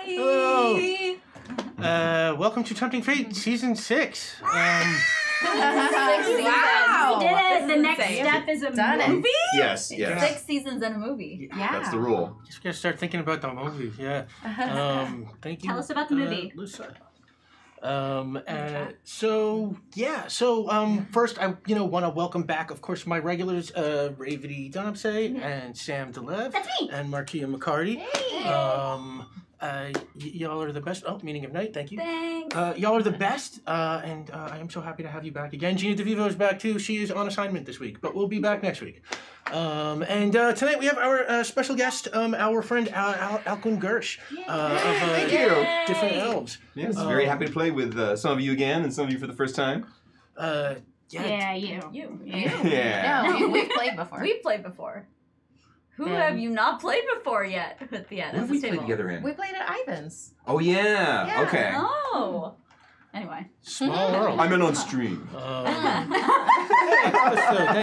Hello. Welcome to Tempting Fate Season 6. Wow. We did it. The next step is a movie? Yes. 6 seasons and a movie. Yeah. That's the rule. Just gotta start thinking about the movie. Yeah. Thank you. Tell us about the movie. Lisa. First I want to welcome back, of course, my regulars, Ravity Donapse and Sam DeLev. That's me. And Markia McCarty. Hey. Y'all are the best. Oh, meaning of night. Thank you. Thanks. Y'all are the best, and I am so happy to have you back again. Gina DeVivo is back too. She is on assignment this week, but we'll be back next week. Tonight we have our special guest, our friend Alcuin Gersh Thank you. Different Elves. Yes, very happy to play with some of you again and some of you for the first time. Yeah, you. Yeah. No, we've played before. We've played before. Who have you not played before yet? At the end. What have we played together in? We played at Ivan's. Oh, yeah. Okay. Oh. Anyway. Small world. I'm in on stream. Thank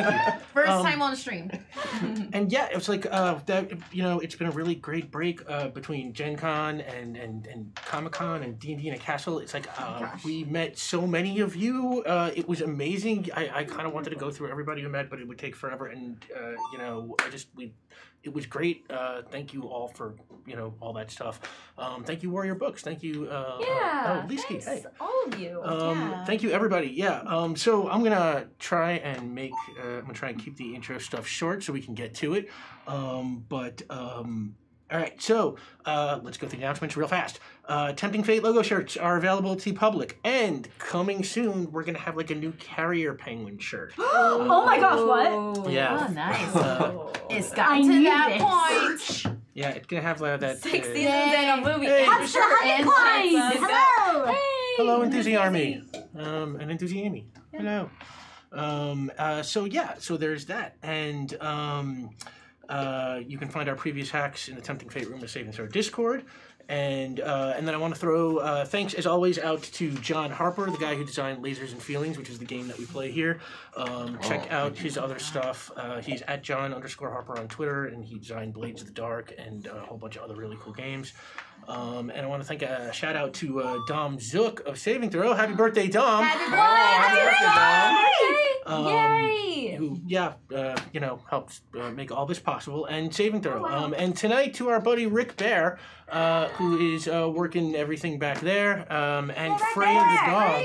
you. First time on stream. And yeah, it was like that. It's been a really great break between Gen Con and Comic Con and D&D in a Castle. It's like we met so many of you. It was amazing. I kind of wanted to go through everybody we met, but it would take forever. And it was great. Thank you all for all that stuff. Thank you, Warrior Books. Thank you. Liski. Hey. All of you. Thank you, everybody. Yeah. So I'm gonna try and keep the intro stuff short so we can get to it. All right. So let's go through the announcements real fast. Tempting Fate logo shirts are available at TeePublic, and coming soon, we're gonna have like a new Carrier Penguin shirt. Oh my gosh! What? Yeah. Oh, nice. It's I gotten to knew that this. point. Yeah, it's gonna have that. 6 seasons and a movie. Hey. I'm sure Extra Hello. Hey. Hello, Enthusi Army. And Enthusi Amy. Hello. So there's that, and you can find our previous hacks in the Tempting Fate Room of Saving Throw Discord. And then I want to throw thanks, as always, out to John Harper, the guy who designed Lasers and Feelings, which is the game that we play here. Check out his other stuff. He's at John_Harper on Twitter, and he designed Blades of the Dark and a whole bunch of other really cool games. And I want to thank a shout out to Dom Zook of Saving Throw. Happy birthday, Dom! Happy Yay! Who helps make all this possible, and Saving Throw. And tonight to our buddy Rick Bear, who is working everything back there, and Freya the dog.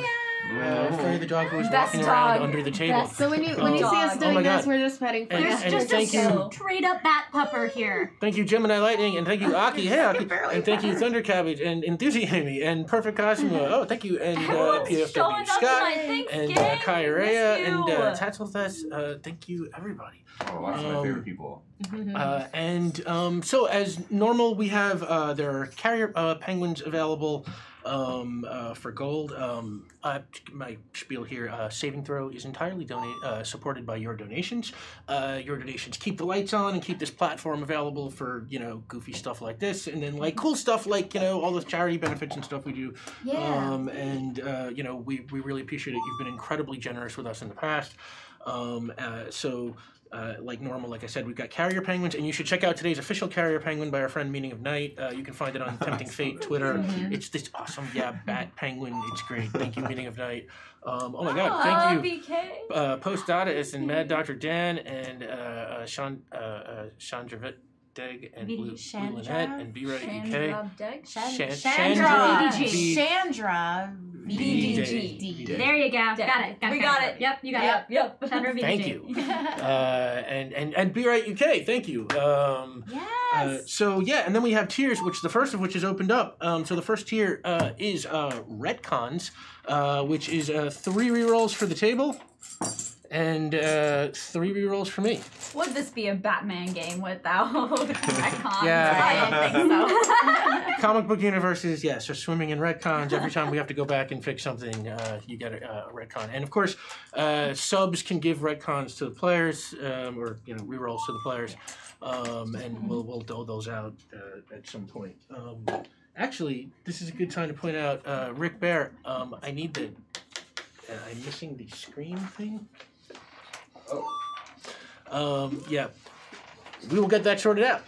Freya the dog who was walking around under the table. So when you see us doing this, we're just petting Freya. There's just a straight up bat pupper here. Thank you, Gemini Lightning, and thank you, Aki. Hey, Aki. And thank you, Thunder Cabbage, and Enthusi Amy, and Perfect Cosmo. Oh, thank you, and PFW Scott, and Kyrea, and Tatzelfest. Thank you, everybody. Oh, lots of my favorite people. So as normal, we have there are Carrier Penguins available for gold. My spiel here, Saving Throw is entirely supported by your donations. Your donations keep the lights on and keep this platform available for, goofy stuff like this, and then like cool stuff like, all the charity benefits and stuff we do. Yeah. We really appreciate it. You've been incredibly generous with us in the past. Like normal, like I said, we've got Carrier Penguins, and you should check out today's official Carrier Penguin by our friend Meaning of Night. You can find it on Tempting Fate Twitter. It's this awesome, bat penguin. It's great. Thank you, Meaning of Night. Oh my God, thank you, BK. Post Dadaist and Mad Dr. Dan and Chandra Deg and Blue Lynette and B-Right UK. Chandra VDG. There you go. Got it. We got it. Yep, you got it. Yep. Chandra VDG. Thank you. And B-Right UK. Thank you. Yes. And then we have tiers, which the first of which is opened up. So the first tier is Retcons, which is 3 rerolls for the table. And 3 rerolls for me. Would this be a Batman game without retcons? Yeah. I don't think so. Comic book universes, yes, are swimming in retcons. Every time we have to go back and fix something, you get a retcon. And of course, subs can give retcons to the players, or rerolls to the players, and we'll dole those out at some point. Actually, this is a good time to point out, Rick Bear. I need the. I'm missing the screen thing. Yeah, we will get that sorted out.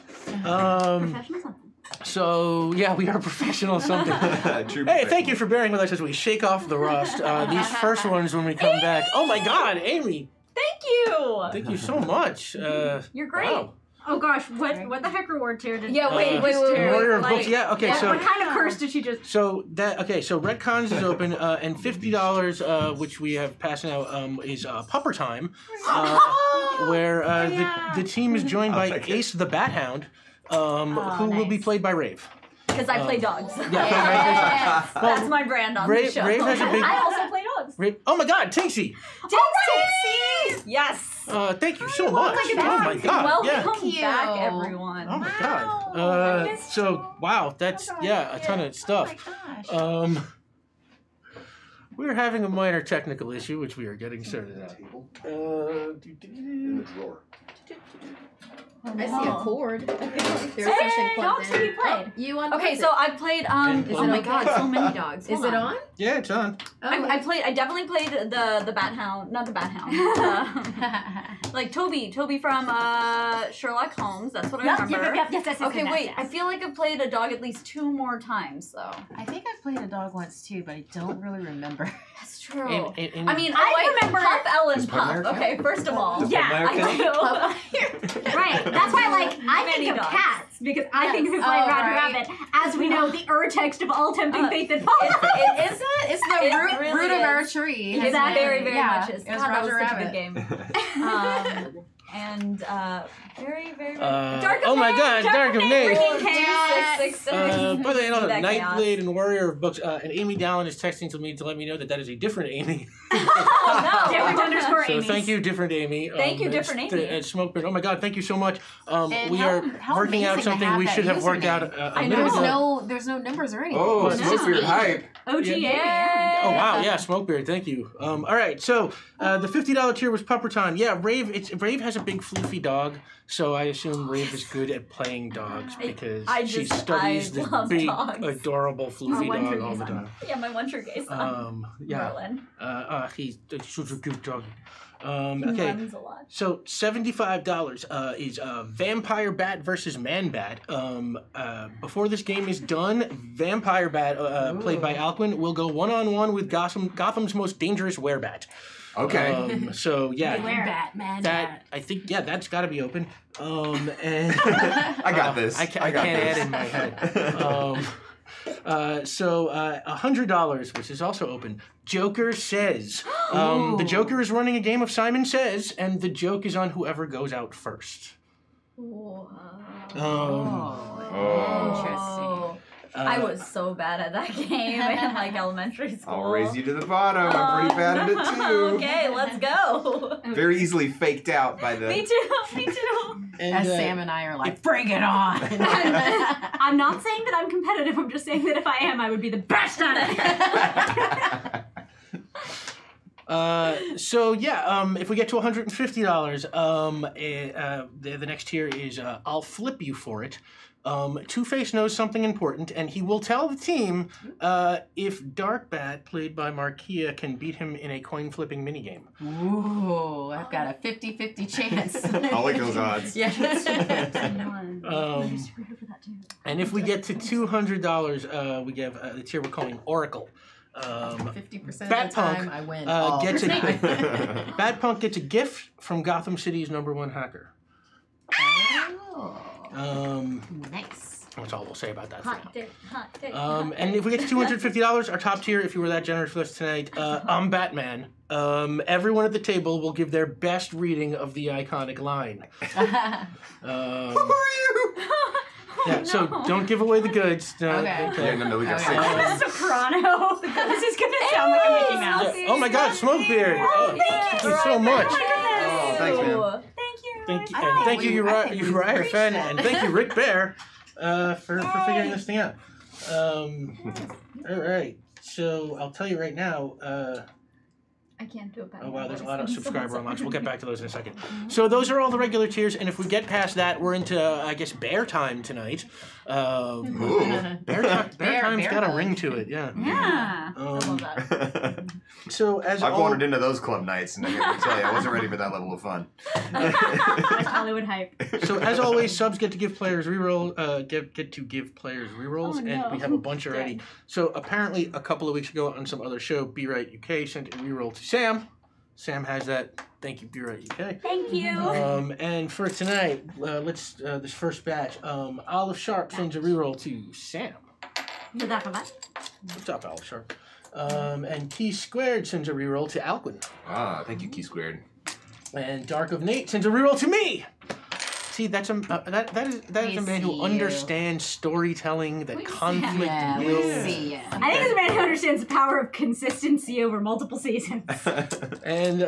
So, yeah, we are professional something. True Hey, thank you for bearing with us as we shake off the rust. These first ones when we come back. Oh my God, Amy! Thank you. Thank you so much. You're great. Wow. Oh gosh, what the heck reward tier did? Yeah, wait. Warrior of Books. Yeah, okay, so what kind of curse did she just? so Retcons is open, and $50, which we have passed now, is Pupper Time, where the team is joined by Ace the Bat Hound, who will be played by Rave. Because I play dogs. Yeah. That's my brand on the show. Rave has a big. I also play dogs. Rave, oh my God, Tinksy! Tinksy! Yes. Thank you so much. Oh my God. Welcome Yeah. back, everyone. Oh my God. So wow, that's a ton of stuff. Oh my gosh. We're having a minor technical issue, which we are getting sorted out. In the drawer. I see a chord. There's Hey, something plugged dogs in. to be played. You on? Okay, so I played. Is Oh it my on? God, so many dogs. Is it on? Yeah, it's on. I definitely played the Bat Hound, not the Bat Hound. Like Toby from Sherlock Holmes. That's what I remember. Yes. Okay, wait. I feel like I've played a dog at least 2 more times, though. I think I played a dog once too, but I don't really remember. That's true. And I mean, I remember Puff Ellen Does Puff. Puff Okay, first of all, Does yeah, Puff I do. Right. That's why, like, I Many think of dogs. cats because I think of his like Roger Rabbit. As we know, the urtext of all tempting fate that follows. It is. It's the It really root of is. our tree. It very, very much is. It was God, that was Roger such a Rabbit. good game. And very, very. Dark of oh my Nate, God, Dark of Nate. Freaking chaos. 666. By the way, another That chaos. Nightblade and Warrior of Books, and Amy Dallin is texting to me to let me know that is a different Amy. Oh no. Different underscore So Amy's. thank you, different Amy. Thank you, different Amy. Smokebeard. Oh my God, thank you so much. And We how- are how working out amazing to something have we that should have worked out username. a I minute know. ago. There's no numbers or anything. Oh, It's just Smokebeard me. hype. OGA. Yeah. Oh wow, yeah, Smokebeard, thank you. All right, so the $50 tier was Pupper Time. Yeah, Rave has a big floofy dog, so I assume Rave is good at playing dogs because she studies I this love big, dogs. adorable floofy One dog true all gay the son. time. Yeah, my one true gay son. Yeah, Merlin. he's such a cute dog. He Okay. runs a lot. So $75 is Vampire Bat versus Man Bat. Before this game is done, Vampire Bat, played by Alcuin, will go one-on-one with Gotham's most dangerous werebat. Okay. So yeah, Batman. that I think that's got to be open. And I got this. I can't add in my head. So $100, which is also open. Joker Says. The Joker is running a game of Simon Says, and the joke is on whoever goes out first. Interesting. I was so bad at that game in like elementary school. I'll raise you to the bottom. I'm pretty bad at it too. Okay, let's go. Very easily faked out by the. Me too. And, As Sam and I are like, bring it on. I'm not saying that I'm competitive. I'm just saying that if I am, I would be the best at it. So yeah, if we get to $150, the next tier is I'll flip you for it. Two-Face knows something important, and he will tell the team if Darkbat, played by Markia, can beat him in a coin-flipping minigame. Ooh, I've got a 50-50 chance. I like those odds. Yes. And if we get to $200, we give the tier we're calling Oracle. 50% of the Bat time, Punk I win. gets Bat Punk gets a gift from Gotham City's #1 hacker. Nice. That's all we'll say about that. For now. Hot dick. And if we get to $250, our top tier, if you were that generous with us tonight, I'm Batman. Everyone at the table will give their best reading of the iconic line. Who are you? Yeah, so don't give away the goods. Okay. Yeah, no, we got Okay. six. Soprano. This is gonna sound like a Mickey Mouse. Yeah. Oh my God, Smokebeard! Oh, thank you so much. Oh, thanks, man. Thank you, Uriah Fenn, and thank you, Rick Bear, for figuring this thing out. All right, so I'll tell you right now. I can't do it better. Oh wow, there's a lot of subscriber unlocks. We'll get back to those in a second. So those are all the regular tiers, and if we get past that, we're into I guess bear time tonight. Bear Bear time's got a ring to it. Yeah. Yeah. I love that. So as I've all, wandered into those club nights, and I got to tell you, I wasn't ready for that level of fun. That's Hollywood hype. So as always, subs get to give players reroll. Get to give players rerolls, Oh, no. and we have a bunch already. Dang. So apparently, a couple of weeks ago on some other show, Be Right UK sent a reroll to Sam. Sam has that. Thank you, Be Right UK. Thank you. And for tonight, let's this first batch. Olive Sharp sends a reroll to Sam. Did that for that? What's up, Olive Sharp? And Key Squared sends a reroll to Alquin. Ah, thank you, Key Squared. And Dark of Nate sends a reroll to me. See, that's a that is a man see who you. understands storytelling, that We see conflict Yeah, we will. see ya. I think this man who understands the power of consistency over multiple seasons. And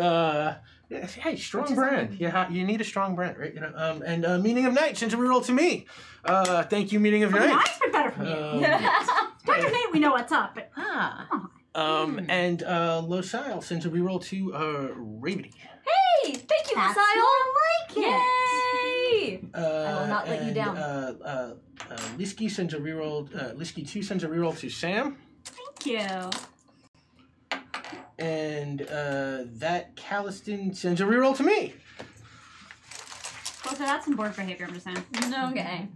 hey, strong brand. Yeah, you need a strong brand, right? You know. And Meaning of Night sends a reroll to me. Thank you, Meaning of I Night. expect better from you. Um, Dr. Nate, we know what's up, but Ah. And Losile sends a reroll to Ravity. Hey, thank you, that's Messiah. more like it. Yay! I will not let you down. Liski sends a reroll. Liski 2 sends a reroll to Sam. Thank you. And that Calliston sends a reroll to me. Well, so that's some board behavior, I'm just saying. Okay.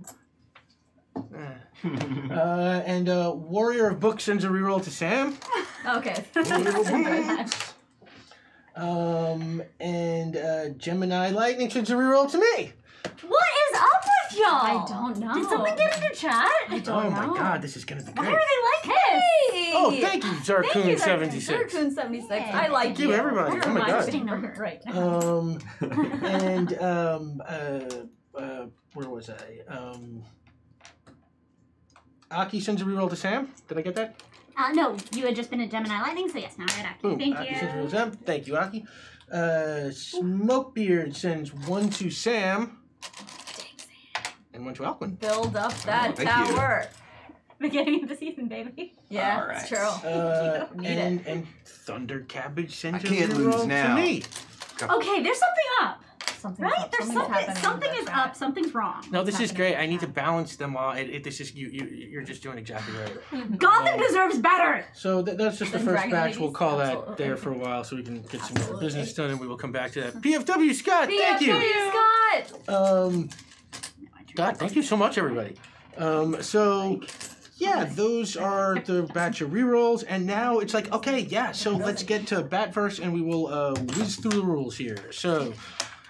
And Warrior of Books sends a reroll to Sam. Okay. And Gemini Lightning sends a reroll to me. What is up with y'all? I don't know. Did something get into chat? I don't Oh know. my god, this is gonna be Why great. are they like this? Hey! Oh, thank you, Zarkoon76. Zarkoon76. Yeah. I like Thank you, everybody. You're Oh my my God. favorite right now. Where was I? Aki sends a reroll to Sam. Did I get that? No, you had just been at Gemini Lightning, so yes, now I Aki. Boom. Thank Aki you. sends a reroll to Sam. Thank you, Aki. Smokebeard sends one to Sam. And one to Alquin. Build up that thank you. tower. Beginning of the season, baby. Yeah, All right. it's true. Need it. And Thunder Cabbage sends I a can't reroll lose now. to me. Okay, there's something up, Something's right? up. There's Something's something. happening in Something the is chat. up. Something's wrong. No, this is Happening. great. I need to balance them all. This is you're just doing exactly right. Gotham deserves better. So that's just the Then first Dragon batch. We'll Ladies? call that Absolutely. there for a while so we can get some more Absolutely. business done, and we will come back to that. PFW Scott, thank you. Scott! God, thank you so much, everybody. So yeah, those are the batch of rerolls, and now it's like, okay, yeah, so let's get to bat first, and we will whiz through the rules here. So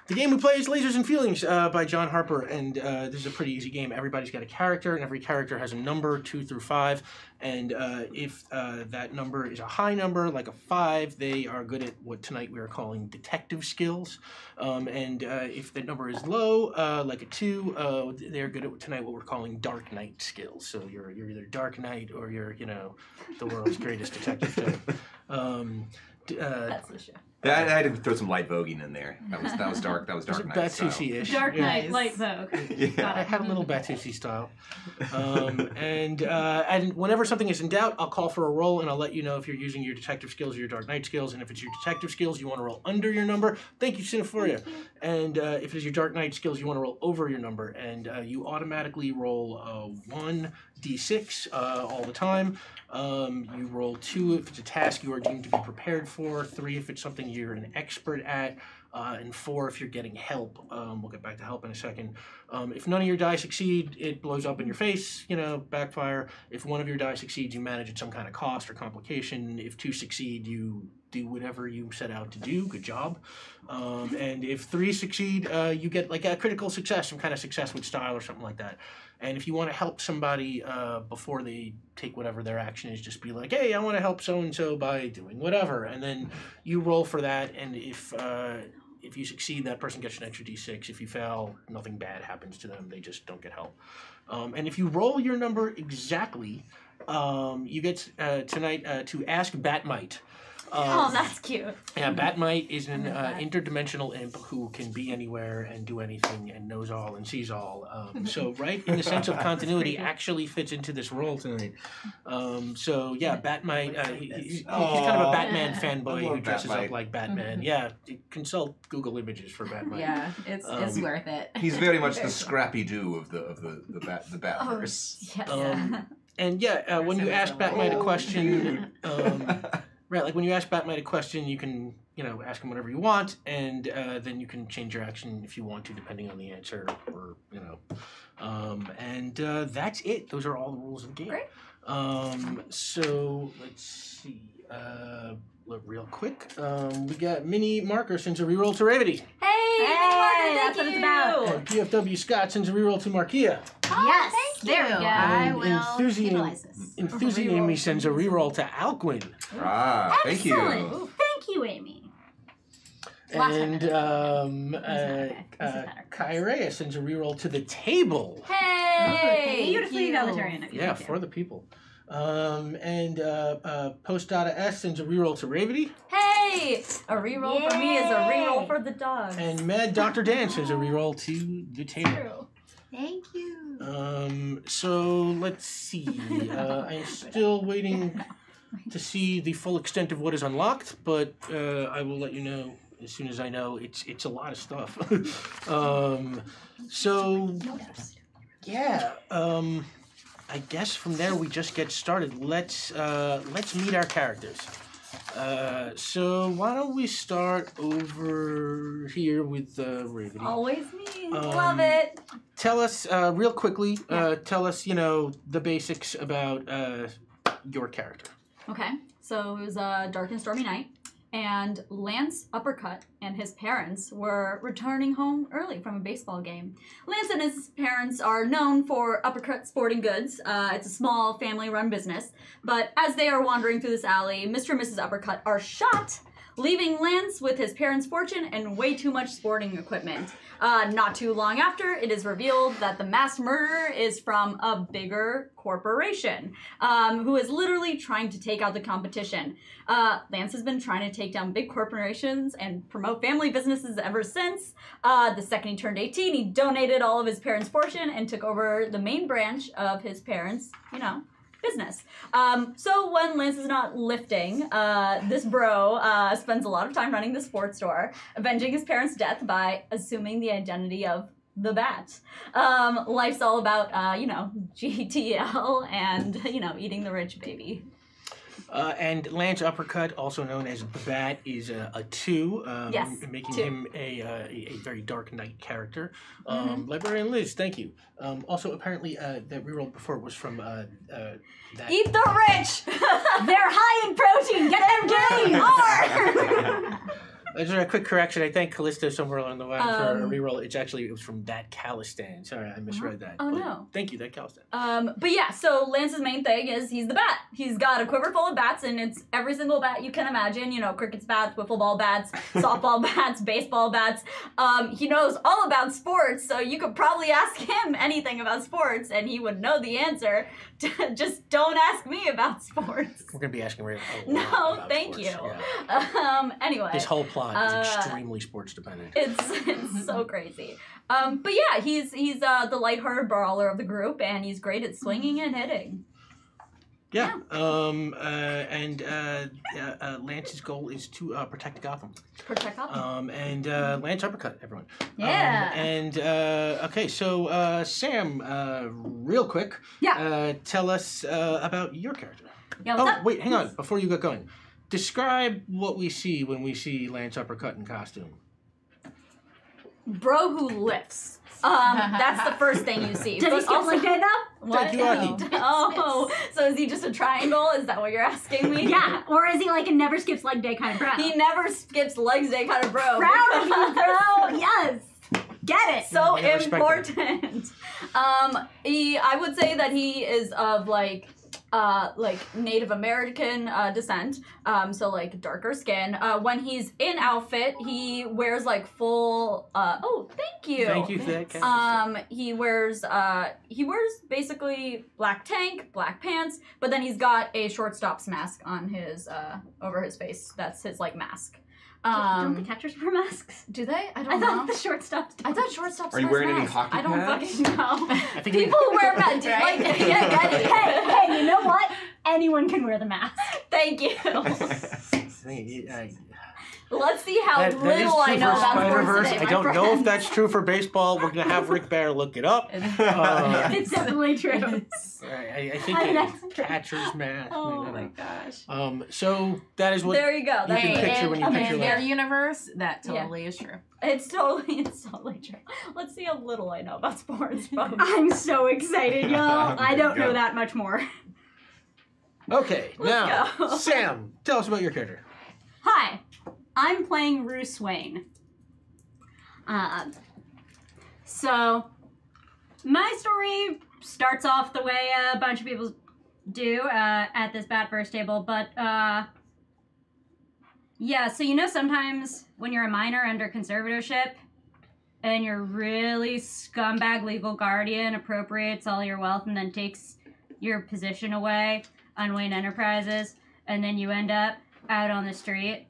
the game we play is Lasers and Feelings by John Harper, and this is a pretty easy game. Everybody's got a character, and every character has a number, 2 through 5, and if that number is a high number, like a 5, they are good at what tonight we are calling detective skills, and if the number is low, like a 2, they're good at tonight what we're calling dark knight skills. So you're either dark knight or you're, the world's greatest detective. That's the show. I had to throw some light voguing in there. That was dark. That was dark night style. Batusi-ish. Dark Yeah. Knight, Light Vogue. Yeah. I had a little Batusi style. And whenever something is in doubt, I'll call for a roll, and I'll let you know if you're using your detective skills or your dark knight skills. And if it's your detective skills, you want to roll under your number. Thank you, Cinephoria. And if it's your dark knight skills, you want to roll over your number. And you automatically roll 1d6 all the time. You roll 2 if it's a task you are deemed to be prepared for, 3 if it's something you're an expert at, and 4 if you're getting help. We'll get back to help in a second. If none of your die succeed, it blows up in your face, backfire. If one of your die succeeds, you manage at some kind of cost or complication. If 2 succeed, you do whatever you set out to do. Good job. And if 3 succeed, you get like a critical success, some kind of success with style or something like that. And if you want to help somebody before they take whatever their action is, just be like, hey, I want to help so-and-so by doing whatever. And then you roll for that, and if you succeed, that person gets an extra d6. If you fail, nothing bad happens to them. They just don't get help. And if you roll your number exactly, you get tonight to ask Batmite. Oh, that's cute. Yeah, Batmite is an interdimensional imp who can be anywhere and do anything and knows all and sees all. So, right in the sense of continuity, actually fits into this role tonight. So, yeah, Batmite, he's kind of a Batman fanboy who dresses up like Batman. Yeah, consult Google Images for Batmite. Yeah, it's worth it. He's very much the Scrappy Doo of the Batverse. Yes. And yeah, when you Sounds ask so Batmite a old. question, right? Like when you ask Batmite a question, you can ask him whatever you want, and then you can change your action if you want to, depending on the answer, or and that's it. Those are all the rules of the game. Great. So let's see. Look real quick. We got Mini Marker sends a reroll to Ravity. Hey, Hey, thank that's what you. it's about. And PFW Scott sends a reroll to Markia. Yes. thank There we you. go. I And will utilize this. Enthusiasm sends a reroll to Alcuin. Ah, thank you. Excellent. Thank you, Amy. Last And okay. This is better. Kyrea sends a reroll to the table. Hey, Beautifully you. egalitarian of you. Yeah, Thank you. for the people. And Post Data S sends a reroll to Ravity. Hey, a reroll for me is a Yay. reroll for the dogs. And Mad Dr. Dan sends a reroll to the table. True. Thank you. So let's see. I'm still waiting to see the full extent of what is unlocked, but I will let you know as soon as I know. It's a lot of stuff. So yeah. I guess from there we just get started. Let's meet our characters. So why don't we start over here with Ravity? Always me. Um, Love it. Tell us real quickly. Tell us, the basics about your character. Okay, so it was a dark and stormy night, and Lance Uppercut and his parents were returning home early from a baseball game. Lance and his parents are known for Uppercut Sporting Goods. It's a small family-run business, but as they are wandering through this alley, Mr. and Mrs. Uppercut are shot, leaving Lance with his parents' fortune and way too much sporting equipment. Not too long after, it is revealed that the mass murderer is from a bigger corporation, who is literally trying to take out the competition. Lance has been trying to take down big corporations and promote family businesses ever since. The second he turned 18, he donated all of his parents' fortune and took over the main branch of his parents', business. So when Lance is not lifting, this bro spends a lot of time running the sports store, avenging his parents' death by assuming the identity of the Bat. Life's all about, GTL and, eating the rich baby. And Lance Uppercut, also known as the Bat, is a 2, Yes, making 2. him a very Dark Knight character. Librarian Liz, thank you. Also, apparently, that reroll before was from that. Eat the rich! They're high in protein. Get them getting more. Just a quick correction. I thank Callisto somewhere along the line for a reroll. It was from that Calistan. Sorry, I misread that. Oh, but no. Thank you, that Calistan. But yeah, so Lance's main thing is he's the bat. He's got a quiver full of bats, and it's every single bat you can imagine. Cricket's bats, wiffle ball bats, softball bats, baseball bats. He knows all about sports, so you could probably ask him anything about sports, and he would know the answer. Just don't ask me about sports. We're going to be asking Ray a lot No, about thank sports, you. yeah. Anyway. His whole plot is extremely sports dependent. It's so crazy. But yeah, he's the lighthearted brawler of the group, and he's great at swinging and hitting. Yeah. Lance's goal is to protect Gotham. Protect Gotham. And Lance Uppercut, everyone. Yeah. Okay, so Sam, real quick. Yeah. Tell us about your character. Yeah, what's up? Wait, hang on. Before you get going, describe what we see when we see Lance Uppercut in costume. Bro who lifts. That's the first thing you see. Does he But skip also- leg day though? What? Thank you, Oh, so is he just a triangle? Is that what you're asking me? Yeah. Or is he like a never skips leg day kind of bro? He never skips legs day kind of bro. Proud of you, bro. Yes. Get it. So Yeah, respect important. I would say that he is of like Native American descent, so like darker skin. When he's in outfit, he wears like full. Oh, thank you. Thank you for that, Captain. He wears basically black tank, black pants, but then he's got a shortstop's mask on his over his face. That's his like mask. Don't the catchers wear masks? Do they? I don't I know. thought the shortstops did. I thought shortstops. Are you wear wearing any masks. hockey I don't pads? fucking know. I think People wear masks. Right? Like, yeah, Hey, you know what? Anyone can wear the mask. Thank you. Let's see how That is little true I know for about sports Spider-Verse. today, I my don't know if friends. that's true for baseball. We're gonna have Rick Bear look it up. It's definitely true. I think I'm an it's expert. catcher's math. Oh I don't my know. gosh. So that is what There you go. you can That's picture when you in picture their that. universe, that totally is true. It's totally true. Let's see how little I know about sports, folks. I'm so excited, y'all. I don't know Go. that much more. Okay, now go. Sam, tell us about your character. Hi, I'm playing Bruce Wayne. So, my story starts off the way a bunch of people do at this Bad First table, but yeah, so sometimes when you're a minor under conservatorship and your really scumbag legal guardian appropriates all your wealth and then takes your position away on Wayne Enterprises, and then you end up out on the street.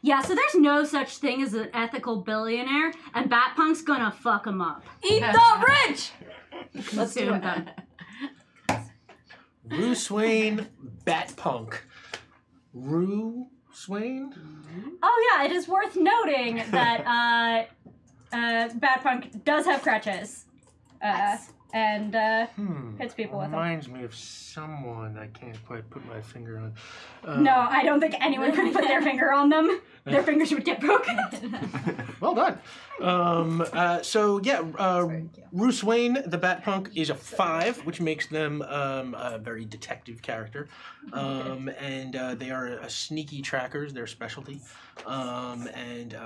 Yeah, so there's no such thing as an ethical billionaire, and Batpunk's gonna fuck him up. Eat the rich! Let's do it. Done. Bruce Wayne, Batpunk. Bruce Wayne? Oh yeah, it is worth noting that Batpunk does have crutches. And hits people with them. Reminds me of someone I can't quite put my finger on. No, I don't think anyone could put their finger on them. Their fingers would get broken. Well done. So yeah, Bruce Wayne, the Batpunk, is a 5, which makes them a very detective character. And they are a sneaky trackers, their specialty. And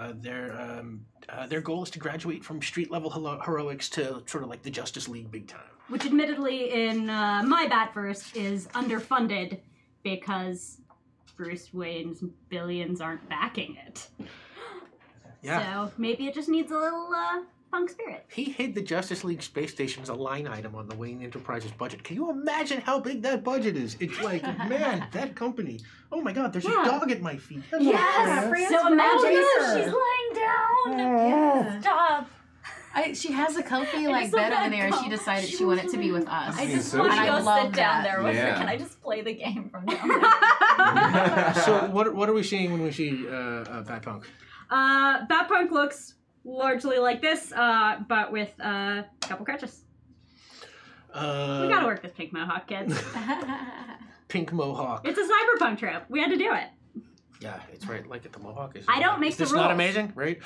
their goal is to graduate from street level heroics to sort of like the Justice League big time. Which admittedly in my Batverse is underfunded because Bruce Wayne's billions aren't backing it. Yeah. So maybe it just needs a little punk spirit. He hid the Justice League space station as a line item on the Wayne Enterprises budget. Can you imagine how big that budget is? It's like, man, that company. Oh my God, there's a dog at my feet. Hello, Yes. Fran. So imagine She's laying down. Stop. She has a comfy I like just bed wanna over there, and go. she decided she wanted to be with us. I being just social. want to And I go love sit down that. there with her. Yeah. Can I just play the game from down there? So what are we seeing when we see Batpunk? Batpunk looks largely like this, but with a couple crutches. We gotta work this pink mohawk, kids. Pink Mohawk. It's a cyberpunk trope. We had to do it. Yeah, it's right. Like at the Mohawk is. I don't make is the this not rules. amazing, right?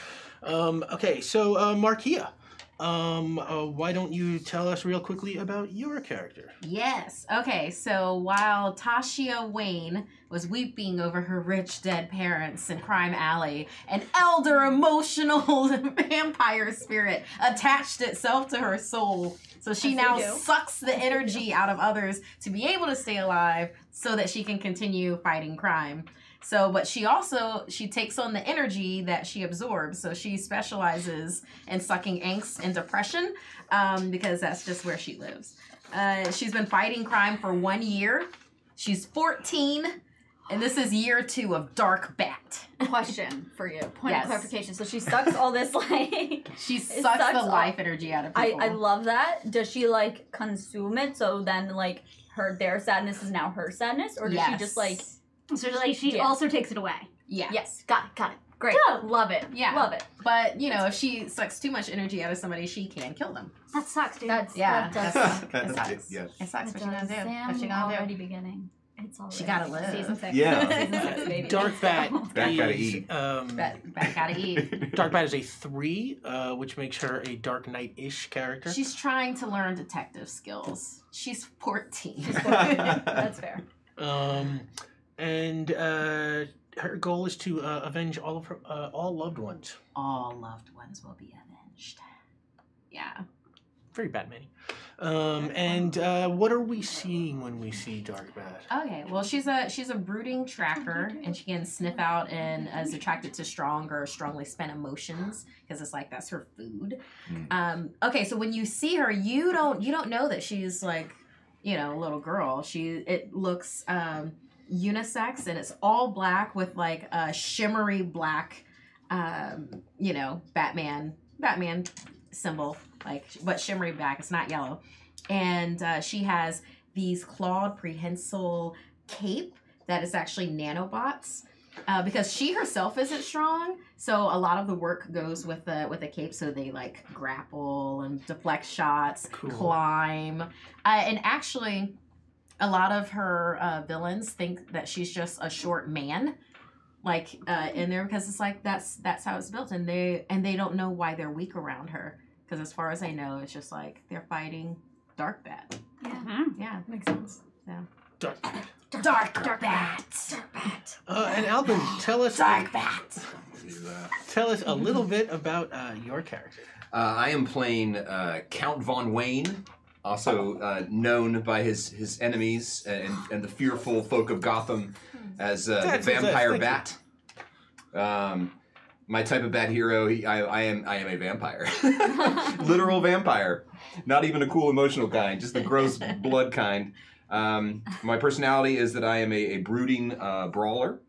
Okay, so Markia, why don't you tell us real quickly about your character? Yes. Okay, so while Tasha Wayne was weeping over her rich dead parents in Crime Alley, an elder emotional vampire spirit attached itself to her soul. So she As they now do. sucks the energy out of others to be able to stay alive so that she can continue fighting crime. So, but she takes on the energy that she absorbs. So she specializes in sucking angst and depression because that's just where she lives. She's been fighting crime for 1 year. She's 14, and this is year 2 of Dark Bat. Question for you. Point Yes. of clarification. So she sucks all this like. She It sucks sucks the all- life energy out of people. I love that. Does she like consume it? So then like their sadness is now her sadness, or does she just like? So like she Yeah. also takes it away. Yeah. Yes, got it. Great, Dope. love it. Yeah. Love it. But, you know, if she sucks too much energy out of somebody, she can kill them. That sucks, dude. That's Yeah. that does That's- suck. It sucks. Yes. It sucks. What It she gonna does. do? Sam, What she gonna already do? beginning. It's already She gotta live. Season 6. Yeah. Season 6, baby. Dark Bat. Bat gotta is, eat. Bat gotta eat. Dark Bat is a 3, which makes her a Dark Knight-ish character. She's trying to learn detective skills. She's 14. That's fair. And her goal is to avenge all of her all loved ones. All loved ones will be avenged. Yeah. Very Batman-y. And what are we seeing when we see Dark Bat? Okay, well, she's a brooding tracker, and she can sniff out and is attracted to strong or strongly spent emotions because it's like that's her food. Okay, so when you see her, you don't know that she's like, you know, a little girl. It looks unisex, and it's all black with like a shimmery black, you know, Batman symbol, like, but shimmery black. It's not yellow. And she has these clawed prehensile cape that is actually nanobots. because she herself isn't strong, so a lot of the work goes with the cape. So they like grapple and deflect shots, climb, and actually, a lot of her villains think that she's just a short man, like in there, because it's like that's how it's built, and they don't know why they're weak around her, because as far as I know, it's just like they're fighting Dark Bat. Yeah, Makes sense. Yeah. Dark Bat. Dark Bat. And Alvin, tell us See that? a little bit about your character. I am playing Count Von Wayne, also known by his enemies and the fearful folk of Gotham as the Vampire Bat. My type of bat hero, I am a vampire. Literal vampire. Not even a cool emotional kind, just the gross blood kind. My personality is that I am a brooding brawler.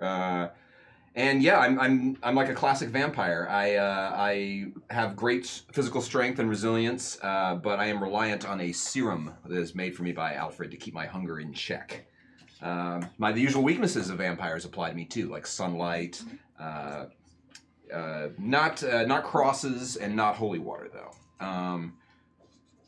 And yeah, I'm like a classic vampire. I have great physical strength and resilience, but I am reliant on a serum that is made for me by Alfred to keep my hunger in check. The usual weaknesses of vampires apply to me too, like sunlight, not crosses, and not holy water though.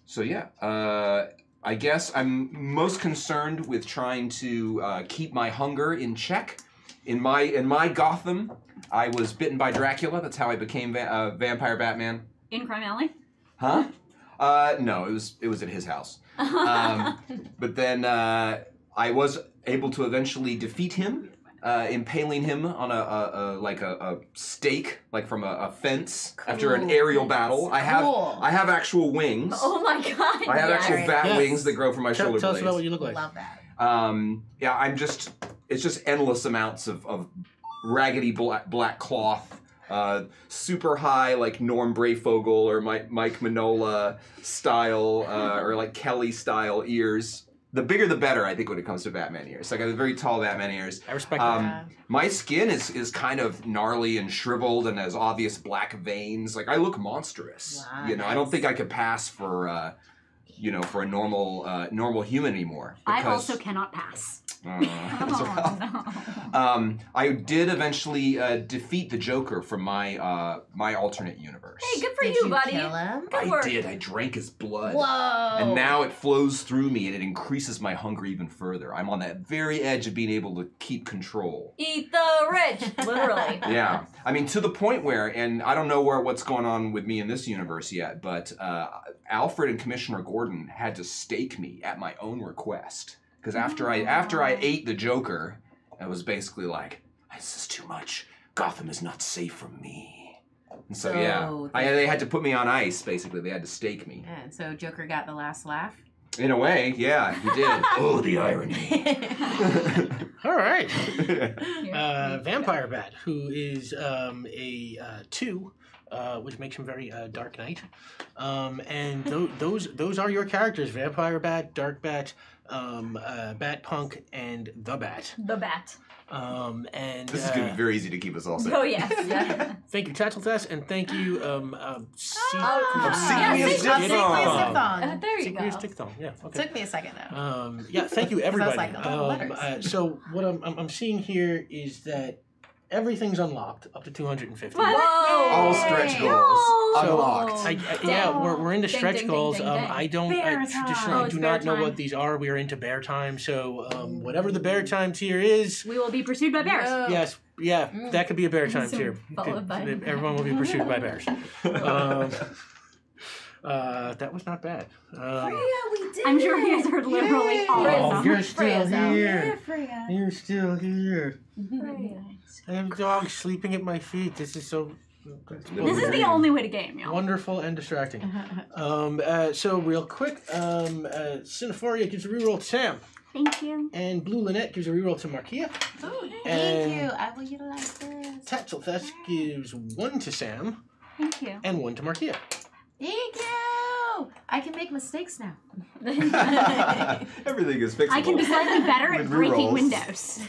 So yeah, I guess I'm most concerned with trying to keep my hunger in check. In my Gotham, I was bitten by Dracula. That's how I became Vampire Batman. In Crime Alley? Huh? No, it was at his house. But then I was able to eventually defeat him, impaling him on a stake, like from a fence, after an aerial battle. I have actual wings. Oh my god! I have actual bat wings that grow from my shoulder Tell blades. us about what you look like. Love that. Yeah, it's just endless amounts of raggedy black cloth, super high, like Norm Brayfogle or Mike Mignola style, or like Kelly style ears. The bigger the better, I think, when it comes to Batman ears. Like I have very tall Batman ears. I respect that. My skin is kind of gnarly and shriveled and has obvious black veins. Like I look monstrous. Wow, I don't think I could pass for for a normal human anymore. I also cannot pass. I did eventually defeat the Joker from my alternate universe. Hey, good for Did you, buddy. Kill him? Good I work. did. I drank his blood. Whoa! And now it flows through me and it increases my hunger even further. I'm on that very edge of being able to keep control. Eat the rich, literally. Yeah. I mean, to the point where, and I don't know what's going on with me in this universe yet, but Alfred and Commissioner Gordon had to stake me at my own request. Because after I ate the Joker, I was basically like, this is too much. Gotham is not safe from me. And so they had to put me on ice, basically. They had to stake me. Yeah, and so Joker got the last laugh. In a way, yeah, he did. Oh, the irony. All right. Vampire Bat, who is a 2, which makes him very Dark Knight. And those are your characters: Vampire Bat, Dark Bat, Bat Punk, and the Bat. The bat. And This is going to be very easy to keep us all safe. Oh, yes. thank you, Tattletass, and thank you, Yes, Diphthong. there you Secret go. Diphthong. Yeah, okay. Took me a second though. Yeah, thank you, everybody. like, oh, letters. So what I'm seeing here is that everything's unlocked up to 250. Whoa! All stretch goals. Unlocked. Yeah, we're into Ding, stretch ding, goals. ding, ding, ding. I Bear traditionally time. do Oh, not it's know bear what time. these are. We are into bear time, so whatever the bear time tier is, We will be pursued by bears. No. yes, yeah, that could be a bear time So tier. followed by- Everyone will be pursued by bears. That was not bad. we did. I'm sure you guys are literally all Oh, you're awesome. still here. Yeah, Freya. You're still here. I have dogs sleeping at my feet. This is so. This is the only way to game, y'all. Wonderful and distracting. So real quick, Cinephoria gives a reroll to Sam, Thank you. and Blue Lynette gives a reroll to Markia. Ooh, And- thank you. I will utilize this. Tattlethess gives 1 to Sam Thank you. and 1 to Markia. Thank you. I can make mistakes now. Everything is fixable. I can be slightly better at With breaking rerolls. windows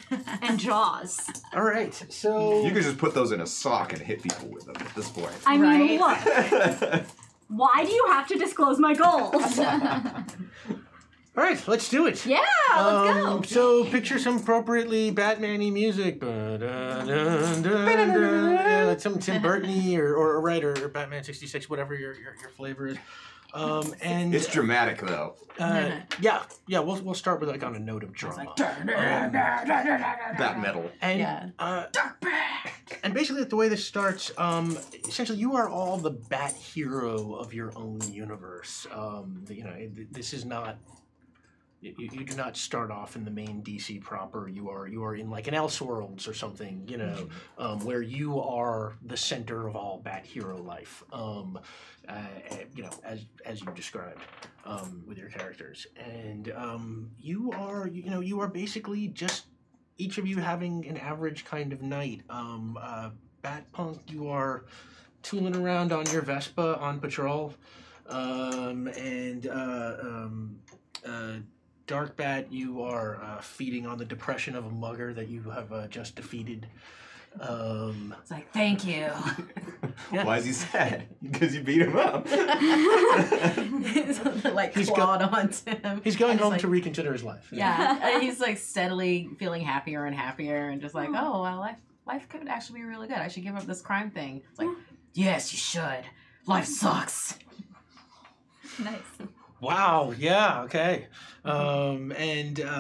and jaws. All right, so You could just put those in a sock and hit people with them at this point. I mean, Right. look. Why do you have to disclose my goals? All right, let's do it. Yeah, let's go. So picture some appropriately Batman-y music. Like some Tim Burton-y or Batman 66, whatever your flavor is. And It's dramatic though. yeah, we'll start with like on a note of drama. Bat metal. And and basically the way this starts, essentially you are all the Bat hero of your own universe. This is not. You do not start off in the main DC proper. You are in like an Elseworlds or something, where you are the center of all Bat hero life. As you described with your characters, and you are basically just each of you having an average kind of night. Bat Punk, you are tooling around on your Vespa on patrol, Dark Bat, you are feeding on the depression of a mugger that you have just defeated. It's like, thank you. Yeah. Why is he sad? Because you beat him up. He's clawed onto him. He's going home like, to reconsider his life. Yeah, and he's like steadily feeling happier and happier, and just like, oh, well, life could actually be really good. I should give up this crime thing. It's like, yes, you should. Life sucks. Nice. Wow. Yeah. Okay. The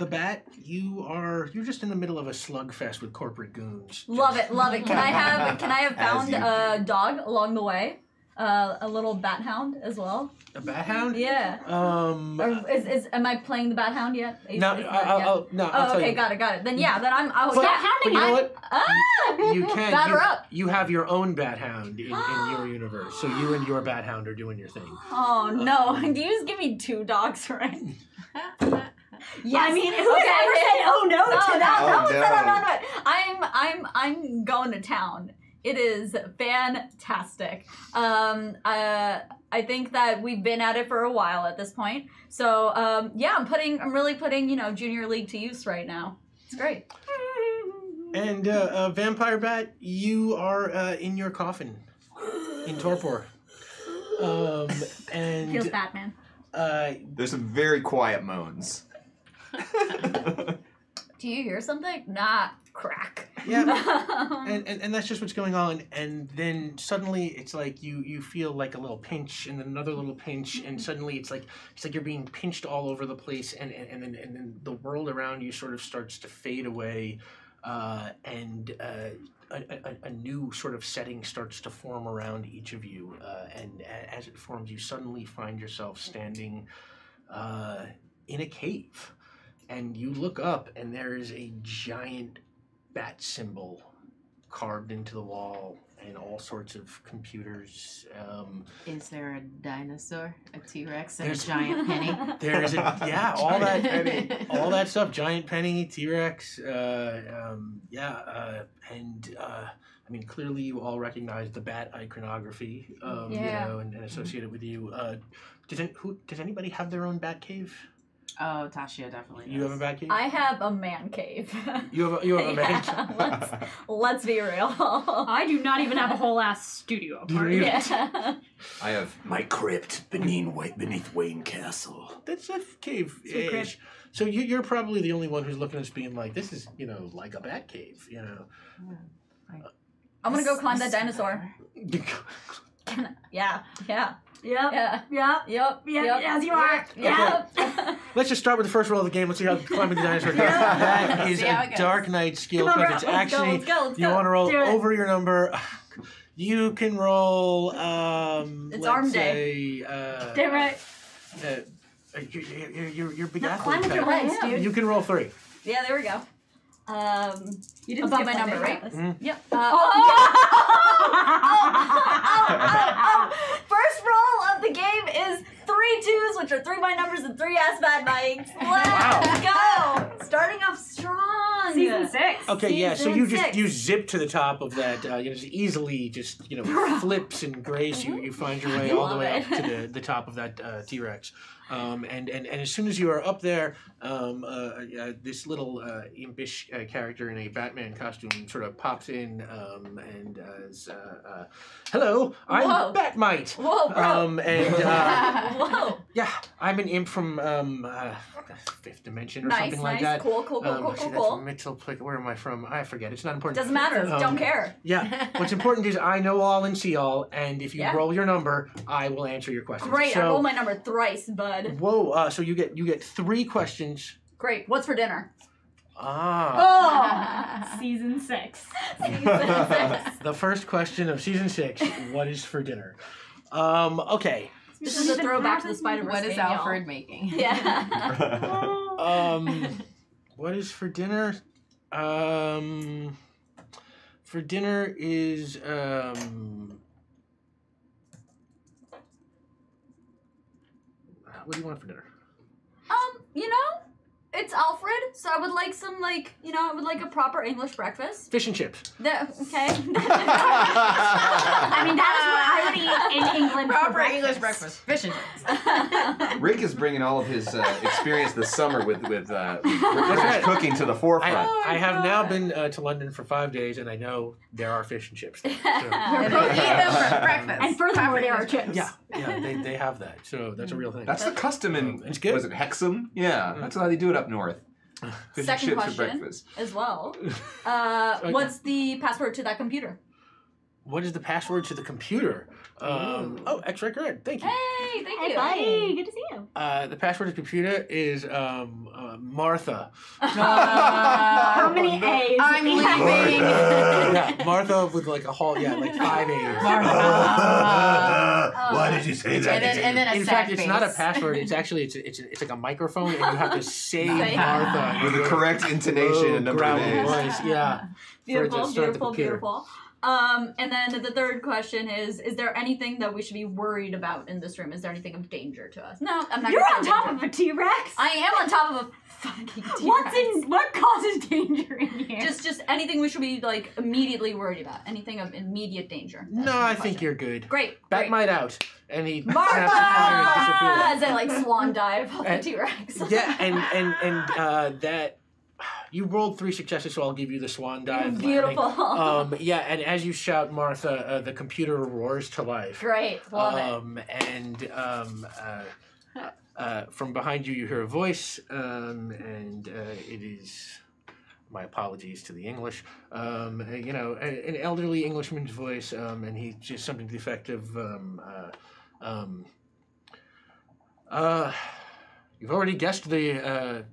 Bat, you're just in the middle of a slugfest with corporate goons. Love it. Can I have found you a dog along the way? A little bat hound as well. A Bat Hound? Yeah. Am I playing the Bat Hound yet? I'll tell okay, you. got it. Then yeah, then I'm. But you know what? Ah! You can. Bat her up. You have your own Bat Hound in your universe, so you and your Bat Hound are doing your thing. Oh no! Can you just give me 2 dogs, right? Yes. I mean, who's ever said oh no to that? No. I'm going to town. It is fantastic. I think that we've been at it for a while at this point. So I'm really putting Junior League to use right now. It's great. And Vampire Bat, you are in your coffin in torpor. And Feels Batman. There's some very quiet moans. Do you hear something? Nah, crack. Yeah, and that's just what's going on. And then suddenly it's like you feel like a little pinch, and then another little pinch, and suddenly it's like you're being pinched all over the place, and then the world around you sort of starts to fade away, and a new sort of setting starts to form around each of you, and as it forms, you suddenly find yourself standing in a cave. And you look up, and there is a giant bat symbol carved into the wall, and all sorts of computers. Is there a dinosaur, a T-Rex, and a giant penny? There's all that stuff. Giant penny, T-Rex. I mean, clearly you all recognize the bat iconography, and associate it with you. Does anybody have their own bat cave? Oh, Tasha definitely does. You have a bat cave? I have a man cave. You have a man cave? Let's be real. I do not even have a whole ass studio apartment. Yeah. I have my crypt beneath Wayne Castle. That's a cave. So you're probably the only one who's looking at us being like, this is, like a bat cave, I'm gonna go climb that dinosaur. Yeah. Yep. As you are. Yep. Let's just start with the first roll of the game. Let's see how climbing the dinosaur goes. That is a Dark Knight skill, Come on, because it's let's go, actually, let's go. you want to roll Do it. over your number. You can roll, It's arm day. Damn right. You're big Not climb with your athlete. legs, dude. You can roll 3. Yeah, there we go. You didn't above skip my one number, day. right? Yep. Oh. First roll of the game is 3 2s, which are 3 by numbers and 3 bad mics. Let's go. Starting off strong. Season 6. Okay, so Season you 6. you zip to the top of that, just easily flips and grace. You find your way all the way up to the top of that T-Rex. And as soon as you are up there, this little impish character in a Batman costume sort of pops in and says, "Hello, I'm Whoa. Batmite." Whoa, bro. Whoa. Yeah, I'm an imp from Fifth Dimension or something like that. Cool. Actually, that's from Mitchell. Where am I from? I forget. It's not important. Doesn't matter. Don't care. Yeah. What's important is I know all and see all, and if you roll your number, I will answer your questions. Great. So, I rolled my number thrice, bud. Whoa. So you get 3 questions. Great. What's for dinner? Oh, season 6. The first question of season 6. What is for dinner? Okay. This is a throwback to the Spider-Verse. What is game, Alfred y'all. making? Yeah. What is for dinner? For dinner is what do you want for dinner? You know, it's Alfred, so I would like some, I would like a proper English breakfast. Fish and chips. Okay. I mean, that is what I would eat in England for Proper breakfast. English breakfast. Fish and chips. Rick is bringing all of his experience this summer with British right. cooking to the forefront. I have now been to London for 5 days, and I know there are fish and chips there. So, And they eat them for breakfast. And furthermore, Proper there are English chips. yeah, they have that. So that's a real thing. That's the custom in, It's good. was it Hexham? Yeah, that's how they do it up north. Fish and Second chips for question breakfast. as well. What's the password to that computer? What is the password to the computer? X-ray red. Thank you. Hey, thank Hey, you. buddy. Good to see you. The password to the computer is Martha. How many A's? I'm leaving. Yeah, Martha with like a whole, like 5 A's. Why did you say that? And then a In sad fact, it's not a face. password. It's actually it's like a microphone, and you have to say Say Martha With the correct intonation and number of gravelly days. voice. Yeah. For it to Beautiful, start the beautiful, computer. beautiful. And then the third question is there anything that we should be worried about in this room? Is there anything of danger to us? No, I'm not You're gonna on say top danger. of a T-Rex? I am on top of a fucking T-Rex. What causes danger in here? Just anything we should be like immediately worried about. Anything of immediate danger. That's No, my I think question. you're good. Great. Batmite out. And he Martha! snaps the fire and disappears. As I like swan dive off the And- T-Rex. Yeah, and that you rolled 3 successes, so I'll give you the swan dive. Beautiful. Yeah, and as you shout Martha, the computer roars to life. Great. Love it. And from behind you, you hear a voice, and it is. My apologies to the English. An elderly Englishman's voice, and he just something to the effect of, "You've already guessed the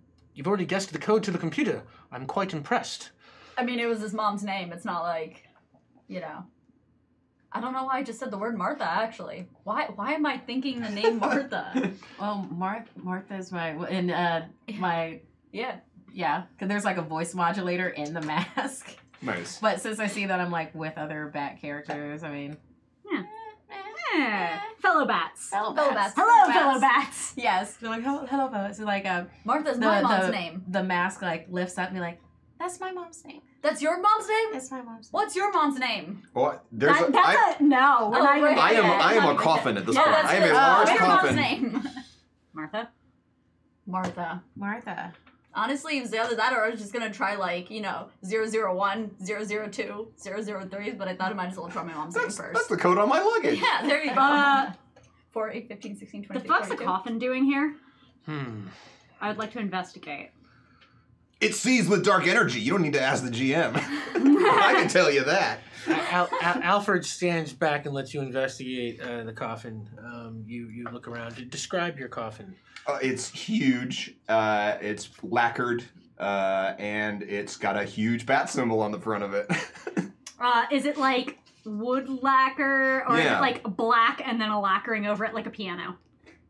code to the computer. I'm quite impressed." I mean, it was his mom's name. It's not like, I don't know why I just said the word Martha, actually. Why am I thinking the name Martha? Well, Martha's my Yeah. yeah, because there's like a voice modulator in the mask. Nice. But since I see that I'm like with other bat characters, I mean, Fellow bats. Fellow bats. Hello, fellow bats. Yes, they're like hello, fellow. So like Martha's my mom's name. The mask like lifts up and be like, that's my mom's name. That's your mom's name? That's my mom's name. What's your mom's name? Well, there's No, we're Oh, not even. right. I am not a even- coffin at this Yeah, point. that's I am a it. large What's your mom's coffin. name? Martha. Martha. Martha. Honestly, it was either that or I was just gonna try 001, 002, 003, but I thought I might as well try my mom's name That's first. the code on my luggage. Yeah, there you go. 4, 8, 15, 16, The 23, fuck's the 22. coffin doing here? Hmm. I would like to investigate. It's seized with dark energy. You don't need to ask the GM. I can tell you that. Alfred stands back and lets you investigate the coffin. You look around. Describe your coffin. It's huge. It's lacquered, and it's got a huge bat symbol on the front of it. Is it like wood lacquer, or is Yeah. it like black and then a lacquering over it like a piano?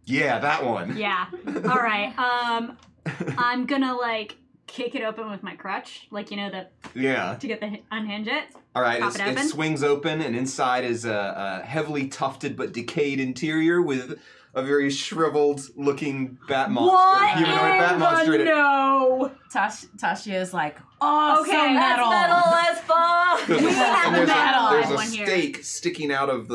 Yeah, that one. Yeah. All right. I'm gonna kick it open with my crutch, Yeah. to get the unhinge it. All right, Pop it it open. swings open, and inside is a heavily tufted but decayed interior with a very shriveled-looking bat monster, What humanoid bat monster. in it. No. Tasha is like, awesome Okay, metal. That's metal as fuck! There's We have there's metal there's a one here. stake sticking out of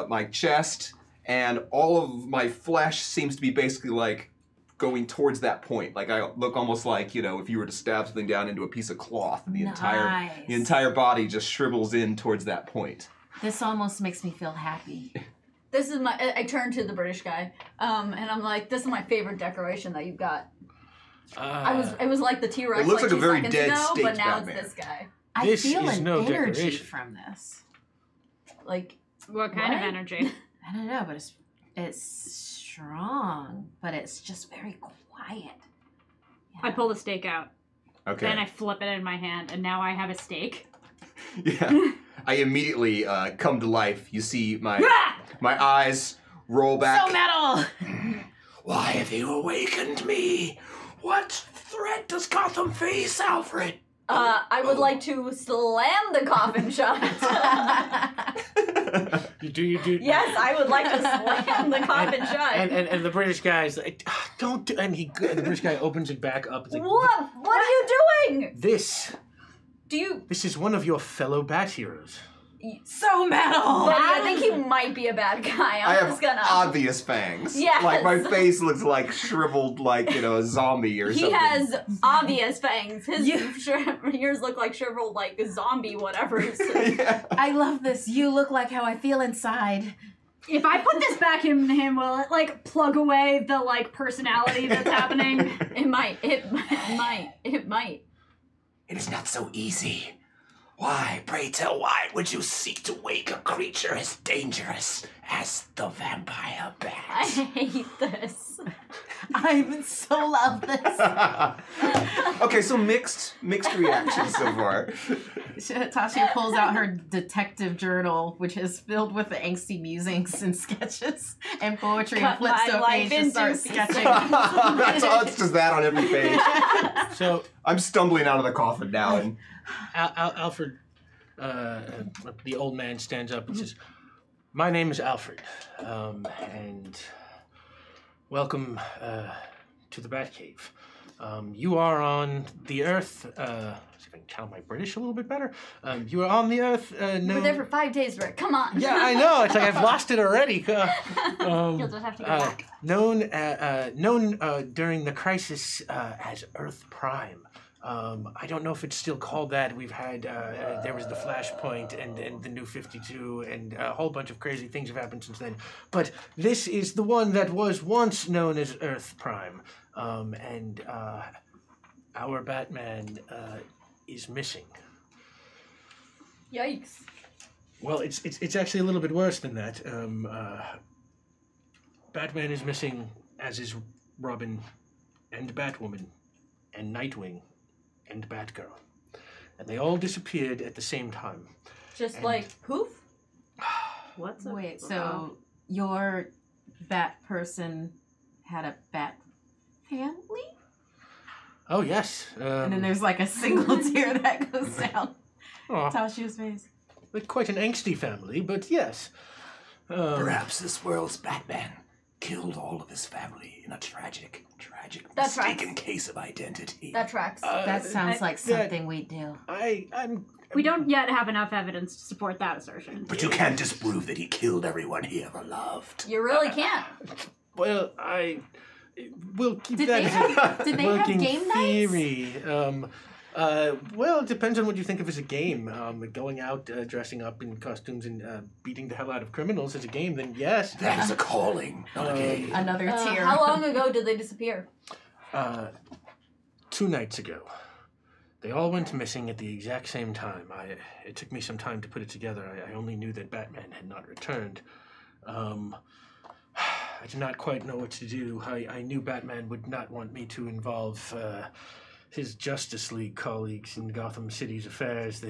my chest, and all of my flesh seems to be basically like going towards that point. Like I look almost like, if you were to stab something down into a piece of cloth, and the entire body just shrivels in towards that point. This almost makes me feel happy. This is I turn to the British guy, and I'm like, this is my favorite decoration that you've got. It was like the T-Rex. It looks like a very 2 dead seconds ago, state but now Batman. it's this guy. I feel is an no energy decoration. from this. Like, What kind of energy? I don't know, but it's strong, but it's just very quiet. I pull the steak out. Okay. Then I flip it in my hand, and now I have a steak. Yeah. I immediately come to life. You see my eyes roll back. So metal! Why have you awakened me? What threat does Gotham face, Alfred? I would like to slam the coffin shut. You do. Yes, I would like to slam the coffin shut. And the British guy's like, don't do. And the British guy opens it back up. It's like, What? What are you doing? This Do you? is one of your fellow Bat heroes. So metal! Buddy, I think he might be a bad guy. I I'm have just gonna. obvious fangs. Yes. Like my face looks like shriveled, like a zombie or He something. has obvious fangs. Yours look like shriveled, like a zombie, whatever. Yeah. I love this. You look like how I feel inside. If I put this back in him, will it like plug away the like personality that's happening? It might. It might. It is not so easy. Why, pray tell, why would you seek to wake a creature as dangerous as the vampire I bat? hate this. I so love this. Okay, so mixed reactions so far. Tasha pulls out her detective journal, which is filled with the angsty musings and sketches and poetry, Cut and flips my to a life page and into starts pieces. sketching. It's just that on every page. So I'm stumbling out of the coffin now, and Alfred, the old man stands up and says, "My name is Alfred, and welcome to the Batcave. You are on the Earth. See if I can channel my British a little bit better. You are on the Earth. You were there for 5 days, Rick. Come on. Yeah, I know. It's like I've lost it already. You'll just have to go back. Known during the crisis as Earth Prime. I don't know if it's still called that. We've had, there was the Flashpoint and the New 52, and a whole bunch of crazy things have happened since then. But this is the one that was once known as Earth Prime. And our Batman is missing. Yikes. Well, it's actually a little bit worse than that. Batman is missing, as is Robin, and Batwoman, and Nightwing, and Batgirl. And they all disappeared at the same time. Just like poof. What's Wait, so your bat person had a bat family? Oh, yes. And then there's like a single tear that goes down aw, Tasha's face. like quite an angsty family, but yes. Perhaps this world's Batman killed all of his family in a tragic, That's right. mistaken case of identity. That tracks. That sounds like something we do. I'm... We don't yet have enough evidence to support that assertion. But you can't disprove that he killed everyone he ever loved. You really can't. Well, we'll keep Did that they as have- a did they have working game nights? theory. Well, it depends on what you think of as a game. Going out, dressing up in costumes and beating the hell out of criminals as a game, then yes. That is a calling, not a game. Another tear. How long ago did they disappear? 2 nights ago. They all went missing at the exact same time. It took me some time to put it together. I only knew that Batman had not returned. I did not quite know what to do. I knew Batman would not want me to involve his Justice League colleagues in Gotham City's affairs.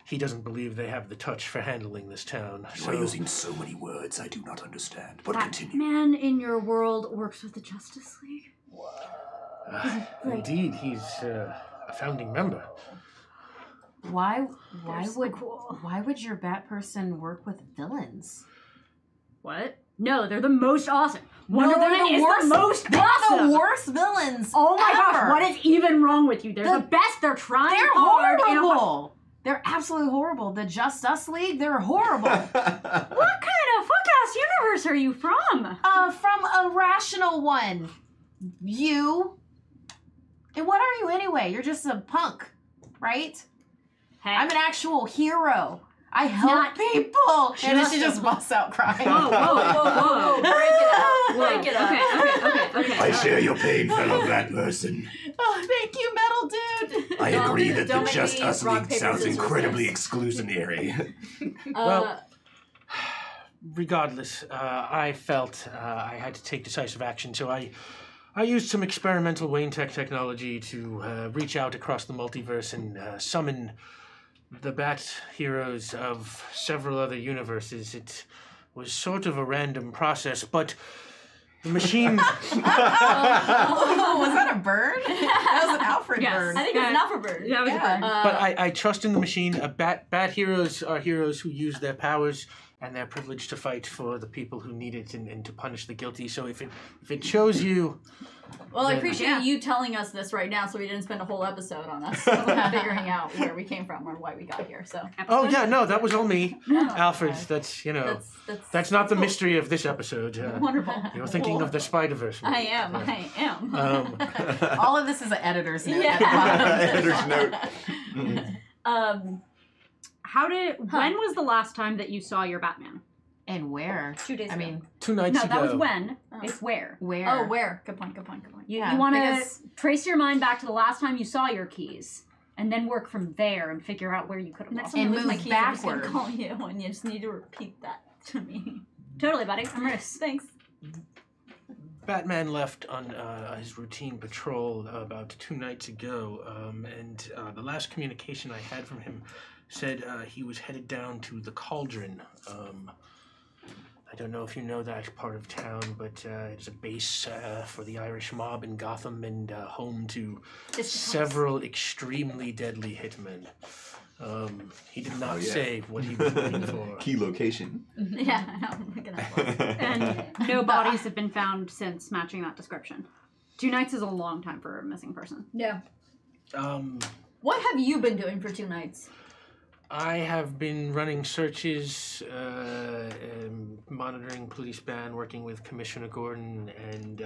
He doesn't believe they have the touch for handling this town. You are using so many words I do not understand. But That continue. man in your world works with the Justice League. Indeed, he's a founding member. Why so would cool. why would your bat person work with villains? What? No, they're the most awesome. Wonder they're Woman the is worst. the most They're awesome. the worst villains. Oh my ever. gosh, what is even wrong with you? They're the best. They're trying They're hard. horrible. They're absolutely horrible. The Just Us League, they're horrible. What kind of fuck-ass universe are you from? From a rational one. You. And what are you anyway? You're just a punk, right? Heck. I'm an actual hero. I help people. And then she just busts out crying. Whoa. Break it up. Okay. I share your pain, fellow bad person. Oh, thank you, Metal Dude. I agree that the Don't make Just me Us rock, League paper, sounds scissors, incredibly this. exclusionary. Well, regardless, I felt I had to take decisive action, so I used some experimental Wayne Tech technology to reach out across the multiverse and summon the Bat heroes of several other universes. It was sort of a random process, but the machine... Was that a bird? That was an Alfred Yes. bird. I think it's an alpha bird. That was a bird. But I trust in the machine. Bat heroes are heroes who use their powers and their privilege to fight for the people who need it and to punish the guilty. So if it chose you... Well, I then- appreciate you telling us this right now so we didn't spend a whole episode on us figuring out where we came from or why we got here. So Oh yeah, no, that was all me. Oh, Alfred, okay. that's, you know... That's That's not the cool. mystery of this episode. Wonderful. You're thinking of the Spider-Verse. I am. All of this is an editor's note. Yeah. Editor's note. When was the last time that you saw your Batman? And where? 2 days I ago. mean, 2 nights No, ago. that was when. Oh. It's where. where? Oh, where? Good point. You, Yeah, you want to because- trace your mind back to the last time you saw your keys, and then work from there and figure out where you could have Next lost time And I lose my move keys, I'm just backward. gonna call you and you just need to repeat that to me. them. Totally, buddy. I'm ready. Thanks. Batman left on his routine patrol about 2 nights ago, and the last communication I had from him said he was headed down to the Cauldron. I don't know if you know that part of town, but it's a base for the Irish mob in Gotham and home to several extremely deadly hitmen. He did not say what he was looking for. Key location. Yeah, I'm looking at it. And no bodies have been found since matching that description. 2 nights is a long time for a missing person. Yeah. Um, What have you been doing for 2 nights? I have been running searches, monitoring police ban, working with Commissioner Gordon and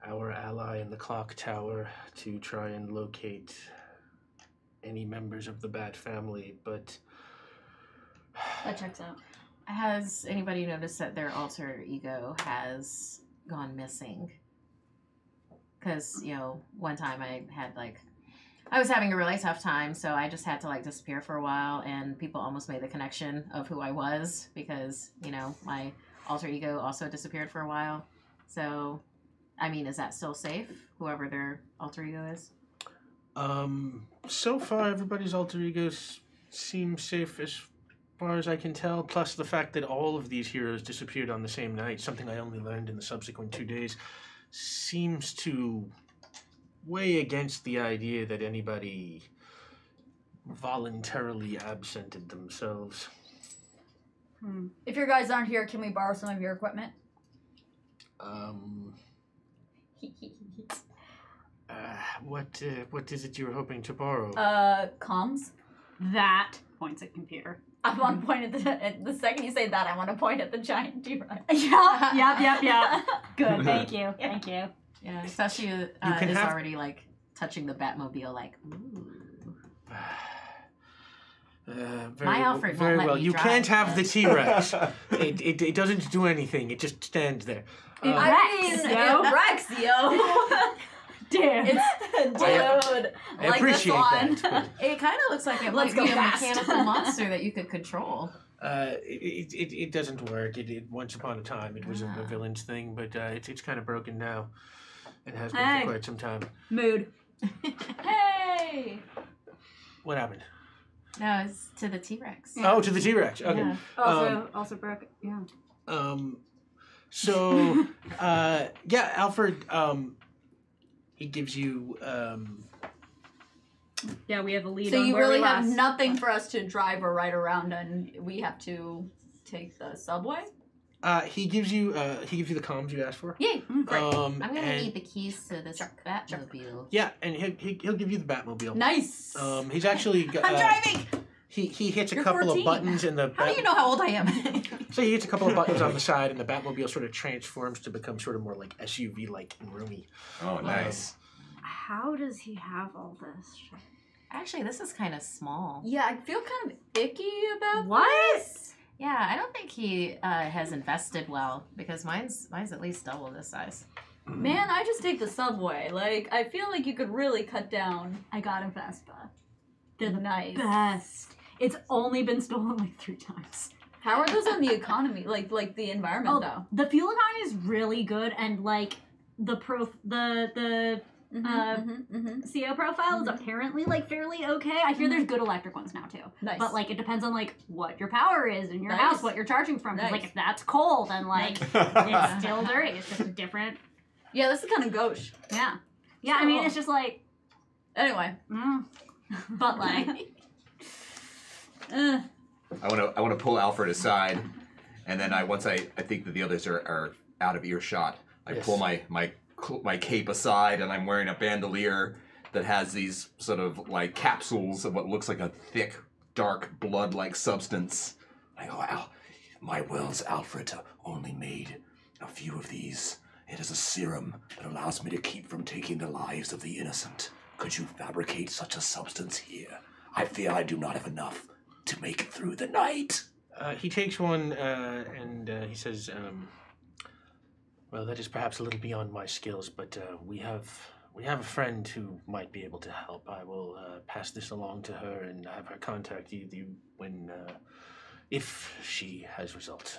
our ally in the clock tower to try and locate any members of the Bat family, but That checks out. Has anybody noticed that their alter ego has gone missing? Because, one time I had, I was having a really tough time, so I just had to, disappear for a while, and people almost made the connection of who I was because, my alter ego also disappeared for a while. So, I mean, is that still safe, whoever their alter ego is? so far everybody's alter egos seem safe as far as I can tell, plus the fact that all of these heroes disappeared on the same night, something I only learned in the subsequent 2 days, seems to weigh against the idea that anybody voluntarily absented themselves. If your guys aren't here, can we borrow some of your equipment? What is it you were hoping to borrow? Comms. That points at computer. I want to point at the second you say that, I want to point at the giant T-Rex. Yep. Good, thank you. Yeah, especially can is have- already, touching the Batmobile, ooh. Very, Alfred won't very let well. me You drive can't have the this. T-Rex. it doesn't do anything. It just stands there. I mean, yo. it Rex, yo. Damn. It's dude. I like appreciate this one. that. It kind of looks like it Let's might be go a fast. mechanical monster that you could control. It doesn't work. Once upon a time it was a Ah. villain's thing, but it's kind of broken now. It has been Hey. for quite some time. Mood. Hey. What happened? No, it's to the T-Rex. Oh, to the T-Rex. Okay. Yeah. Also broke. Yeah. So, Alfred, he gives you, Yeah, we have a lead So on you where really we have last- nothing for us to drive or ride around, and we have to take the subway? He gives you the comms you asked for. Yay! Great. I'm gonna and- need the keys to this Batmobile. Yeah, and he'll give you the Batmobile. Nice. He's actually. I'm driving. He hits a You're couple 14. of buttons in the. How do you know how old I am? So he hits a couple of buttons on the side, and the Batmobile sort of transforms to become sort of more like SUV-like and roomy. Oh, nice. How does he have all this shit? Actually, this is kind of small. Yeah, I feel kind of icky about What? this. Yeah, I don't think he has invested well because mine's at least double this size. Man, I just take the subway. Like, I feel like you could really cut down. I got a Vespa. They're the Nice. best. It's only been stolen like 3 times. How are those on the economy? Like the environment, though. The fuel economy is really good, and like the CO profile is apparently like fairly okay. I hear there's good electric ones now too. Nice. But like it depends on like what your power is in your Nice. house, what you're charging from. 'Cause, like Nice. if that's coal, then like it's still dirty. It's just a different. Yeah, this is kind of gauche. Yeah. Yeah, I mean it's just like. Anyway. But like. Uh, I want to pull Alfred aside, and then once I think that the others are out of earshot, I Yes. pull my cape aside, and I'm wearing a bandolier that has these sort of like capsules of what looks like a thick, dark, blood-like substance. I go, my wills, Alfred, only made a few of these. It is a serum that allows me to keep from taking the lives of the innocent. Could you fabricate such a substance here? I fear I do not have enough to make it through the night. He takes one and he says, well, that is perhaps a little beyond my skills, but we have a friend who might be able to help. I will pass this along to her and have her contact you when, if she has results.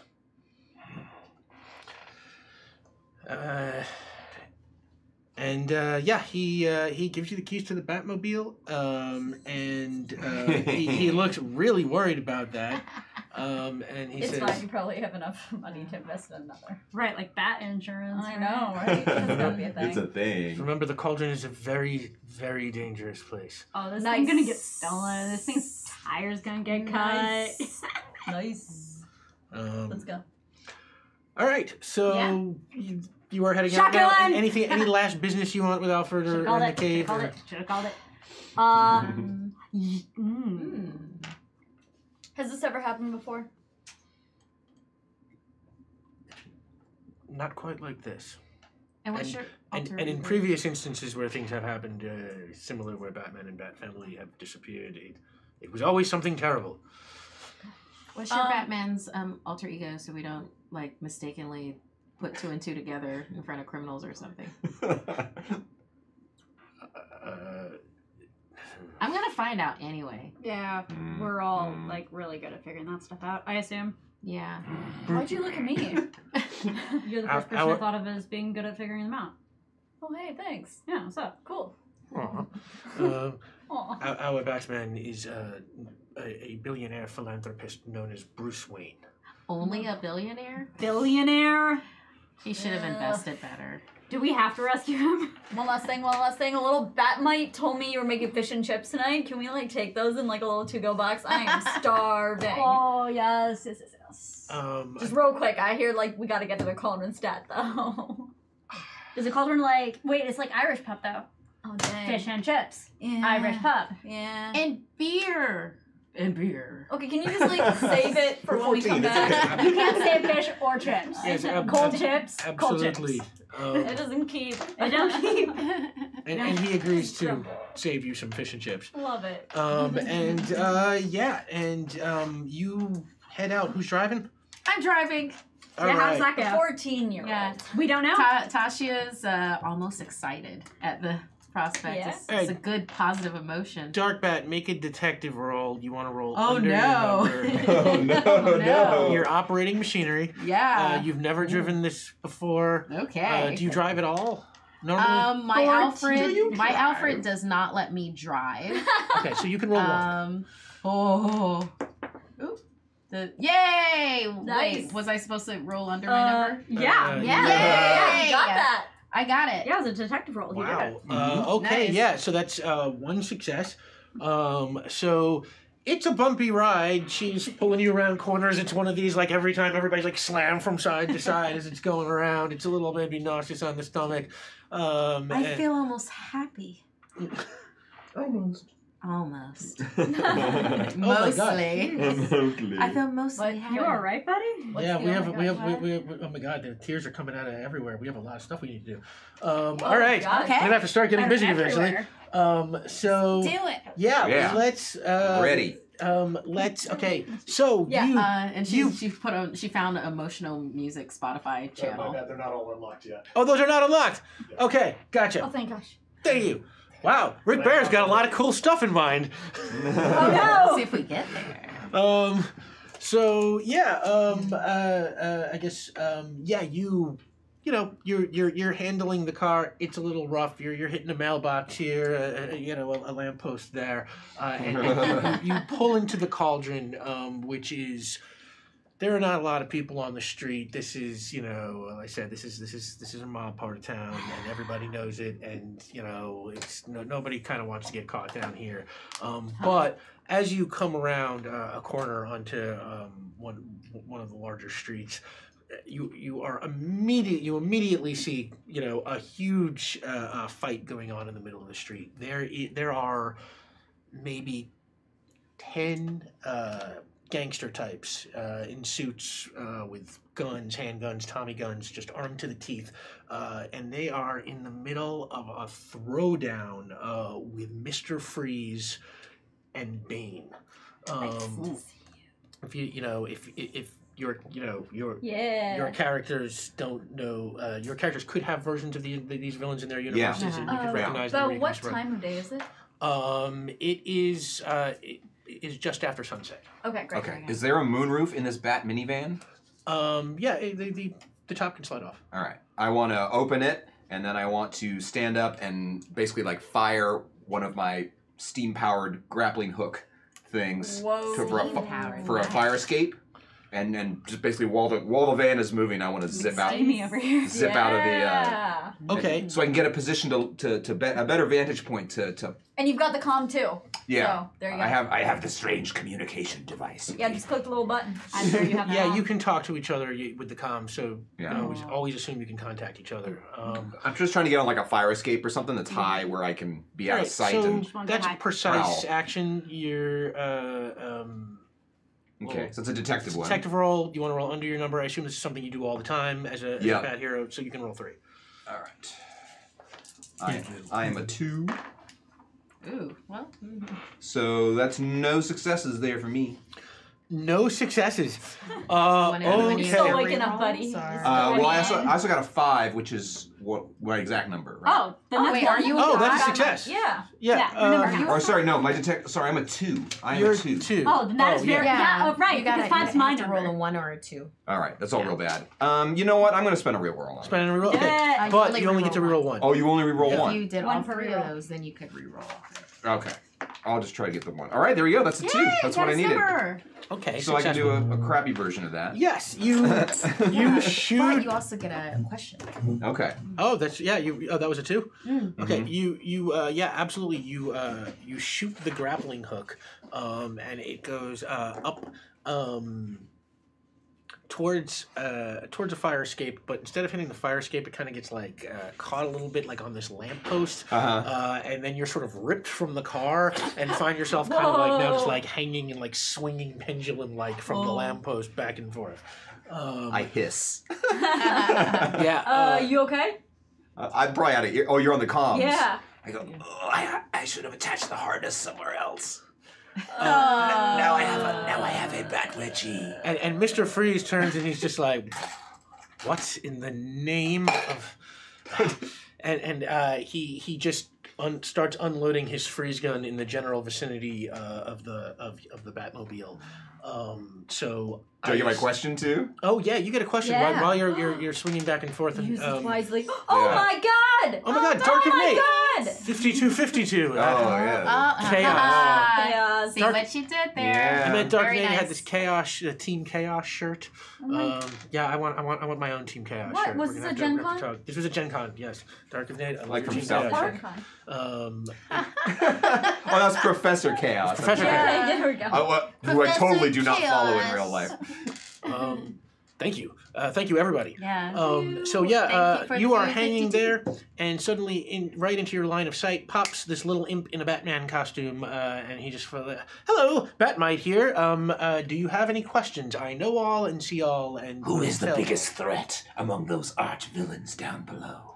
He gives you the keys to the Batmobile, and he looks really worried about that. And he it's says, fine. You probably have enough money to invest in another. Right, like bat insurance. I know, right? That's gotta be a thing. It's a thing. remember, the cauldron is a very, very dangerous place. Oh, this Nice. thing's gonna get stolen. This thing's tire's gonna get cut. Nice. Nice. Let's go. All right, so Yeah. you are heading out now. Shotgun! Any last business you want with Alfred or in the cave? Should have called it. Has this ever happened before? Not quite like this. And what's your And in previous instances where things have happened, similar where Batman and Bat Family have disappeared, it was always something terrible. What's your Batman's alter ego so we don't like mistakenly put 2 and 2 together in front of criminals or something? I'm gonna find out anyway. Yeah, we're all like really good at figuring that stuff out. I assume. Yeah. Why'd you look at me? You're the first person I thought of as being good at figuring them out. Oh, hey, thanks. Yeah, what's up? Cool. Aw. Aw. Our Batman is a billionaire philanthropist known as Bruce Wayne. Only a billionaire? Billionaire? He should have invested better. Do we have to rescue him? One last thing. A little Batmite told me you were making fish and chips tonight. Can we, like, take those in, like, a little to-go box? I am starving. Oh, yes. Just real quick, I hear, like, we gotta get to the cauldron stat, though. Is the cauldron like... Wait, it's like Irish pub, though. Oh, dang. Fish and chips. Yeah. Irish pub. Yeah. And beer. And beer. Okay, can you just, like, save it for when we come 14, it's back? okay. You can't say fish or chips. Yes, Cold chips. Absolutely. Cold chips. It doesn't keep. It don't keep. And he agrees to save you some fish and chips. Love it. You head out. Who's driving? I'm driving. All Yeah, how's right. that go? 14-year-old. Yeah. We don't know. Tashia's almost excited at the prospect. Yeah? It's a good positive emotion. Darkbat, make a detective roll. You want to roll Oh, under your no. number. Oh, no, no. You're operating machinery. Yeah. You've never driven this before. Okay. Do you drive at all? Normally? My 14. Do you drive? Alfred does not let me drive. Okay, so you can roll one. Yay! Nice. Wait, was I supposed to roll under my number? Yeah. Yeah. Yeah, you got Yay! that. I got it. Yeah, it was a detective role. You did Wow. it. Okay, Nice. yeah, so that's one success. So It's a bumpy ride. She's pulling you around corners. It's one of these, like, every time everybody's, like, slammed from side to side as it's going around. It's a little maybe nauseous on the stomach. I feel almost happy. Almost. Almost. Oh my God. Mostly. I feel mostly happy. You all right, buddy? Yeah, we have, oh my God, the tears are coming out of everywhere. We have a lot of stuff we need to do. All right. God. Okay. I'm gonna have to start getting busy eventually. So Do it. yeah, let's Ready. Okay. So Yeah, you And she found an emotional music Spotify channel. They're not all unlocked yet. Oh, those are not unlocked. Okay, gotcha. Oh, thank gosh. Thank you. Wow, Rick Bear's got a lot of cool stuff in mind. Oh See if we get there. So yeah, I guess yeah, you know, you're handling the car. It's a little rough. You're hitting a mailbox here, you know, a lamppost there, and you pull into the cauldron, which is. There are not a lot of people on the street. This is, you know, like I said, this is a mob part of town, and everybody knows it. And you know, it's nobody kind of wants to get caught down here. But as you come around a corner onto one of the larger streets, you immediately see, you know, a huge fight going on in the middle of the street. There are maybe 10 gangster types in suits with guns, handguns, Tommy guns, just armed to the teeth, and they are in the middle of a throwdown with Mr. Freeze and Bane. If your characters don't know, your characters could have versions of these villains in their universes, and you could recognize them. So what time of day is it? It is just after sunset. Okay, great. Okay. Is there a moonroof in this Bat minivan? Yeah, the top can slide off. All right. I want to open it, and then I want to stand up and basically like fire one of my steam-powered grappling hook things for a fire escape, and just basically while the van is moving, I want to zip out. Steamy over here. Zip out of the. Okay. So I can get a position to bet a better vantage point to. And you've got the comm too. Yeah. So there you go. I have the strange communication device. Yeah, just click the little button. I'm sure you have that. Yeah, you can talk to each other with the comm, so Yeah. you know, always assume you can contact each other. I'm just trying to get on like a fire escape or something that's high where I can be out of sight. So And that's high. precise Prowl. action. You're okay, so it's a detective one. detective roll. You want to roll under your number. I assume this is something you do all the time as a bad hero, so you can roll 3. All right. I am a 2. Ooh, well. So that's no successes there for me. No successes. Okay. Still waking up, buddy. Well, I also got a 5, which is what my exact number. Right? Oh, then that's wait, are you? Oh, that's a success. Yeah. Yeah. remember, you Or sorry, no, my detect. Sorry, I'm a 2. I am You're a 2. 2. Oh, then that is very. Yeah, oh, right. You gotta, Because 5's my to roll a number. 1 or a 2. All right, that's all Yeah. real bad. You know what? I'm gonna spend a real roll on it. Spend a reroll. Okay. Yeah. But you only get to reroll 1. Oh, you only reroll If 1. you did One all for 3 reroll. of those, then you could reroll. Okay, I'll just try to get the 1. All right, there we go. That's a 2. That's what I needed. Okay. So I can do successful. a crappy version of that. Yes, you shoot. But you also get a question. Okay. Oh, that's that was a 2. Okay, Mhm. you absolutely you shoot the grappling hook, and it goes up towards a fire escape, but instead of hitting the fire escape, it kind of gets like caught a little bit like on this lamppost, and then you're sort of ripped from the car and find yourself kind of like now just like hanging and like swinging pendulum like from the lamppost back and forth. I hiss. Yeah. You okay? I'm probably out of ear. Oh, you're on the comms. Yeah. I go, oh, I should have attached the harness somewhere else. Oh. Now I have a bat wedgie. And Mr. Freeze turns and he's just like, "What in the name of?" and he just starts unloading his freeze gun in the general vicinity of the Batmobile. So Do I get my question too? Oh yeah, you get a question Yeah. while you're swinging back and forth. And, Use it wisely. Yeah. Oh my god! Oh my god, Dark of Nate! God! 52-52. Oh, yeah. Chaos. See Dark- what you did there. Yeah. I met Dark Very Nate nice. had this chaos, Team Chaos shirt. Yeah, I want my own Team Chaos What? shirt. Was We're this gonna a have Gen to Con? talk. This was a Gen Con, yes. Dark of Nate, I love Like your from Team South Chaos Park? shirt. Dark. Oh, that's Professor Chaos. Professor Yeah, there we go. Who I totally do not follow in real life. Thank you. Thank you, everybody. Yeah. So yeah, Thank you for you the are hanging 52. there, and suddenly, right into your line of sight, pops this little imp in a Batman costume, and he just, hello, Batmite here. Do you have any questions? I know all and see all, and Who is the tell. biggest threat among those arch villains down below?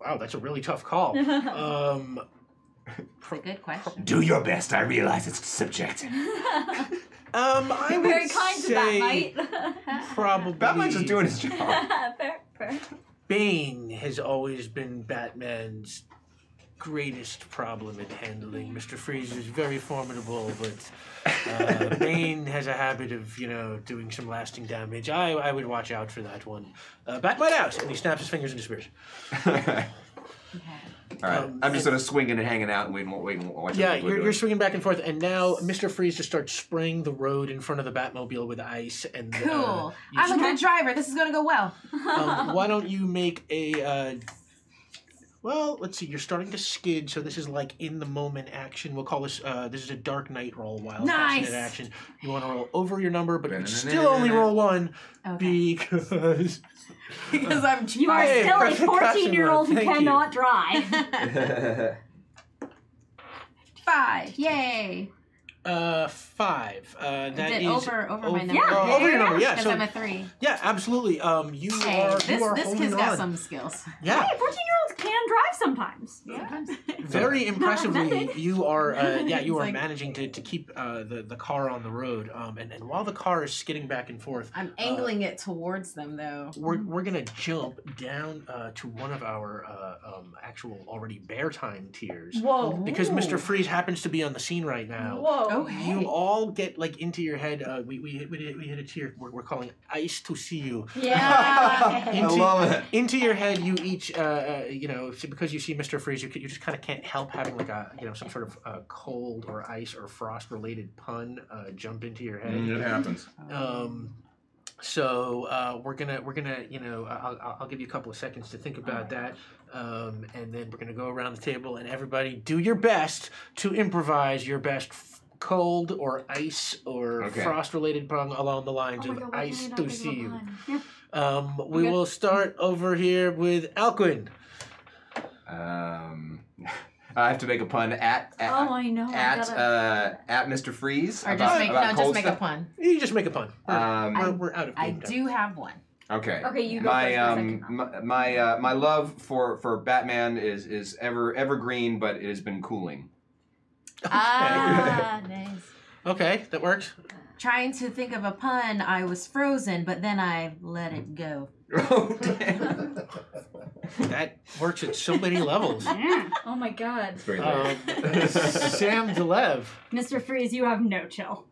Wow, that's a really tough call. It's a good question. Do your best. I realize it's subjective. I would Very kind to say Batmite. probably. Batman's just doing his job. Fair. Bane has always been Batman's greatest problem at handling. Mr. Freeze is very formidable, but Bane has a habit of, doing some lasting damage. I would watch out for that one. Batmite out, and he snaps his fingers and disappears. All right, I'm just sort of swinging and hanging out and waiting. Yeah, you're swinging back and forth, and now Mr. Freeze just starts spraying the road in front of the Batmobile with ice. And Cool. you I'm a good driver. This is going to go well. why don't you make a well, let's see, you're starting to skid, so this is like in the moment action. We'll call this this is a Dark Knight roll while Nice. passionate action. You want to roll over your number, but you still only roll one because Because I'm You are Hey, still a perfect 14-year-old who Thank you. cannot drive. 5. Yay. 5. That Did is over my number. Yeah. over your number, yeah. Because So I'm a 3. yeah, absolutely. You Hey, are this holding kid's got on. some skills. Yeah. Hey, 14-year-olds can drive sometimes. Very impressively, you are you are like- managing to keep the car on the road, and while the car is skidding back and forth, I'm angling it towards them, though. we're gonna jump down to one of our actual already bear time tiers Whoa. because Mr. Freeze happens to be on the scene right now. Whoa. Oh, hey. You all get like into your head. We hit a tier we're calling ice to see you. Yeah. I love it. Into your head, you each, because you see Mr. Freeze, you just kind of can't help having like a, some sort of cold or ice or frost related pun jump into your head. It happens. So we're gonna, I'll give you a couple of seconds to think about that, and then we're gonna go around the table and everybody do your best to improvise your best cold or ice or frost related pun along the lines of ice to see you. We will start over here with Alcuin. I have to make a pun at Oh, I know. at Mr. Freeze. Or about- just make, about no, just cold make a stuff. pun. You just make a pun. Um, We're out of I game time. do have one. Okay. Okay, you go my first, um second. my love for Batman is evergreen, but it has been cooling. Ah, nice. Okay, that works. Trying to think of a pun, I was frozen, but then I let it go. Oh damn! That works at so many levels. Oh my god. It's very late. Sam Delev. Mr. Freeze, you have no chill.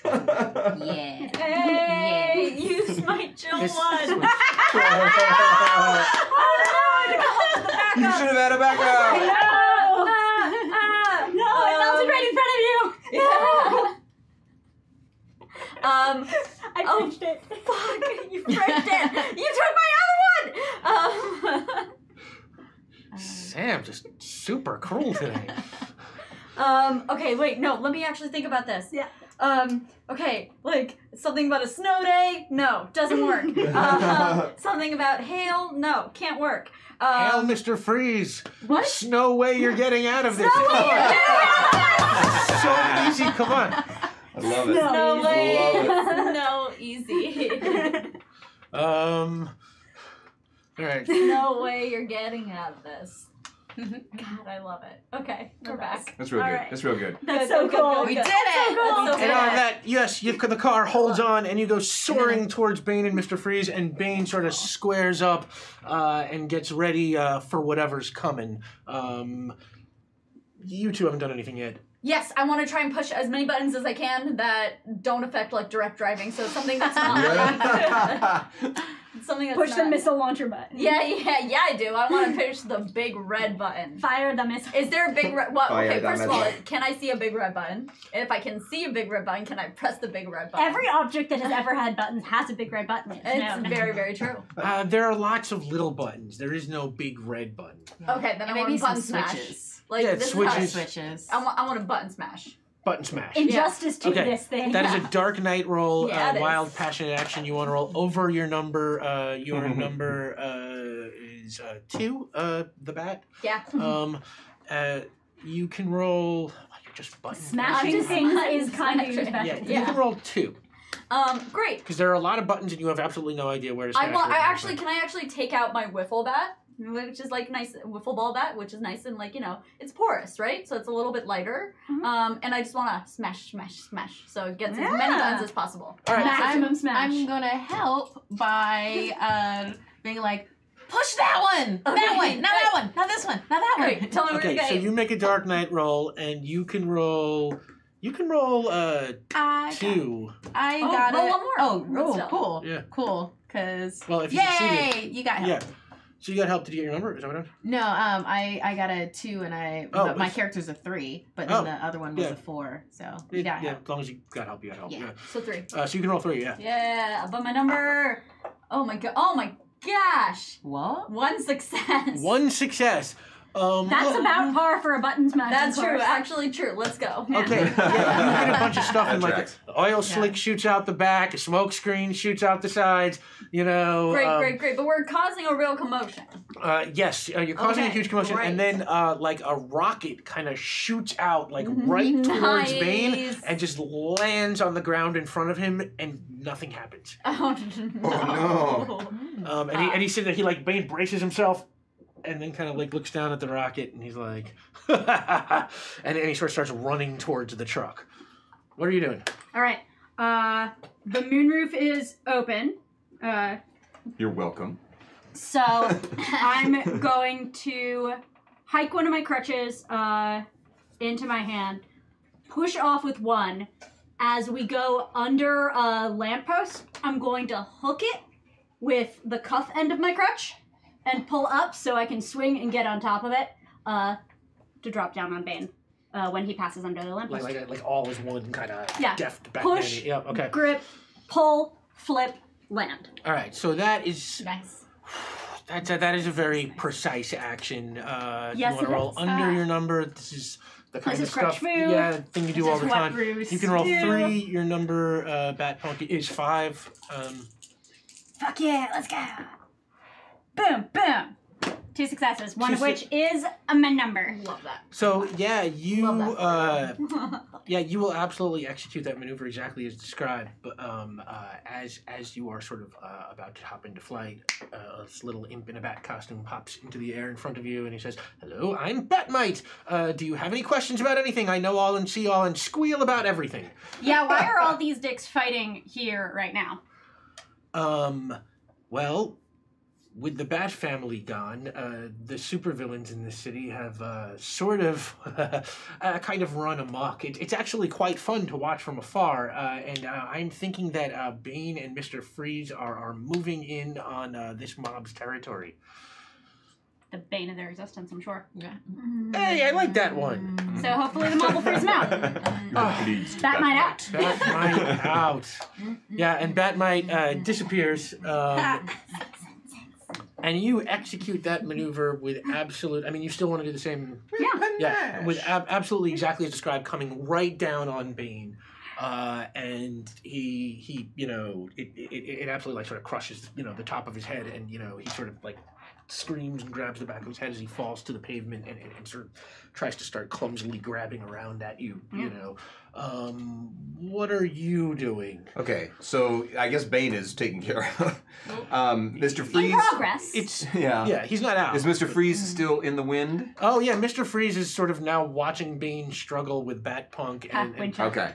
Yeah. Hey, use my chill This- one. You should have had a backup. No, it melted right in front of you. I fixed it. Fuck, you fricked it. You took my other one. Sam, just super cruel today. Okay, wait, no, let me actually think about this. Yeah. Okay, like, something about a snow day? No, doesn't work. Something about hail? No, can't work. Hail, Mr. Freeze. What? No way you're getting out of this. No way Come you're on. So easy, come on. I love it. No way. Love No, easy. All right. No way you're getting out of this. God, I love it. Okay, we're back. That's real All good. right. That's real good. That's so cool. We did it! Cool. And on that, yes, the car holds on, and you go soaring towards Bane and Mr. Freeze, and Bane sort of squares up and gets ready for whatever's coming. You two haven't done anything yet. Yes, I want to try and push as many buttons as I can that don't affect like direct driving. So something that's not something that's Push not... the missile launcher button. Yeah, I do. I want to push the big red button. Fire the missile. Is there a big red? Well, Fire okay. the First of all, missile. can I see a big red button? If I can see a big red button, can I press the big red button? Every object that has ever had buttons has a big red button. It's very, very true. There are lots of little buttons. There is no big red button. Okay, then And I maybe want some button smash. switches. Like Yeah, this switches. is Switches. how I want a button smash. Button smash. Injustice to Okay, this thing. That is a Dark Knight roll, Yeah, it wild, is. passionate action. You want to roll over your number. Your number is 2, the bat. Yeah. You can roll... You're just button Smashing smashing. things is kind of your Smashing. specialty. You can roll 2. Great. Because there are a lot of buttons and you have absolutely no idea where to smash. Can I actually take out my wiffle bat, which is like nice wiffle ball bat, which is nice and like it's porous, right? So it's a little bit lighter. Mhm. And I just want to smash, so it gets as many buttons as possible. All right. Maximum smash. I'm gonna help by being like, push that one, that Okay, one, not that one, not this one, not that one. Great. Tell me where Okay, to so go. you make a Dark Knight roll, and you can roll... You can roll I 2. I Oh, got roll it. one more. Oh, Roll still. cool. Yeah. Cool. Cause Well, if you yay, succeeded... you got help. Yeah. So you got help. Did you get your number? Is that what it is? No, I got a 2 and but my it's- character's a 3, but then Oh, the other one was yeah. a 4, so you got Yeah, help. as long as you got help, you got help. Yeah. Yeah. So 3. So you can roll 3, yeah. Yeah, but my number. Oh my gosh! What? 1 success. 1 success. That's about par for a button smash. That's of course. true. Actually, true. Let's go. Okay, yeah, you get a bunch of stuff and That like tracks. the oil slick shoots out the back, a smoke screen shoots out the sides, Great. But we're causing a real commotion. Yes, you're causing a Okay, huge commotion, great. and then like a rocket kind of shoots out like right towards Bane Nice. and just lands on the ground in front of him, and nothing happens. Oh no. And he's sitting there, Bane braces himself, and then kind of like looks down at the rocket, and he's like, and he sort of starts running towards the truck. What are you doing? All right. The moonroof is open. You're welcome. So I'm going to hike one of my crutches into my hand, push off with one. As we go under a lamppost, I'm going to hook it with the cuff end of my crutch and pull up so I can swing and get on top of it to drop down on Bane when he passes under the lamppost. Like all is one kind of Yeah. deft back. Push, Yeah. Okay. grip, pull, flip, land. All right. So that is Nice. that is a very precise action. Yes, you want it to roll is. under your number. This is the kind This of is crutch stuff. move. Yeah, thing you do This all is the what time. Bruce You can roll do. 3. Your number, Bat Punk, is 5. Fuck yeah, let's go. Boom, boom. 2 successes, one of which is a men number. Love that. So yeah, you Love yeah, you will absolutely execute that maneuver exactly as described. But as you are sort of about to hop into flight, this little imp in a bat costume pops into the air in front of you, and he says, "Hello, I'm Batmite. Do you have any questions about anything? I know all and see all and squeal about everything." Yeah, why are all these dicks fighting here right now? Well, with the Bat family gone, the supervillains in this city have sort of kind of run amok. It's actually quite fun to watch from afar, and I'm thinking that Bane and Mr. Freeze are moving in on this mob's territory. The bane of their existence, I'm sure. Yeah. Hey, I like that one. So hopefully the mob will freeze them out. Please. Batmite out. Batmite out. Yeah, and Batmite disappears. And you execute that maneuver with absolute... I mean, you still want to do the same... Yeah, with absolutely exactly as described, coming right down on Bane. And he it absolutely like sort of crushes, the top of his head, and, he sort of like screams and grabs the back of his head as he falls to the pavement and sort of tries to start clumsily grabbing around at you, What are you doing? Okay, so I guess Bane is taken care of. Mr. Freeze. In progress. It's... Yeah. Yeah, he's not out. Is Mr. Freeze still in the wind? Oh, yeah, Mr. Freeze is sort of now watching Bane struggle with Batpunk. Winter. Okay.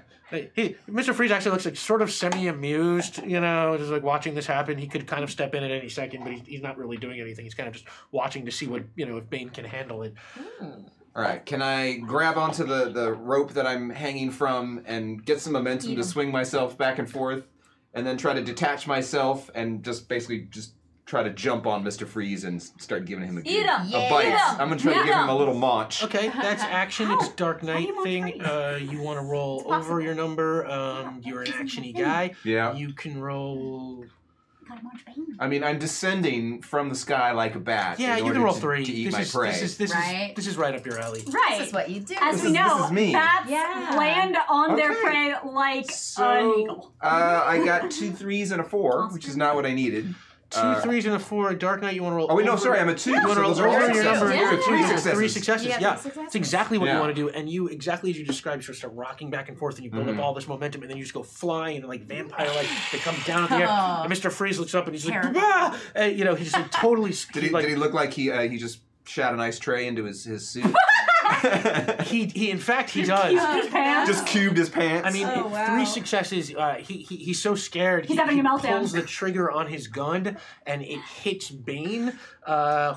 Mr. Freeze actually looks like sort of semi-amused, just like watching this happen. He could kind of step in at any second, but he's not really doing anything. He's kind of just watching to see what, if Bane can handle it. All right, can I grab onto the rope that I'm hanging from and get some momentum to swing myself back and forth, and then try to detach myself and just basically just try to jump on Mr. Freeze and start giving him a Eat him. a bite. I'm gonna try to give him a little munch. Okay, that's action. It's Dark Knight you want thing. You want to roll over your number. You're an actiony guy. Yeah. You can roll. Gotta munch Bane. I mean, I'm descending from the sky like a bat. Yeah, in you order can roll to, 3. to eat my prey. This is right up your alley. Right. This is what you do. As This we is- know, this is me. bats Yeah. land on their Okay. prey like So, an eagle. I got 2 3s and a 4, which is not what I needed. 2 3s and a 4. Dark Knight. You want to roll? Oh wait, no, over- sorry, I'm a 2. You want to So roll those are all over your successes. number. Yeah. Those are 3 Yeah. successes. 3 successes. Yeah, Yeah, 3 successes. it's exactly what Yeah. you want to do. And you exactly as you described, you sort of start rocking back and forth, and you build up Mhm. all this momentum, and then you just go flying and like vampire-like. They come down at the air, Oh. and Mr. Freeze looks up and he's like, Terrible. "Ah!" And, you know, he's just like totally. Did he look like he just shot an ice tray into his suit? He in fact he does. His pants. Just cubed his pants. I mean, Oh, wow. 3 successes. He's so scared. He's having a meltdown. Pulls the trigger on his gun, and it hits Bane,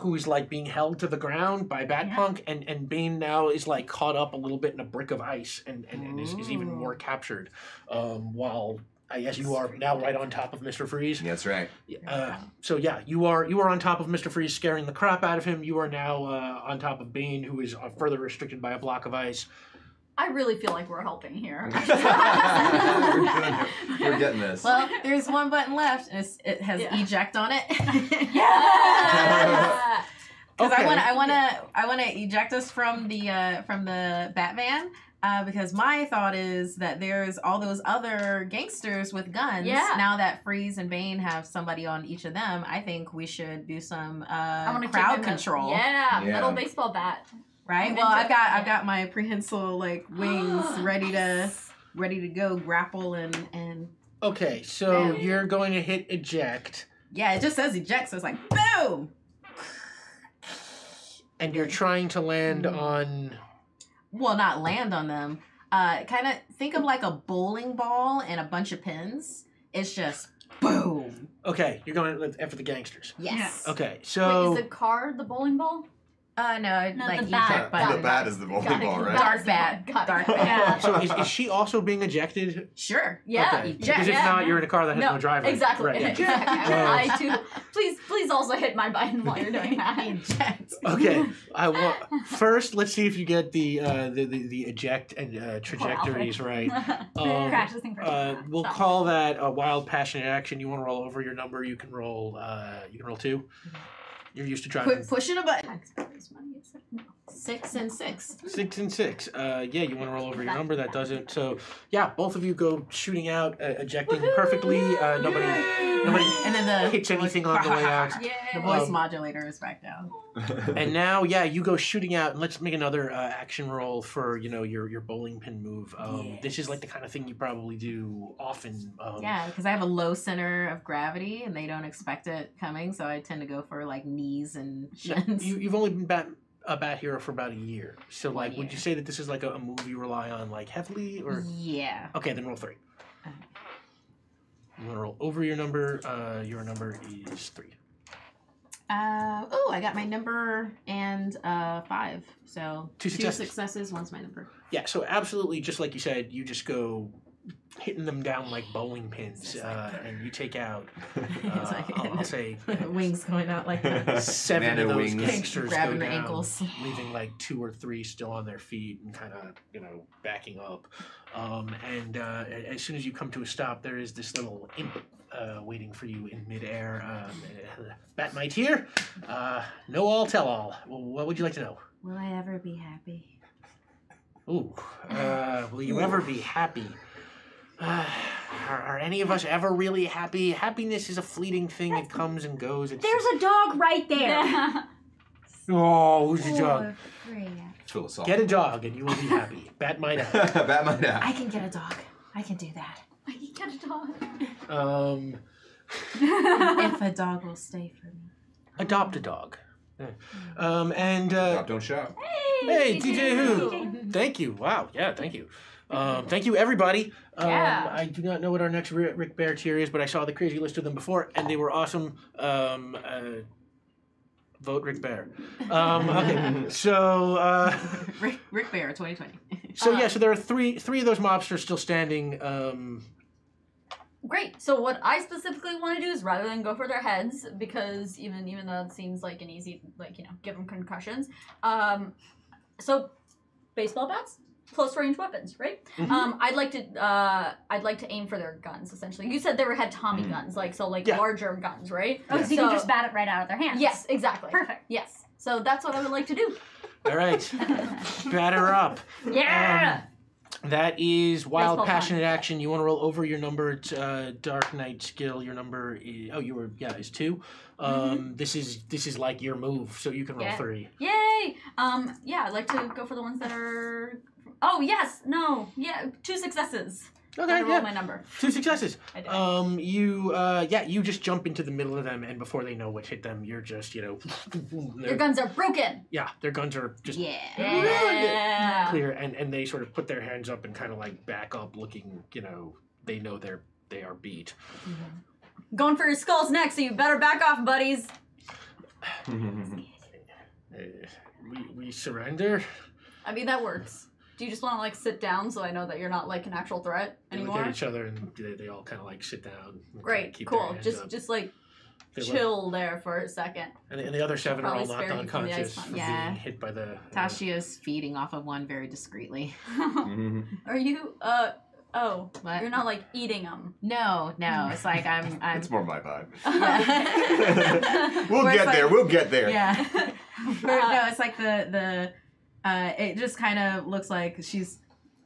who is like being held to the ground by Batpunk, and Bane now is like caught up a little bit in a brick of ice, and is even more captured. While I guess you are now right on top of Mr. Freeze. Yeah, that's right. So yeah, you are on top of Mr. Freeze, scaring the crap out of him. You are now on top of Bane, who is further restricted by a block of ice. I really feel like we're helping here. We're getting this. Well, there's one button left, and it has Yeah. eject on it. Yeah. Because Okay. I want to eject us from the Batman. Because my thought is that there's all those other gangsters with guns. Yeah. Now that Freeze and Bane have somebody on each of them, I think we should do some I want to crowd control. Yeah, Yeah. metal baseball bat. Right. I'm Well, into I've it. got Yeah. I've got my prehensile like wings ready to go grapple and Okay, so Yeah. you're going to hit eject. yeah, it just says eject, so it's like boom. And you're trying to land on. Well, not land on them. Kind of think of like a bowling ball and a bunch of pins. It's just boom. Okay, you're going after the gangsters. Yes. Okay, Wait, so is the card the bowling ball? No, No, like the eject bat. button. The bat is the bowling Got it. ball, right? Dark bat. Got it. Dark Yeah. bat. so is she also being ejected? Sure. Yeah. Okay. Eject. Because if Yeah. not, you're in a car that has no, driver. Exactly. Right. Exactly. Yeah. I too. Please also hit my button while you're doing that. Eject. Okay, I want first. Let's see if you get the eject and trajectories right. Crash this thing first. We'll Stop. call that a wild passionate action. You want to roll over your number? You can roll. 2. You're used to driving. Pushing a button. Taxpayers' money, is it? 6 and 6. 6 and 6. Yeah, you want to roll over your number. That doesn't. So yeah, both of you go shooting out, ejecting perfectly. Nobody And then the hits anything on the way out. The voice modulator is back down. And now, yeah, you go shooting out, and let's make another action roll for your bowling pin move. This is like the kind of thing you probably do often. Yeah, because I have a low center of gravity and they don't expect it coming, so I tend to go for like knees and shins. You've only been a bat hero for about a year, so like, 1 would year. you say that this is like a move you rely on like heavily, or Yeah. okay, then roll 3. Okay. You want to roll over your number. Your number is 3. I got my number and 5. So 2 successes. successes, one's my number. Yeah, so absolutely, just like you said, you just go hitting them down like bowling pins, and you take out. It's like- I'll say Wings going out like that. 7 Nano of those wings. gangsters Grabbing go their down, ankles. leaving like 2 or 3 still on their feet and kind of backing up. And as soon as you come to a stop, there is this little imp waiting for you in midair. Bat Knight here. Know all, tell all. Well, what would you like to know? Will I ever be happy? Ooh, will you ever be happy? Are any of us ever really happy? Happiness is a fleeting thing. It comes and goes. It's There's a dog right there. Yeah. oh, who's your dog? It's philosophical. Get a dog and you will be happy. Bat might out. Bat might out. I can get a dog. I can do that. You get a dog. If a dog will stay for me. Adopt a dog. And Stop, don't shout. hey, DJ Who? Thank you. Wow. Yeah, thank you. Thank you, everybody. Yeah. I do not know what our next Rick Bear tier is, but I saw the crazy list of them before, and they were awesome. Vote Rick Bear. Okay, so Rick Bear, 2020. so there are three of those mobsters still standing. Great. So what I specifically want to do is rather than go for their heads, because even though it seems like an easy, like, give them concussions. So baseball bats, close range weapons, right? Mhm. I'd like to aim for their guns. Essentially, you said they had Tommy guns, Yeah. larger guns, right? Oh, so you can just bat it right out of their hands. Yes, exactly. Perfect. Yes. So that's what I would like to do. All right, batter up. Yeah. That is wild, Baseball passionate time. action. You want to roll over your number. It's Dark Knight skill. Your number is is 2. This is like your move, so you can roll Yeah. 3. Yay! I'd like to go for the ones that are. Oh yes, no, yeah, 2 successes. Okay, I roll yeah. my number. 2 successes. I did. You just jump into the middle of them, and before they know what hit them, you're just Your guns are broken. yeah, their guns are just Yeah. clear, and they sort of put their hands up and kind of like back up, looking, they know they are beat. Going for your skulls next, so you better back off, buddies. We surrender. I mean, that works. Do you just want to sit down so I know that you're not an actual threat They look anymore? at each other and they all kind of sit down. And Great, keep their cool. hands Just up. just They look- chill there for a second. And the other 7 are all Probably knocked spare you from the unconscious ice from punch. Yeah. being hit by the. Tashia's feeding off of one very discreetly. Are you? Oh, What? you're not eating them. No, it's like I'm That's more my vibe. Yeah. We'll Where it's get there. like- We'll get there. Yeah. No, it's like the it just kind of looks like she's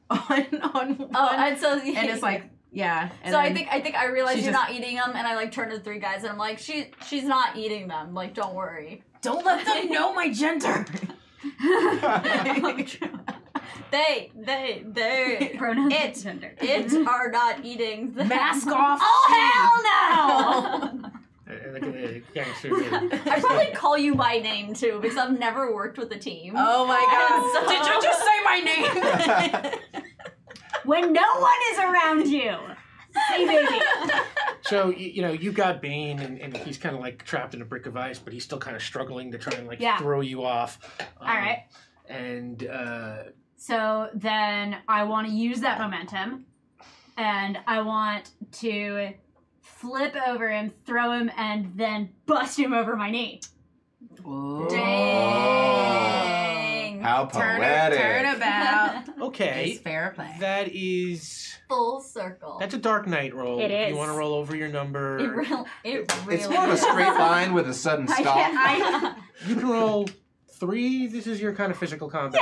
on one. Oh, and so and it's like, yeah. And so then I think I realize she's you're just- not eating them, and I turn to the 3 guys, and I'm like, she's not eating them. Don't worry. don't let them know my gender. They Pronouns It. gender. it are not eating them. Mask off. Oh hell no! And the gangsters. I probably call you by name too because I've never worked with a team. Oh my god! So- Did you just say my name? When no one is around you. Say baby. So you've got Bane, and he's kind of trapped in a brick of ice, but he's still kind of struggling to try and Yeah. throw you off. All right. And So then I want to use that momentum, and I want to flip over him, throw him, and then bust him over my knee. Dang. How poetic. Turnabout. okay, It's fair play. that is Full circle. that's a Dark Knight roll. It You is. want to roll over your number? It really It's more of a straight line with a sudden I stop. can't- You can roll 3. This is your kind of physical combat.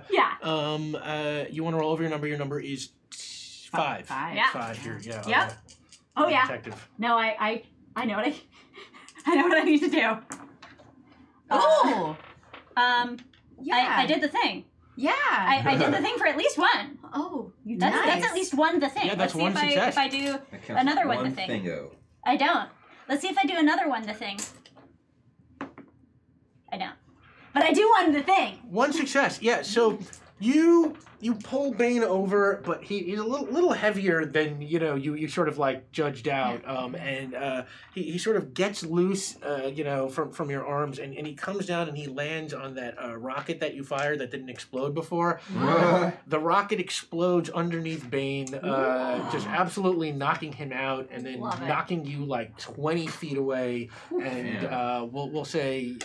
Yeah. You want to roll over your number. Your number is 5. Five. Yeah. 5 here. Yeah. Yep. Oh yeah. Detective. No, I know what I know what I need to do. Oh. I did the thing. Yeah. I did the thing for at least one. Oh, you That's, did. that's at least one the thing. Yeah, that's Let's see one if success. if I do another one the thing. I don't. Let's see if I do another one the thing. I don't. But I do one the thing. 1 success. Yeah. So you pull Bane over, but he's a little heavier than you sort of judged out. And he sort of gets loose, from your arms, and he comes down and he lands on that rocket that you fired that didn't explode before. The rocket explodes underneath Bane, just absolutely knocking him out, and then Love it. knocking you 20 feet away. And we'll say,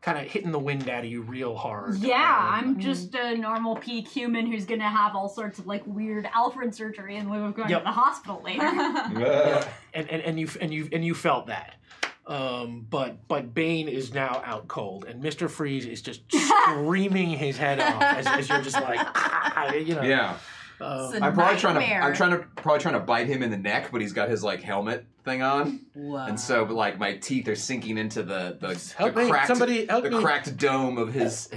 kind of hitting the wind out of you real hard. Yeah, I'm just a normal peak human who's gonna have all sorts of weird Alfred surgery in lieu of going Yep. to the hospital later. and you felt that. But Bane is now out cold, and Mr. Freeze is just screaming his head off as you're just Yeah. It's a I'm probably nightmare. trying to bite him in the neck, but he's got his helmet thing on, Whoa. and so my teeth are sinking into the Help me, cracked, somebody help the me. cracked dome of his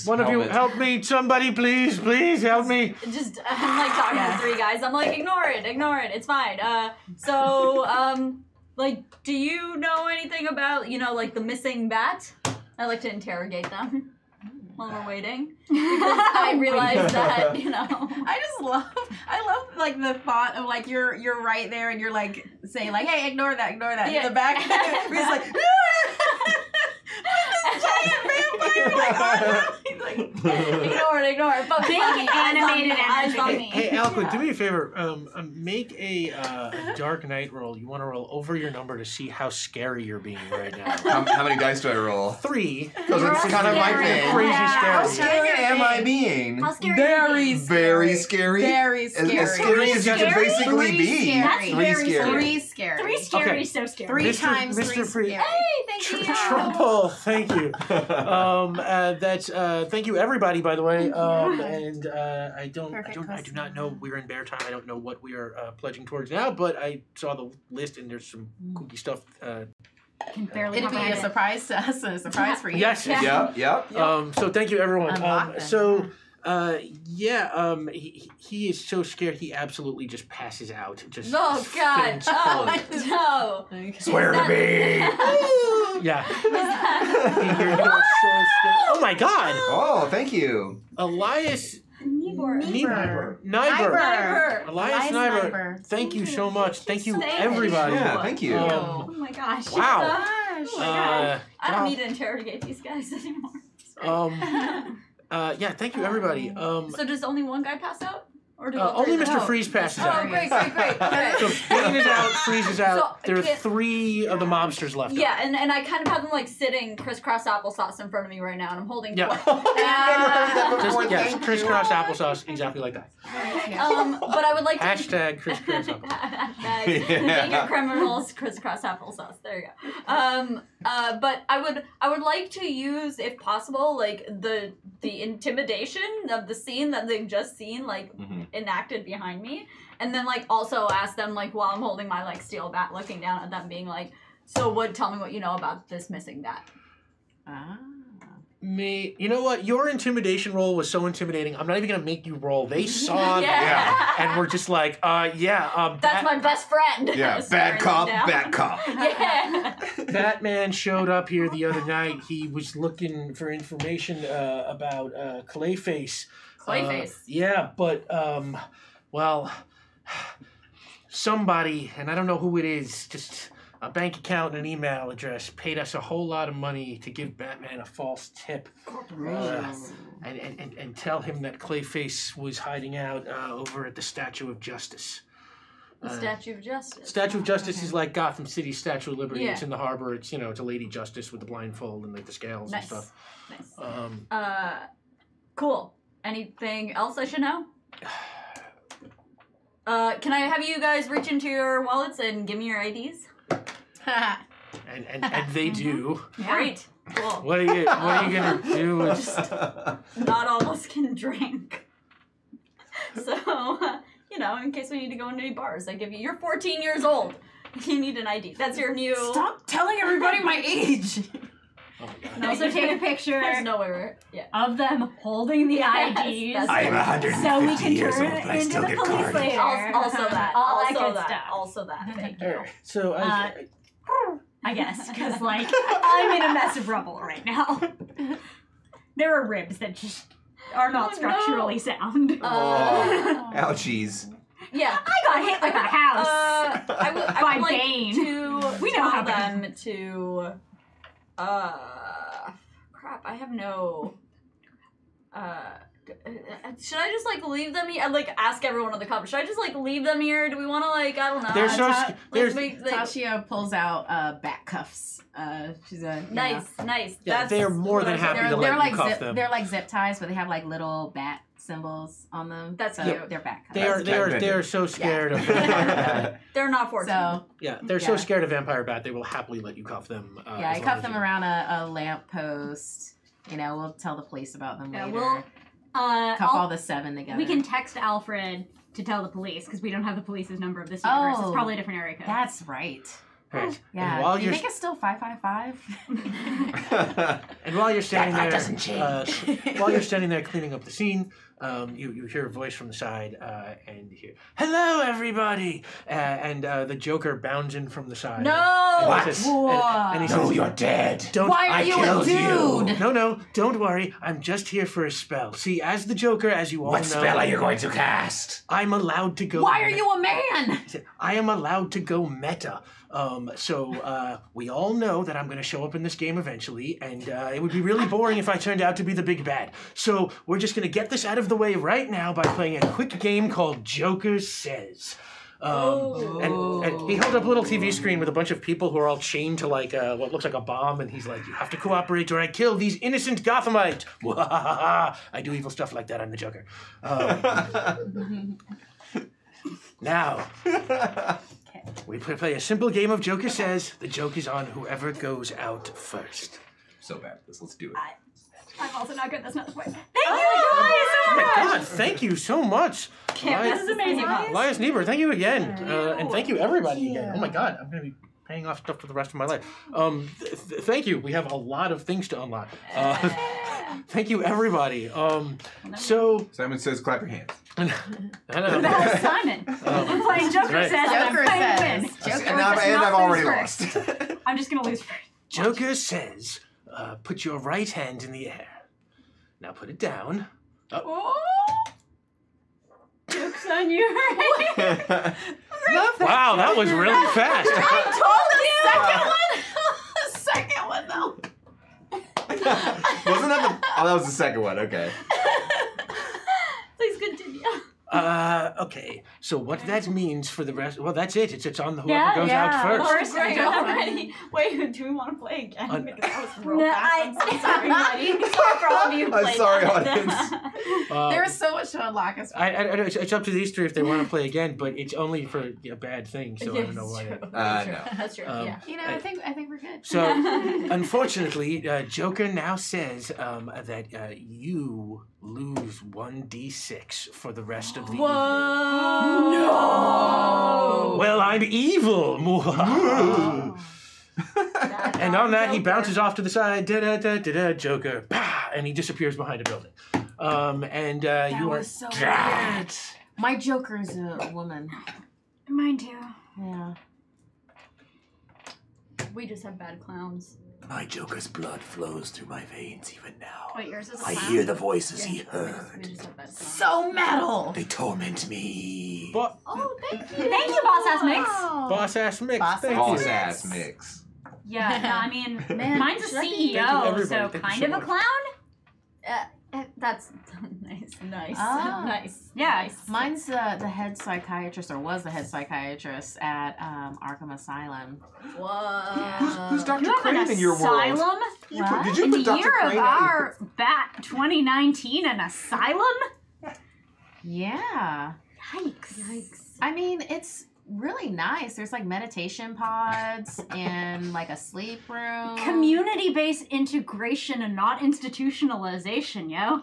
One of you helmet. help me, somebody please help me. Just I'm talking to 3 guys. I'm ignore it, it's fine. Do you know anything about the missing bat? I like to interrogate them while we're waiting because I realize that I love the thought of you're right there and you're saying hey ignore that in Yeah. the back. He's like Ignore it. But Big funny, animated eyes on energy. me. Hey, Alquid, do me a favor. Make a Dark Knight roll. You want to roll over your number to see how scary you're being right now. How many dice do I roll? 3. Because it's kind of my scary. thing. Crazy How scary. scary am I being? How scary Very is it? Very scary. Very scary. As scary as you can Scary? basically Three be. scary. That's Three very scary. Three scary. 3 scary, Okay. so scary. Three Mr. times Mr. three Free- scary. Hey, thank you. Trouble, thank you. That's thank you everybody, by the way. And I do not know. We're in bear time. I don't know what we are pledging towards now, but I saw the list and there's some kooky stuff. Can barely It'll be a comprehend it. surprise to us and a surprise for you. Yes. Yep. So thank you everyone. Unlock them. So. He is so scared he absolutely just passes out. Just Oh God! faints Oh forward. no! Swear to me. Yeah. You're so scared. Oh my God! Oh, thank you. Elias Nibor. Niebuhr. Never. Elias Niebuhr. Thank you so much. Thank you Thank everybody. Yeah, thank you. Oh my gosh! Wow. I don't wow. need to interrogate these guys anymore. Yeah, thank you everybody. So does only one guy pass out, or do Only three? Mr. Freeze passes Oh, out. great! Okay. So Bane is out, Freeze is out. So, There are can- 3 of the mobsters left. Yeah, and I kind of have them like sitting crisscross applesauce in front of me right now, and I'm holding. Yeah. Just, yes, crisscross applesauce, exactly like that. But I would like to. Hashtag crisscross applesauce. Hashtag Yeah. make your criminals crisscross applesauce. There you go. But I would like to use, if possible, like the intimidation of the scene that they've just seen, like enacted behind me, and then like also ask them like while I'm holding my like steel bat, looking down at them, being like, "So tell me what you know about this missing bat." You know what? Your intimidation roll was so intimidating. I'm not even gonna make you roll. They saw Yeah. that and were just like, That's my best friend. Yeah, Staring bad cop, them down. bad cop. Yeah. Batman showed up here the other night. He was looking for information about Clayface. Clayface. Yeah, but well, somebody, and I don't know who it is, just a bank account and an email address paid us a whole lot of money to give Batman a false tip and tell him that Clayface was hiding out over at the Statue of Justice. The Statue of Justice. Statue of Justice is like Gotham City's Statue of Liberty. Yeah. It's in the harbor. It's it's a Lady Justice with the blindfold and like the scales and Nice. stuff. Nice. Cool. Anything else I should know? Can I have you guys reach into your wallets and give me your IDs? And they do. Great. Cool. What are you gonna do with Not all of us can drink. So, in case we need to go into any bars, I give you. You're 14 years old. You need an ID. That's your new. Stop telling everybody my age. Oh my God. And also take a picture There's no way we're. Yeah. of them holding the Yes, IDs. that's I am right. 150 So we can years turn old, it but I into still the get police carded. later. Also that. All also that good that. stuff. Also that. Thank you. Alright, so I guess, because I'm in a mess of rubble right now. There are ribs that just are not Oh, structurally sound. Oh, ouchies. Yeah. I got hit with a house. I would By like Bane. to We know how tell them to. Crap! I have no. Should I just leave them here? Ask everyone in the cover. Should I just leave them here? Do we want to I don't know. They're so Ta- Tasha Tasha pulls out back cuffs. She's a nice. yeah, That's they are more what than I happy said. to let They're you like cuff zip. them. They're like zip ties, but they have little bat symbols on them. That's so cute. They're back cuffs. They are so scared of Vampire Bat. They're not 14. So Yeah, they're so Yeah. scared of Vampire Bat they will happily let you cuff them. yeah, I cuff them around a lamp post. We'll tell the police about them Yeah, later. we'll Cuff all the 7 together. we can text Alfred to tell the police because we don't have the police's number of this universe. It's Oh. probably a different area code. That's right. Right. Yeah. And while Do you you're think it's still 555? and while you're standing That there, doesn't change. while you're standing there cleaning up the scene, you hear a voice from the side, and you hear, "Hello, everybody!" And the Joker bounds in from the side. No! And he says, and he No, says, you're dead. Don't, Why are I you a killed dude? you. No, don't worry. I'm just here for a spell. See, as the Joker, as you all know... What spell are you going to cast? I'm allowed to go... Why are you a man? I am allowed to go meta. So we all know that I'm going to show up in this game eventually, and it would be really boring if I turned out to be the big bad. So we're just going to get this out of the way right now by playing a quick game called Joker Says. And he held up a little TV screen with a bunch of people who are all chained to like what looks like a bomb, and he's like, "You have to cooperate or I kill these innocent Gothamites." I do evil stuff like that. I'm the Joker. Now, we play a simple game of Joker Says. The joke is on whoever goes out first. So bad. Let's do it. I'm also not good. That's not the point. Thank Oh you my guys so much. God, thank you so much. This is amazing. Elias Niebuhr, thank you again. And thank you everybody again. Oh my God, I'm going to be paying off stuff for the rest of my life. Thank you. We have a lot of things to unlock. Thank you everybody. So... Simon says, clap your hands. I know. That's Simon. I'm playing Joker right. Says, and I'm Joker playing Says. win. Joker And does I've not already lose lost. first. I'm just gonna lose first. Joker Says, put your right hand in the air. Now put it down. Oh. Joke's on you. Wow, that was really fast. The second one, though. Wasn't that the... Oh, that was the second one. Okay. Please continue. Okay, so what that means for the rest... Well, that's it. It's on the whoever Yeah, goes yeah. out first. First, Great, go. already. Wait, do we want to play again? Because that was real No, fast. I'm so sorry, buddy. Sorry for all of you who I'm played sorry, that. audience. There's so much to unlock. It's up to these three if they want to play again, but it's only for a bad thing, so I don't know why. True. No. That's true. Um, Yeah. You know, I think we're good. So, unfortunately, Joker now says that you lose 1d6 for the rest of the evening. No. Well, I'm evil. And on that, he bounces off to the side. Da-da-da-da-da, Joker. Bah! And he disappears behind a building. And you are... was so weird. My Joker's a woman. Mine too. Yeah. We just have bad clowns. My Joker's blood flows through my veins even now. Wait, yours is a I clown? hear the voices he We heard. just have bad clowns. So metal. They torment me. Bo- Oh, thank you. Thank you, Boss Ass Mix. Boss ass mix. Boss Thank Boss you. ass mix. Yeah, no, I mean, Man, mine's a should I be- Thank you, CEO, everybody. so Thank you kind so of a much. clown. That's nice. Nice. Oh. Nice. Yeah. Nice. Mine's the head psychiatrist, or was the head psychiatrist at Arkham Asylum. Who's Dr. You have Crane an in your world? asylum? Did you In the put Dr. year Crane of on- our bat 2019, an asylum? Yeah. Yikes. I mean, it's really nice. There's like meditation pods and like a sleep room. Community-based integration and not institutionalization, yo.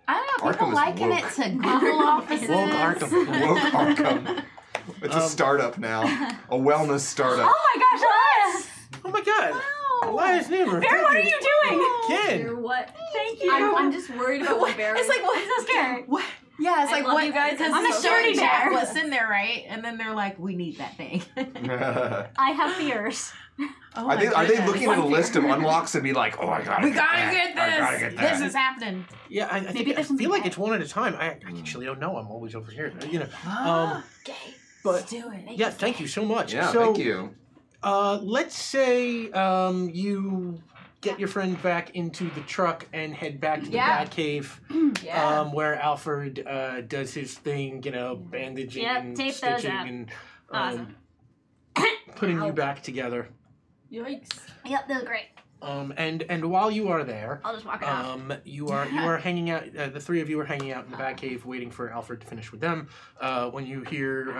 I don't know. Arkham People is liken woke. it to Google offices. Woke Arkham. Woke Arkham. It's a startup now. A wellness startup. Oh my gosh, Elias! Oh my God. Elias Niebuhr. Barry, what are you doing? Ken. You're what? Thank you. I'm just worried about what Barry. It's like what? I'm so scared. What? Yeah, it's I like love what? you guys. Because I'm a the surety chat bear. was in there, right? And then they're like, "We need that thing." I have fears. Oh Are my they goodness. looking at a list of unlocks and be like, oh, I gotta We get gotta that. get I gotta this. get that. This is happening. Yeah, I Maybe think I there's something feel like bad. it's one at a time. I actually don't know. I'm always over here. You know. Okay. But do it. yeah, thank you so much. Yeah, so, thank you. Let's say you get your friend back into the truck and head back to the Yeah. Batcave, Yeah. where Alfred does his thing, you know, bandaging Yep, and tape those stitching up. and Awesome. putting you back together. Yikes. Yep, that was great. And while you are there, I'll just walk it off. you are hanging out. The three of you are hanging out in the Batcave, waiting for Alfred to finish with them. When you hear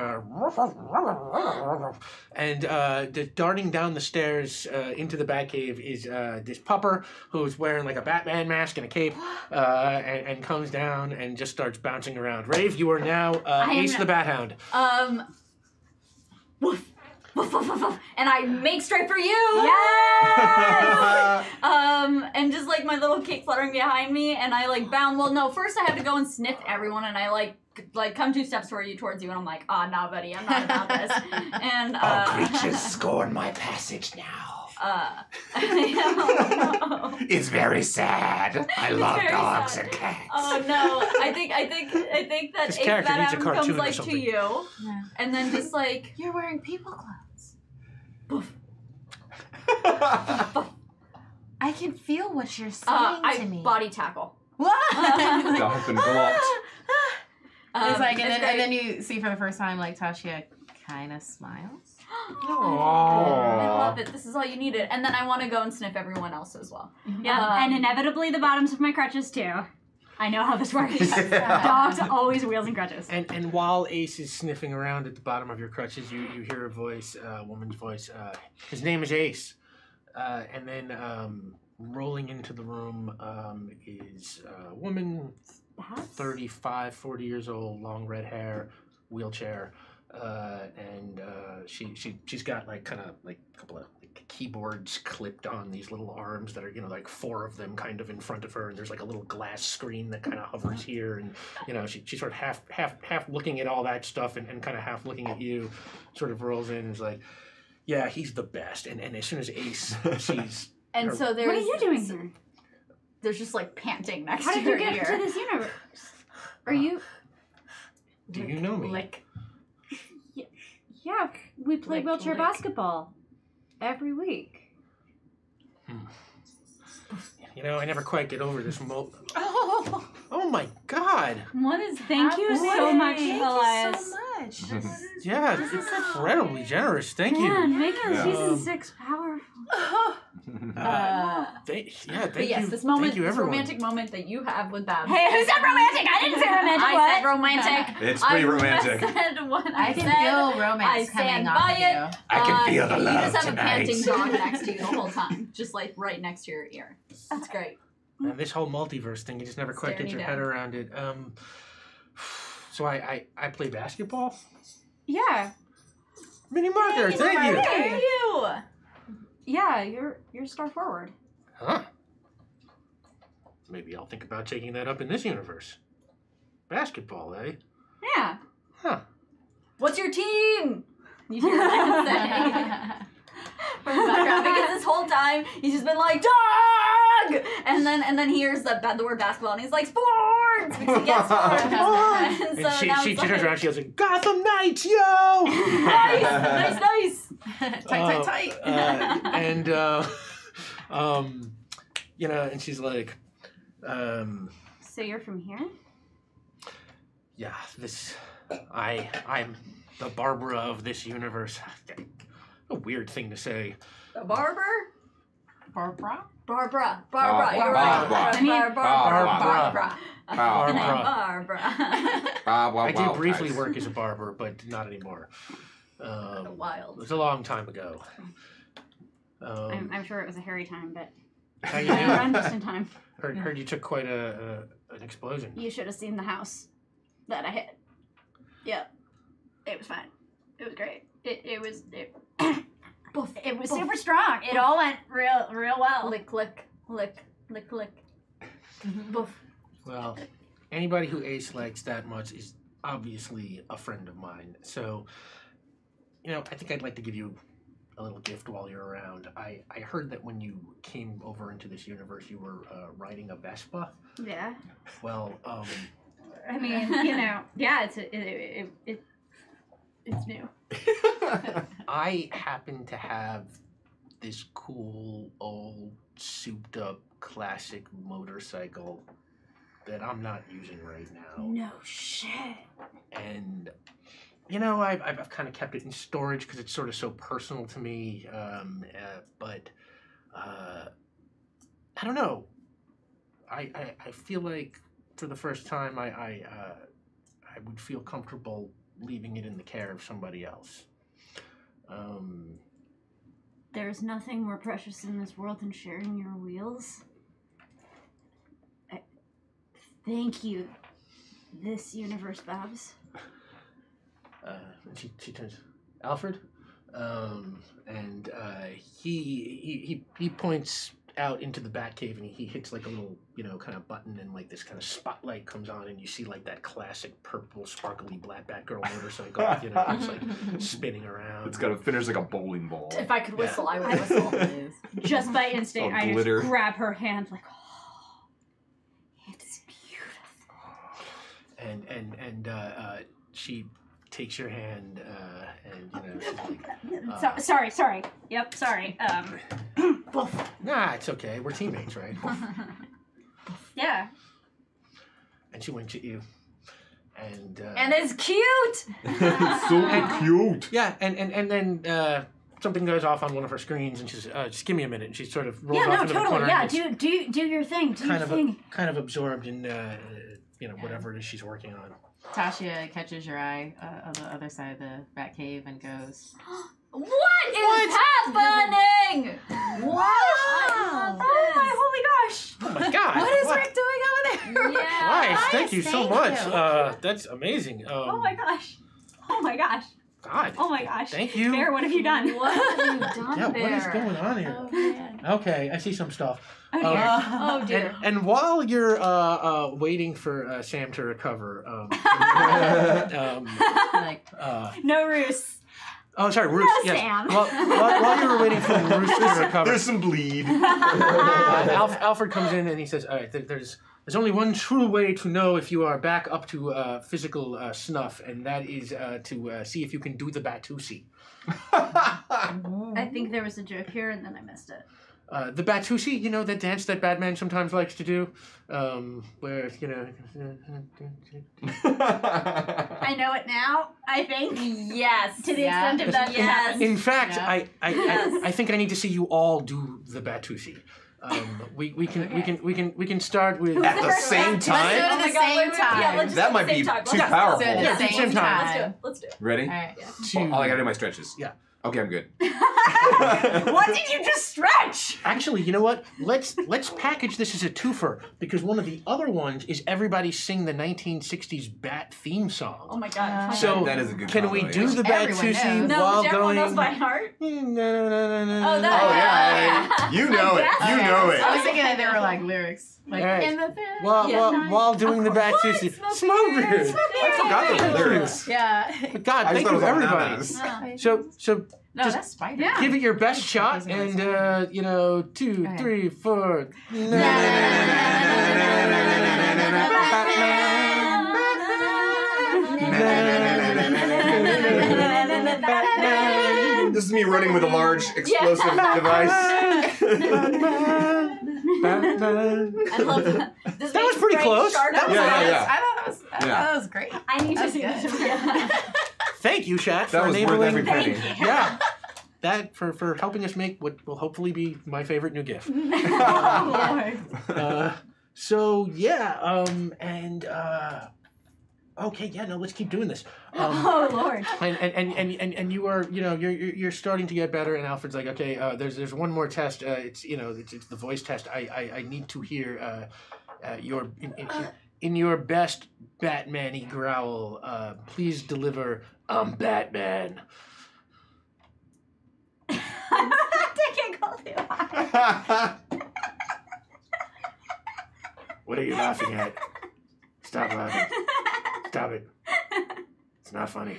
and darting down the stairs into the Batcave is this pupper who's wearing like a Batman mask and a cape, and comes down and just starts bouncing around. Rave, you are now I am Ace the Bat Hound. Woof. and I make straight for you. Yes! And just like my little cake fluttering behind me, and I like bound. Well, no, first I have to go and sniff everyone, and I like come 2 steps towards you, and I'm like, nah, buddy, I'm not about this. And All creatures scorn my passage now. no. It's very sad. I love very dogs sad. and cats. Oh no! I think that This Ace character needs a Madam cartoon comes or like to something. you, Yeah. and then just like You're wearing people clothes. poof. I can feel what you're saying to I me. body tackle. What? Thou hast been glopped. It's like, it's and great. then you see for the first time, like, Tasha kind of smiles. I love it. This is all you needed. And then I want to go and sniff everyone else as well. Yeah, and inevitably the bottoms of my crutches too. I know how this works. Dogs always wheels and crutches. And while Ace is sniffing around at the bottom of your crutches, you hear a voice, a woman's voice. His name is Ace. And then rolling into the room is a woman, 35, 40 years old, long red hair, wheelchair. And she's got like kind of like a couple of like keyboards clipped on these little arms that are, like 4 of them kind of in front of her, and there's like a little glass screen that kind of hovers here, and she's sort of half looking at all that stuff and kind of half looking at you, sort of rolls in and is like, yeah, he's the best. And as soon as Ace sees And so there's What are you doing here? There's just like panting next How to did you her get ear. into this universe? Are you? do you know me? Lick. Yeah, we play Lick, wheelchair lick. basketball every week. I never quite get over this Oh, oh my god. What is Thank you so much, Thank Elias. you so much. Yeah, it's incredibly generous. Thank Man, you. making Yeah. season 6 powerful. Thank But yes, you. this moment, Thank you, this everyone. romantic moment that you have with Babs. Hey, who said romantic? I didn't say romantic. I what? said romantic. It's pretty romantic. I said what I I can said. feel romance I coming stand off by of it. you. I can feel the You love just have tonight. a panting dog next to you the whole time, just like right next to your ear. That's great. And this whole multiverse thing, you just never quite Staring get your you head down. around it. So I play basketball. Yeah, Mini marker, thank you. Thank you. yeah, you're star forward. Huh? Maybe I'll think about taking that up in this universe. Basketball, eh? Yeah. Huh? What's your team? You hear Lance say from the background, because this whole time he's just been like dog, and then he hears the word basketball, and he's like sports because he gets sports. And so And she now she it's turns like, around, she goes like, Gotham Knights, yo! nice. Tight. And and she's like, So you're from here? yeah, I'm the Barbara of this universe. A weird thing to say. The barber. Barbara? Barbara. Barbara. You're right. Barbara. Barbara. Barbara. Barbara. I did briefly work as a barber, but not anymore. It Wild. was a long time ago. I'm sure it was a hairy time, but How you I run doing? just in time. Heard you took quite an explosion. You should have seen the house that I hit. Yep. It was fine. It was great. It was super strong. It all went real well. Lick, lick, lick, lick, lick. Boof. Well, anybody who Ace likes that much is obviously a friend of mine. So, I think I'd like to give you a little gift while you're around. I heard that when you came over into this universe, you were riding a Vespa. Yeah. Well, I mean, yeah, it's new. I happen to have this cool, old, souped-up, classic motorcycle that I'm not using right now. No shit. And I've kind of kept it in storage because it's sort of so personal to me. But I don't know. I feel like for the first time I would feel comfortable leaving it in the care of somebody else. There's nothing more precious in this world than sharing your wheels. Thank you, this universe, Babs. And she turns, Alfred, And he points out into the Batcave, and he hits like a little, kind of button, and like this kind of spotlight comes on, and you see like that classic purple, sparkly black Batgirl motorcycle, it's like spinning around. It's got to finish like a bowling ball. If I could whistle, I would whistle. Just by instinct, Oh, I glitter. just grab her hand like, oh, it's beautiful. And she takes your hand, and she's like, Sorry. Yep, sorry. nah, it's okay. We're teammates, right? Yeah. And she winks at you, and it's cute! It's so cute. yeah, and then something goes off on one of her screens, and she's just give me a minute, and she sort of rolls off into the corner. Yeah, and gets do your thing. Do your thing. kind of absorbed in whatever it is she's working on. Tasha catches your eye on the other side of the Batcave and goes, What is happening? What? Oh my holy gosh! Oh my god! "What is Rick doing over there?" Yeah. Nice, thank you so thank much. you. That's amazing. Oh my gosh! Oh my gosh! God. Oh my gosh! Thank you. Bear, what have you done? What have you done Yeah, there? what is going on here? Oh man. Okay, I see some stuff. Oh dear. Oh dear. And while you're waiting for Sam to recover, Like, No ruse. oh, sorry, Roos. No, Yes. Sam. While you were waiting for Roos to recover, There's some bleed. Alfred comes in and he says, "All right, there's only one true way to know if you are back up to physical snuff, and that is to see if you can do the Batusi. I think there was a joke here and then I missed it. The Batusi, that dance that Batman sometimes likes to do, where I know it now, I think. Yes. To the Yeah. extent of that Yes. In fact, Yeah. I think I need to see you all do the Batusi. We can start with At the same Let's do time? it Oh at my the God, same wait, time. yeah, let's That do might it at the be same time. too Let's powerful. Do it at Yeah, the same same time. time. Let's do it. Ready? All right. two. Oh, I gotta do my stretches. Yeah. Okay, I'm good. What did you just stretch? Actually, you know what? Let's package this as a twofer, because one of the other ones is everybody sing the 1960s Bat theme song. Oh my god. So That is a good can combo, we yeah. do the Everyone Batusi knows. No, while which everyone going? knows by heart. Oh, Oh, that. Oh, yeah. You know it. guess. You know it. I was thinking that there were like lyrics. Like, All right. in the While doing the Batusi. Smoke beers. I forgot the lyrics. Yeah. God, I just thank thought it you, was on everybody. Ananas. Oh. So No, Just that's Spider. Yeah. give it your best shot, and 2, Okay. 3, 4. This is me running with a large explosive device. I love that. This That was makes pretty great close. shark That was- eyes. yeah. I thought that was great. I need to That's see good. this again. Thank you, Shat, That for was worth enabling. every penny. Yeah, that for helping us make what will hopefully be my favorite new GIF. Oh, Lord. So yeah, okay, yeah, no, let's keep doing this. Oh Lord. And you are, you're starting to get better. And Alfred's like, okay, there's one more test. It's the voice test. I need to hear your in your best Batman-y growl. Please deliver. I'm Batman. I can't go too high. What are you laughing at? Stop laughing. Stop it. It's not funny.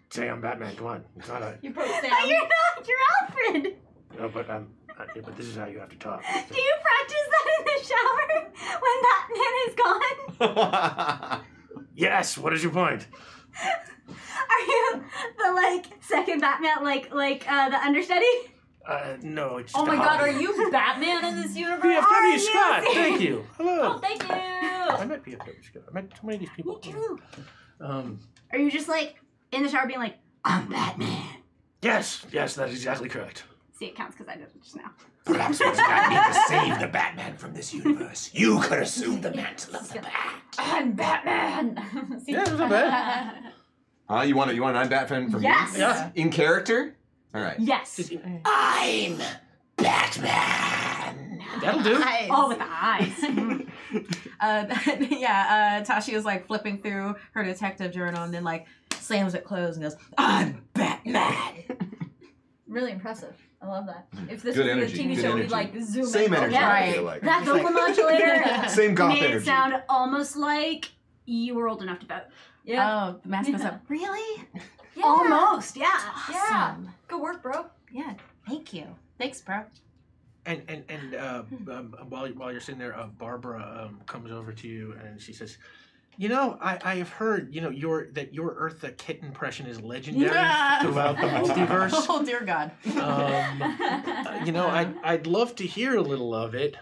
Say I'm Batman. Come on. It's not a. You broke Sam. You're not. You're Alfred. No, but but this is how you have to talk. Do you practice that in the shower when Batman is gone? Yes. What is your point? Are you the second Batman, the understudy? No. It's Oh just my a god, hobby. are you Batman in this universe? PFW you Scott. serious? Thank you. Hello. Oh, thank you. I met PFW Scott. I met so many of these people. Me too. Um. Are you just in the shower being like, I'm Batman? Yes. Yes. That is exactly correct. See, it counts because I did it just now. Perhaps we do not need to save the Batman from this universe. You could assume the mantle of the Bat. I'm Batman. See? Yeah, it's not bad. You want an Batman from Yes. me? Yeah. In character? All right. Yes. I'm Batman. That'll do. Oh, with the eyes. Tashi is flipping through her detective journal and then slams it closed and goes, I'm Batman. Really impressive. I love that. If this Good was energy, a TV good show, we'd energy. like zoom Same in. energy, Yeah. I feel like. That vocal modulator Same goth made it energy. sound almost like you were old enough to vote. Yeah. Oh, the mask goes up. Really? Yeah. Almost, yeah. Yeah. Awesome. Good work, bro. Yeah. Thank you. Thanks, bro. And while you're sitting there, Barbara comes over to you and she says, "You know, I have heard, you know, your Eartha Kitt impression is legendary throughout the multiverse. Oh dear God. You know, I'd love to hear a little of it."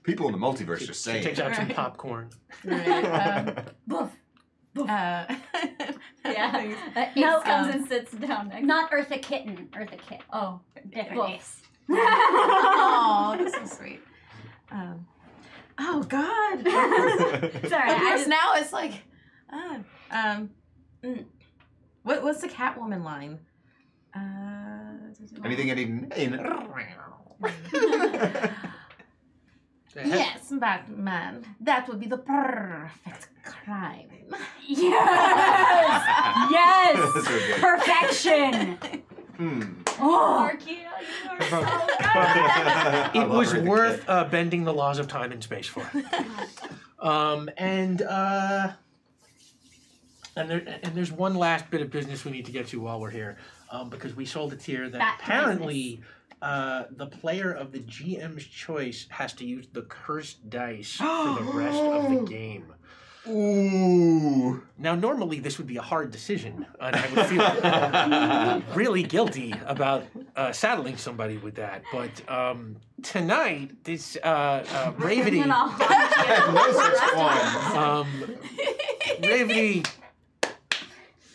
People in the multiverse just She saying takes it. out some Right. popcorn. Right. Boof. Yeah. No, No, comes and sits down next. Not Eartha Kitten. Eartha Kit. Oh. Different Woof. names. Oh, that's so sweet. Oh God. Sorry, Of I course, just, now it's like, what's the Catwoman line? Anything in Yes, Batman. That would be the perfect crime. yes, yes, That's okay. perfection. Oh, Marquia, you are so I It love was Eartha worth Kitt. bending the laws of time and space for. And there's one last bit of business we need to get to while we're here, because we sold a tier that Back to apparently the player of the GM's choice has to use the cursed dice for the rest of the game. Ooh. Now, normally this would be a hard decision, and I would feel really guilty about saddling somebody with that. But tonight, this Ravity, gonna haunt you. No such one. Ravity,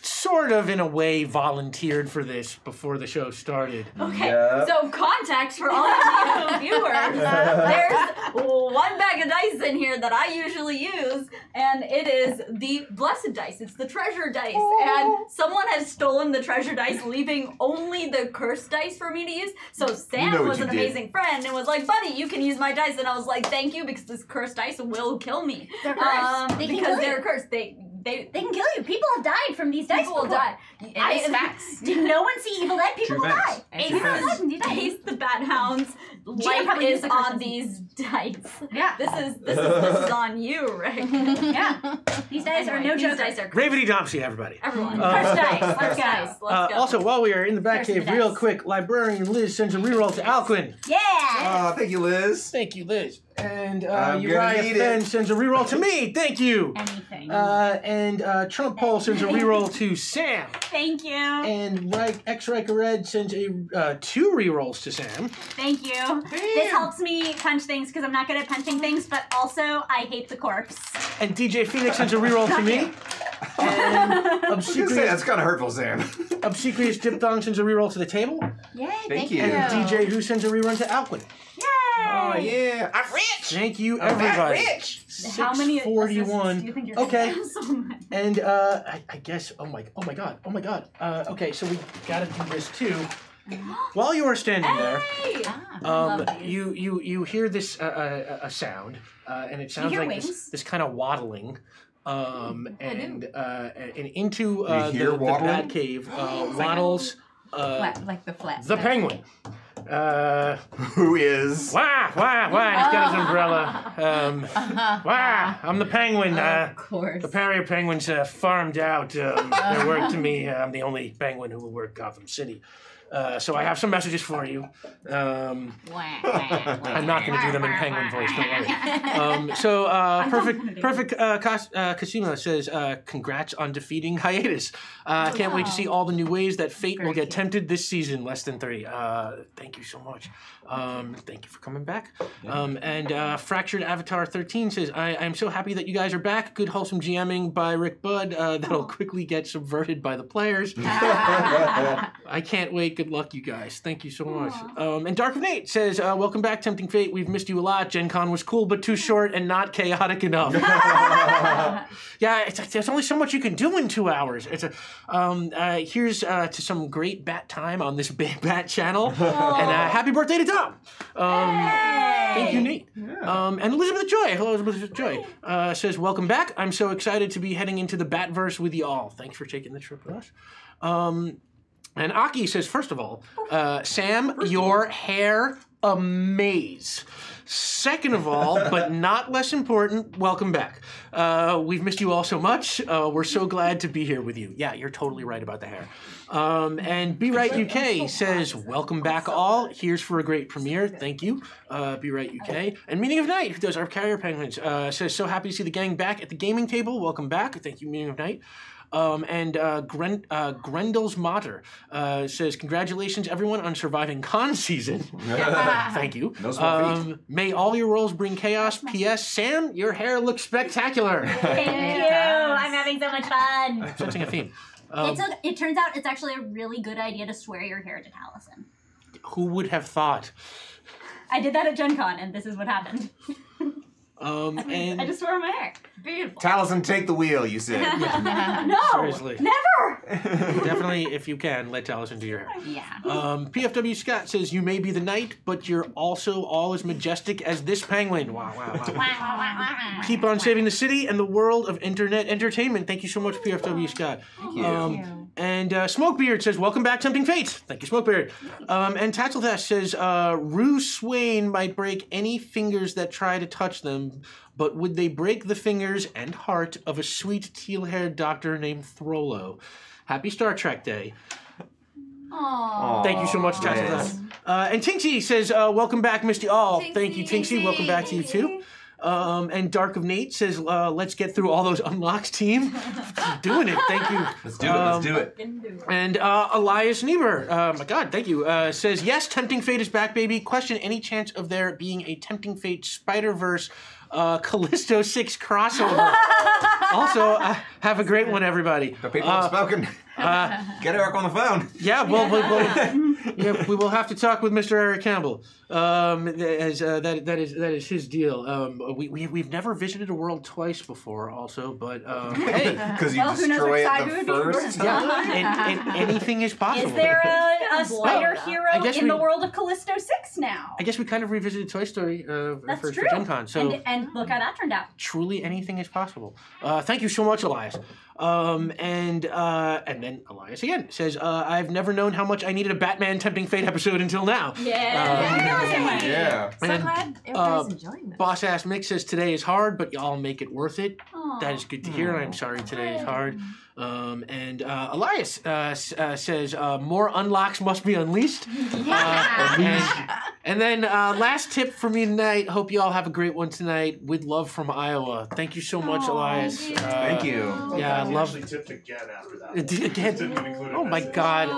sort of in a way, volunteered for this before the show started. Okay, Yeah. so context for all of you viewers. There's one bag of dice in here that I usually use, and it is the blessed dice. It's the treasure dice, and someone has stolen the treasure dice, leaving only the cursed dice for me to use. So Sam know what was you an did. amazing friend and was like, "Buddy, you can use my dice," and I was like, "Thank you," because this cursed dice will kill me. they're cursed. They can Because kill they're you. cursed. They They can kill you. People have died from these dice people will before. die. It's facts. Did no one see Evil Dead? People True will facts. die. It's People true will facts. die. Indeed, I- Ace the Bat Hound's life probably is used the curse on on these dice. Yeah. This is on you, Rick. Yeah. These dice are Anyway, no these joke. dice are Ravity Dompsy, everybody. everyone. Cursed dice. Cursed Let's go. dice. Let's go. Also, while we are in the Curse Batcave, the real dice. quick, librarian Liz sends a reroll to Alquin. Yeah. Thank you, Liz. Thank you, Liz. And I'm gonna Uriah need Fenn it. sends a reroll to me. Thank you. Anything. And Trump Pole sends a reroll to Sam. Thank you. And X Riker Red sends a 2 rerolls to Sam. Thank you. This helps me punch things because I'm not good at punching things, but also I hate the corpse. And DJ Phoenix sends a reroll to me. And I was gonna say Obsequious, that's kind of hurtful, Sam. Obsequious Dipthong sends a reroll to the table. Yay. Thank you. And DJ Who sends a rerun to Alquin. Yay. Oh yeah, I'm rich. Thank you, I'm everybody. rich. How many 641. assists do you think you're Okay. gonna have? So many. And I guess oh my god. Okay, so we gotta do this too. While you are standing there, Hey! love these. you hear this a sound, and it sounds hear like wings? this kind of waddling, and into You hear the waddling? bat cave waddles Like the flat. the penguin. Who is? Wah! He's got his umbrella. Wah! I'm the penguin. Of course. The Parrier penguins farmed out their work to me. I'm the only penguin who will work Gotham City. So I have some messages for you. I'm not going to do them in penguin voice, don't worry. Perfect Casima says, congrats on defeating Hiatus. Can't wait to see all the new ways that fate will get tempted this season, less than 3. Thank you so much. Thank you for coming back. And Fractured Avatar 13 says, I'm so happy that you guys are back. Good wholesome GMing by Rick Budd. That'll quickly get subverted by the players. I can't wait. Good luck, you guys. Thank you so much. And Dark of Nate says, welcome back, Tempting Fate. We've missed you a lot. Gen Con was cool, but too short and not chaotic enough. Yeah, there's only so much you can do in 2 hours. It's here's to some great bat time on this Big Bat channel. And happy birthday to Tom. Thank you, Nate. Yeah. And Elizabeth Joy, hello Elizabeth Joy, says, welcome back. I'm so excited to be heading into the Batverse with you all. Thanks for taking the trip with us. And Aki says, first of all, Sam, your hair amaze. Second of all, but not less important, welcome back. We've missed you all so much. We're so glad to be here with you. Yeah, you're totally right about the hair. And Be Right UK says, welcome back all. Here's for a great premiere. Thank you, Be Right UK. And Meaning of Night, who does our Carrier Penguins, says, so happy to see the gang back at the gaming table. Welcome back. Thank you, Meaning of Night. Grendel's Mater says, congratulations, everyone, on surviving con season. Thank you. No small feat. May all your roles bring chaos. P.S. Sam, your hair looks spectacular. Thank you. I'm having so much fun. Sensing a theme. It turns out it's actually a really good idea to swear your hair to Taliesin. Who would have thought? I did that at Gen Con, and this is what happened. And I just swore my hair. Beautiful. Taliesin, take the wheel, you said. No! Seriously. Never! Definitely, if you can, let Taliesin do your hair. Yeah. PFW Scott says, you may be the knight, but you're also all as majestic as this penguin. Wow, wow, wow. Keep on saving the city and the world of internet entertainment. Thank you so much, PFW Scott. Thank you. And Smokebeard says, welcome back, Tempting Fate. Thank you, Smokebeard. And Tatzelthas says, Rue Swain might break any fingers that try to touch them, but would they break the fingers and heart of a sweet teal-haired doctor named Throllo? Happy Star Trek Day. Aww. Thank you so much, Tatzelthas. And Tinksy says, welcome back, Misty. Oh, thank you, Tinksy. Welcome back to you, too. And Dark of Nate says, let's get through all those unlocks, team. Doing it, thank you. Let's do it, let's do it. And Elias Niebuhr, my God, thank you, says, yes, Tempting Fate is back, baby. Question, any chance of there being a Tempting Fate Spider-Verse Callisto 6 crossover? Also, have a great one, everybody. The people have spoken. Get Eric on the phone. Yeah, we will have to talk with Mr. Eric Campbell. As that is his deal. We've never visited a world twice before, also, but hey, because you destroy it the first time. Yeah, and anything is possible. Is there a spider hero I guess in the world of Callisto 6 now? I guess we kind of revisited Toy Story That's for true. Gen Con, so And look how that turned out. truly anything is possible. Thank you so much, Elias. And then Elias again says, I've never known how much I needed a Batman Tempting Fate episode until now. Yeah. So And, glad everybody's enjoying this. Boss Ass Mick says today is hard, but y'all make it worth it. Aw. That is good to hear. I'm sorry today is hard. And Elias says more unlocks must be unleashed. And then last tip for me tonight. Hope you all have a great one tonight. With love from Iowa. Thank you so much, Elias. Thank you. Yeah, I love actually tipped again after that. again. Didn't include it Oh my as- God.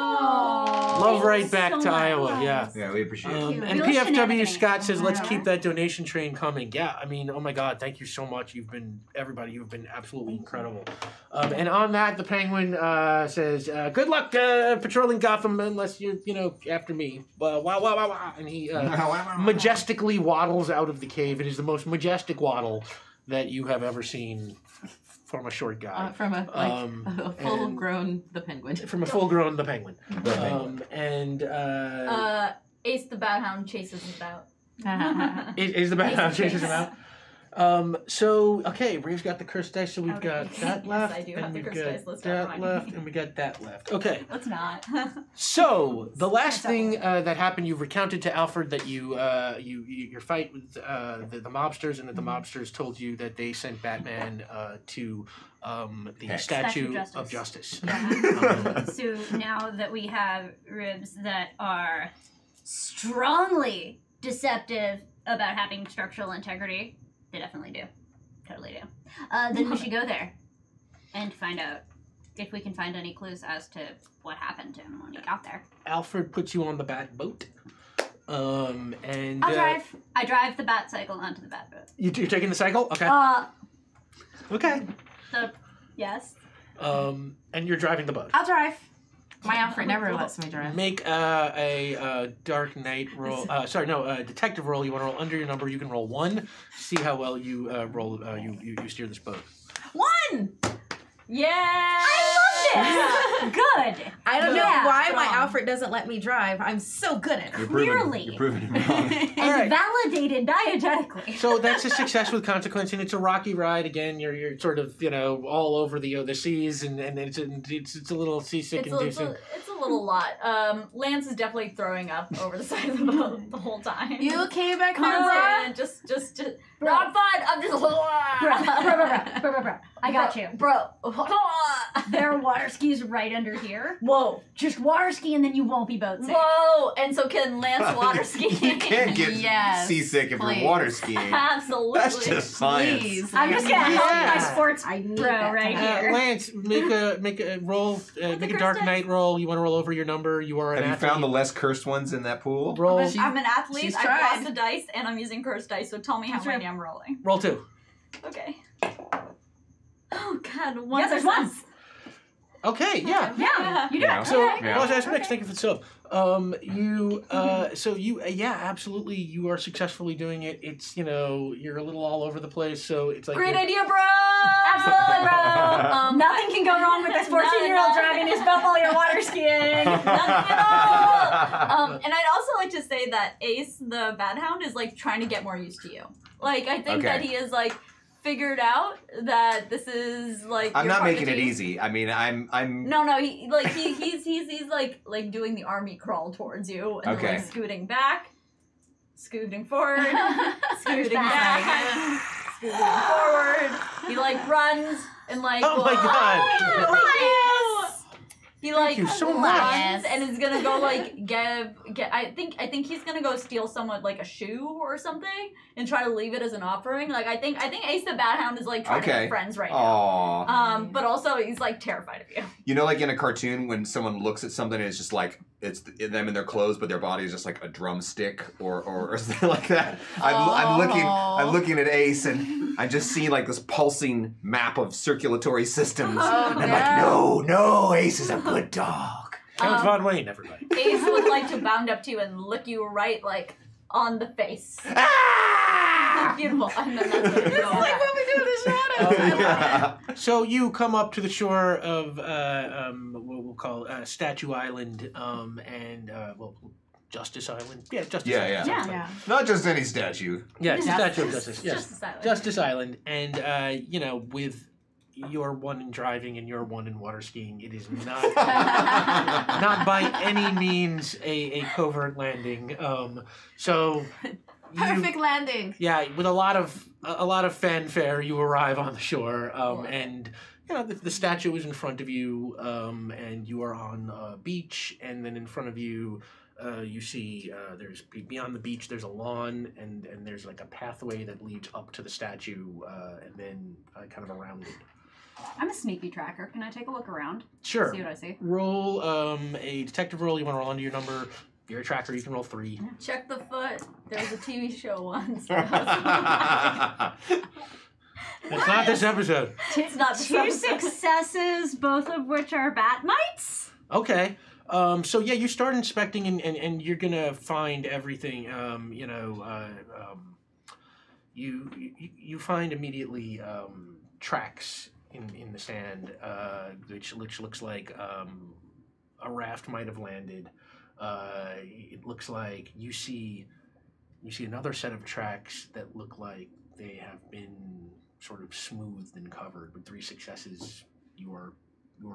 Love right back to Iowa. Yeah. Yeah, we appreciate it. And Real PFW shenanigans. Scott says, let's keep that donation train coming. Yeah, I mean, oh my God, thank you so much. You've been absolutely incredible. And on that, the Penguin says, good luck patrolling Gotham unless you're, after me. Wow, wow, wow, wow. And he majestically waddles out of the cave. It is the most majestic waddle that you have ever seen from a short guy. From a full-grown the penguin. From a full-grown the Penguin. Penguin. Ace the Bat-Hound chases him out. Is the Bat-Hound chases him out? So, okay, Rave's got the cursed dice, so we've got that Yes, left, I do and have the we've cursed got dice list that on left, and we got that left. Okay, Let's not. so the last thing that happened, you've recounted to Alfred that your fight with the mobsters, and that the mobsters told you that they sent Batman to the Hex. Statue Statue of Justice. So now that we have ribs that are strongly deceptive about having structural integrity, they definitely do. Totally do. Then we should go there and find out if we can find any clues as to what happened to him when he got there. Alfred puts you on the bat boat. And I'll drive. I drive the bat cycle onto the bat boat. you're taking the cycle? Okay. Okay. Yes. And you're driving the boat. I'll drive. My Alfred never lets me drive. Make a Dark Knight roll. Detective roll. You want to roll under your number. You can roll 1. See how well you roll. You steer this boat. 1! Yeah. I love this. Good. I don't know Yeah, why my strong. Alfred doesn't let me drive. I'm so good at it. Clearly. You're proving him wrong. And All right. validated diegetically. So that's a success with consequence, and it's a rocky ride. Again, you're sort of all over the seas, and it's a little seasick It's a inducing. little a little lot. Lance is definitely throwing up over the side of the boat the whole time. You okay back there, Constant, just. No, I'm fine. I'm just. Bro. I got you. Bro. There are water skis right under here. Whoa. Just water ski and then you won't be boat sick. Whoa. And so can Lance water ski? You can't get Yes, seasick if please. you're water skiing. Absolutely. That's just science. Please. I'm just gonna help Yeah. my sports I need bro that right time. here. Lance, make a roll, make a dark curse knight roll. You want to roll over your number. You are an Have you athlete. found the less cursed ones in that pool? roll? I'm an athlete. she's I tried. lost the dice, and I'm using cursed dice. So tell me how That's many right. I'm rolling. Roll 2. Okay. Oh God, one Yeah, there's success. one. Okay, yeah. Yeah, you do Yeah. it. So, Okay. Boss Ass Mix, thank you for the sub. Yeah, absolutely, you are successfully doing it. It's, you're a little all over the place, so it's like. Great you're- idea, bro. Absolutely, bro. Nothing can go wrong with this 14-year-old driving his boat while you're water skiing. Nothing at all. And I'd also like to say that Ace, the Bad Hound, is like trying to get more used to you. Like, I think that he is like figured out that this is like. I'm your not part making of it the team. easy. I mean, I'm. No, he's like doing the army crawl towards you and then, Okay. like scooting back, scooting forward, scooting back. back, scooting forward. He like runs and like. Oh my God. He like you so runs much. and is gonna go like get. I think he's gonna go steal someone like a shoe or something and try to leave it as an offering. Like I think Ace the Bad Hound is like trying to Okay. make friends right now. Aw. But also he's like terrified of you. You know, like in a cartoon when someone looks at something and it's just like it's them in their clothes, but their body is just like a drumstick or something like that. I'm looking at Ace and I just see like this pulsing map of circulatory systems. Oh, and I'm like, no, Ace is a good dog. Count Von Wayne, everybody. Ace would like to bound up to you and lick you right like on the face. Ah! Beautiful. And then that's what it's Like when we do the shadows. Yeah. So you come up to the shore of what we'll call Statue Island, Justice Island. Yeah, Justice Yeah, Island. yeah. Yeah. Not just any statue. Yeah, it's the Justice. Statue of Justice. Yes, Just a silence. Justice Island, and with your one in driving and your one in water skiing, it is not not by any means a covert landing. So. Perfect landing. Yeah, with a lot of fanfare, you arrive on the shore, and the statue is in front of you, and you are on a beach, and then in front of you, you see there's beyond the beach there's a lawn, and there's like a pathway that leads up to the statue, and then kind of around it. I'm a sneaky tracker. Can I take a look around? Sure. See what I see. Roll a detective roll. You want to roll under your number. You're a tracker. You can roll 3. Check the foot. There was a TV show once. That's not this episode. It's not the Two successes, both of which are bat mites. Okay. So yeah, you start inspecting and you're gonna find everything. You find immediately tracks in the sand, which looks like a raft might have landed. It looks like you see another set of tracks that look like they have been sort of smoothed and covered. With 3 successes, you are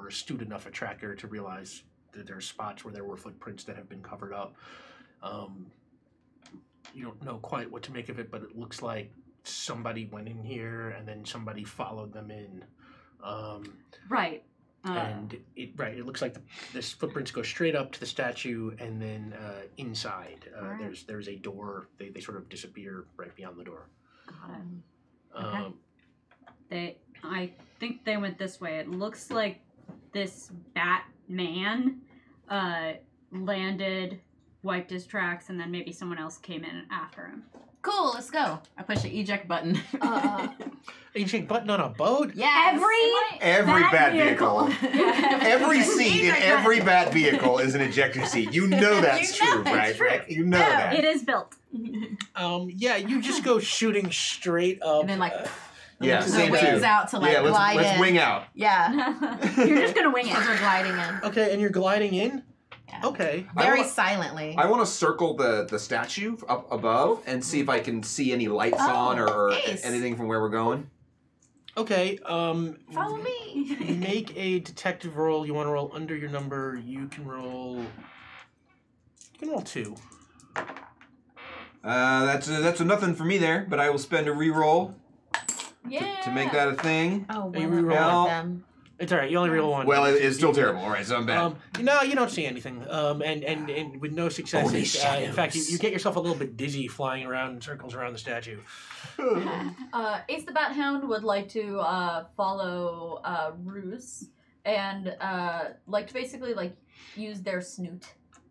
astute enough a tracker to realize that there are spots where there were footprints that have been covered up. You don't know quite what to make of it, but it looks like somebody went in here and then somebody followed them in. Right. It looks like this footprints go straight up to the statue, and then inside Right. there's a door. They sort of disappear right beyond the door. Got it. Okay. I think they went this way. It looks like this Batman landed, wiped his tracks, and then maybe someone else came in after him. Cool, let's go. I push the eject button. Eject button on a boat? Yes. Every Bat bat vehicle. vehicle. Every seat in every bat vehicle is an ejector seat. You know that's You know true, that's right? true. Right? You know Yeah. that. It is built. Yeah, you just go shooting straight up. And then like Yeah, the same wings too. out to like Yeah, glide let's in. wing out. Yeah. You're just gonna wing Because it. we're gliding in. Okay, and you're gliding in? Yeah. Okay. Very I wa- silently. I want to circle the statue up above and see if I can see any lights on or Ace. anything from where we're going. Okay. Follow me. Make a detective roll. You want to roll under your number. You can roll. You can roll 2. That's a nothing for me there, but I will spend a reroll Yeah. to make that a thing. Oh, You one reroll. of them. It's all right. You only roll 1. Well, it's still terrible. All right, so I'm bad. No, you don't see anything. And with no successes, Only in shadows. fact, you get yourself a little bit dizzy flying around in circles around the statue. Ace the Bat Hound would like to follow Ruse and like to basically like use their snoot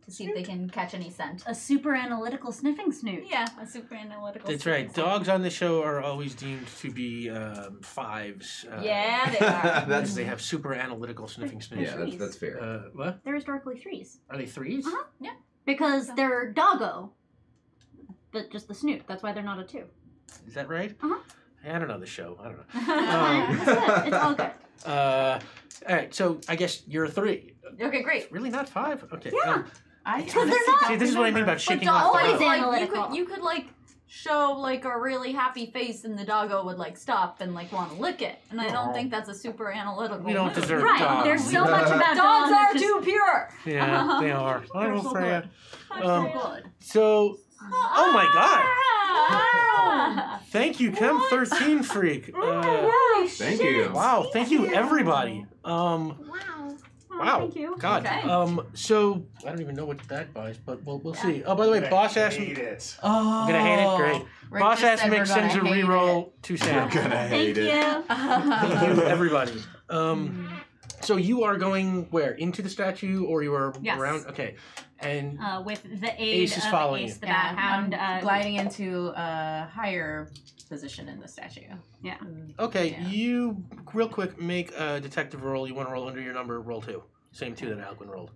to see if they can catch any scent. A super analytical sniffing snoot. Yeah, a super analytical. That's sniffing right. scent. Dogs on the show are always deemed to be 5s. Yeah, they are. That's They have super analytical sniffing snoots. yeah, that's fair. What? They're historically 3s. Are they 3s? Uh-huh. Yeah. Because they're doggo. But just the snoot. That's why they're not a 2. Is that right? Uh-huh. I don't know the show. I don't know. It's good. It's all good. All right, so I guess you're a 3. Okay, great. Really not 5? Okay. Yeah. Because they're not. See, this is what I mean about shaking but off the always rope. like- like you could like show like a really happy face and the doggo would like stop and like want to lick it. And I don't think that's a super analytical. We don't move. deserve Right. dogs. There's so much about Dogs dogs. are that's too pure. Yeah, they are. I They're will so Freya. good. Um, So good. So, oh my god. Ah! Thank you, Chem13 Freak. Holy Thank shit. you. Wow, thank you, everybody. Wow. Wow. Thank you. God. Okay. So I don't even know what that buys, but we'll see. Oh, by the way, Boss asked me. it. Oh, I'm gonna hate it. Great. Rick Boss just asked said me we're sends a gonna hate reroll to Sam. You're gonna hate Thank it. you. Thank you, everybody. So you are going where? Into the statue, or you are Yes. around? Okay. And With the aid Ace is of following Ace you. the Yeah, Bat Hound. I'm gliding into a higher position in the statue. Yeah. okay, Yeah. you real quick make a detective roll. You want to roll under your number? Roll 2. Same 2 that Alquin rolled.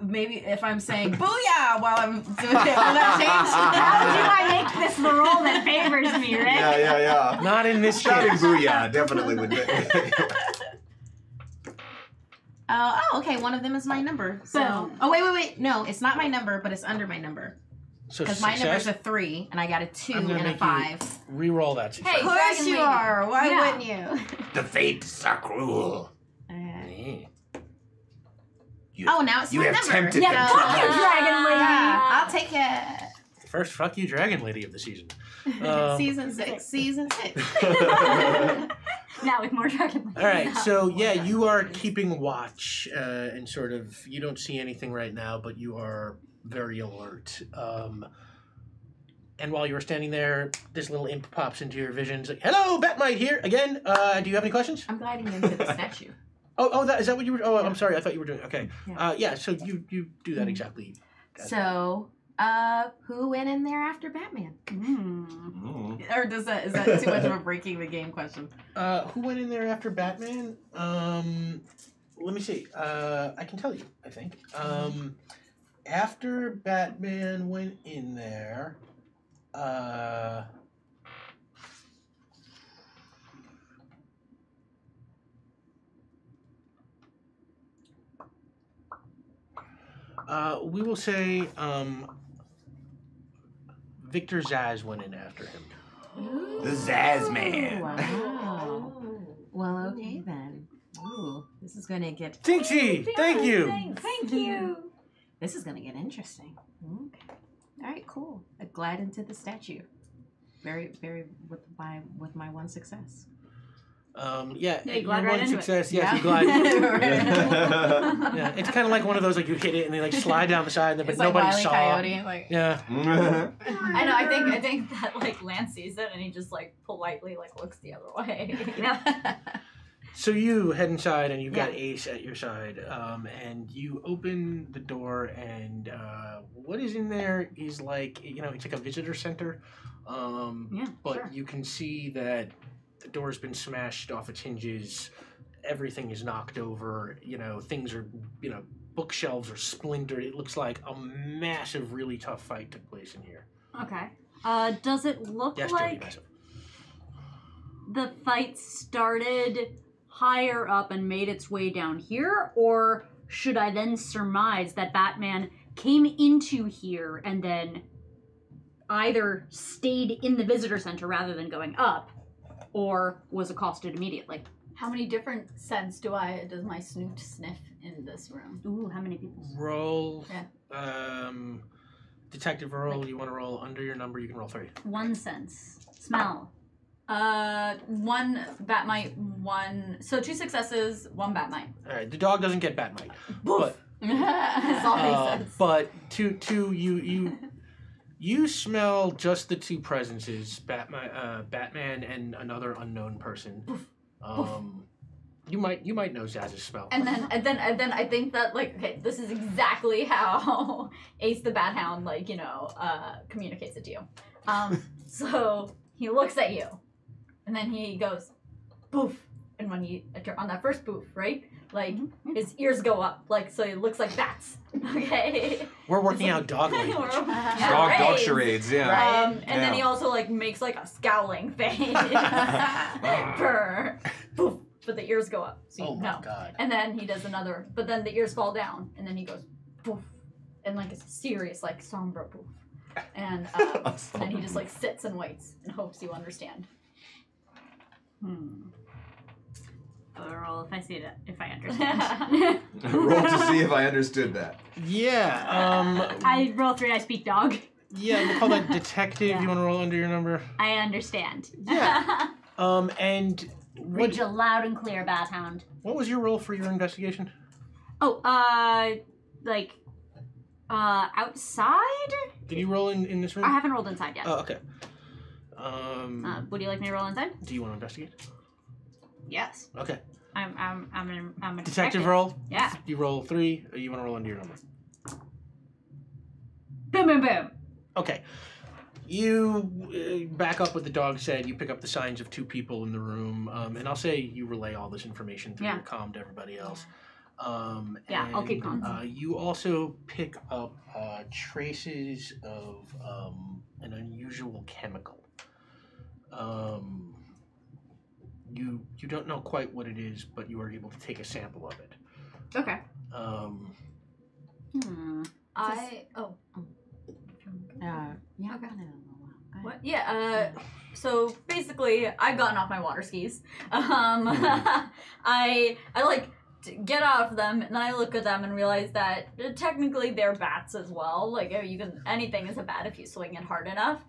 Maybe if I'm saying "booyah" while I'm doing it, will that How do I make this the role that favors me, Rick? Yeah. Not in this Shouting case. booyah definitely would. change? Okay. One of them is my number. So, Boom. oh wait. No, it's not my number, but it's under my number So because my number's success. a 3, and I got a 2 I'm gonna and a make you 5. Re-roll that success. Hey, Of course Dragon you Lady. are. Why Yeah. wouldn't you? The fates are cruel. Oh, now it's You my have number. tempted Yeah, them fuck to you, life. Dragon Lady. Yeah, I'll take it. First, fuck you, Dragon Lady of the season. Season 6. Season 6. Now with more Dragon All right, so yeah, you are keeping watch, and sort of you don't see anything right now, but you are very alert. And while you were standing there, this little imp pops into your vision. It's like, "Hello, Batmite here again. Do you have any questions?" I'm gliding into the statue. Is that what you were? Oh, I'm sorry. I thought you were doing. Okay. Yeah. Yeah. So you do that exactly. So, who went in there after Batman? Mm. Or is that too much of a breaking the game question? Who went in there after Batman? Let me see. I can tell you. I think. After Batman went in there, we will say Victor Zsasz went in after him. The Zaz Man. Wow. Well, okay then. Ooh, this is gonna get Tinksy, thank you. Thank you. this is gonna get interesting. Okay. All right, cool. I glide into the statue. Very with my one success. Yeah, Yeah, you glide your right one into it. success. Yes, Yeah. you glide. Right. Yeah, it's kind of like one of those like you hit it and they like slide down the side, but It's like nobody Wile E. saw. Coyote, like Yeah. I know. I think that like Lance sees it and he just like politely like looks the other way. So you head inside and you've got Ace at your side, and you open the door and what is in there is like it's like a visitor center, but sure. you can see that the door's been smashed off its hinges, everything is knocked over, things are bookshelves are splintered. It looks like a massive, really tough fight took place in here. Okay. Does it look Yes, Jody, like massive. the fight started higher up and made its way down here, or should I then surmise that Batman came into here and then either stayed in the visitor center rather than going up, or was accosted immediately. How many different scents does my snoot sniff in this room? Ooh, how many people? Roll. Yeah. Detective roll. You want to roll under your number? You can roll 3. 1 sense. Smell. 1 bat mite, 1. So 2 successes, 1 bat mite. All right. The dog doesn't get bat mite, Boof. That's all makes sense. but you smell just the 2 presences, Batman and another unknown person. You might know Zaz's spell. And then I think that okay, this is exactly how Ace the Bat Hound communicates it to you. So he looks at you, and then he goes, boof. And when on that first boof, right? His ears go up, so he looks like bats. Okay. We're working out dog language. Dog charades, yeah. And then he also makes a scowling face. Purr. Poof. But the ears go up. So my God. And then he does another, but then the ears fall down, and then he goes poof. And it's a serious, somber poof. And then he just sits and waits and hopes you understand. I'll roll if I understand. Roll to see if I understood that. Yeah. I roll 3. I speak dog. Yeah, we'll call that detective. Yeah. You want to roll under your number? I understand. Yeah. And Read you loud and clear, Bat Hound. what was your role for your investigation? Oh, outside? Did you roll in this room? I haven't rolled inside yet. Oh, okay. Would you like me to roll inside? Do you want to investigate? Yes. Okay. I'm a Detective roll. Yeah. You roll 3. Or you want to roll under your number? Boom, boom, boom. Okay. You back up what the dog said. You pick up the signs of 2 people in the room, and I'll say you relay all this information through your comm to everybody else. I'll keep calm. You also pick up traces of an unusual chemical. You don't know quite what it is, but you are able to take a sample of it. Okay. Yeah. Okay. Okay. What? Yeah. So basically, I've gotten off my water skis. I get off them, and then I look at them and realize that technically they're bats as well. Anything is a bat if you swing it hard enough.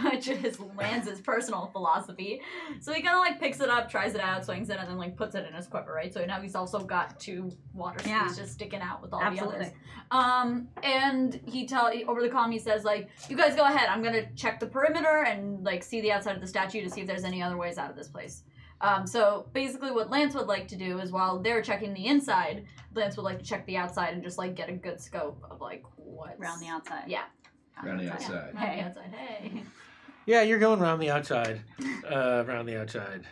Which is Lance's personal philosophy. So he kind of picks it up, tries it out, swings it, and then puts it in his quiver, right? So now he's also got 2 water skis just sticking out with all the others. And over the comm he says you guys go ahead. I'm gonna check the perimeter and see the outside of the statue to see if there's any other ways out of this place. So basically what Lance would like to do is while they're checking the inside, Lance would like to check the outside and just get a good scope of what's Around the outside. Yeah. Around the outside. Around the outside. Hey. Yeah, you're going around the outside, around the outside,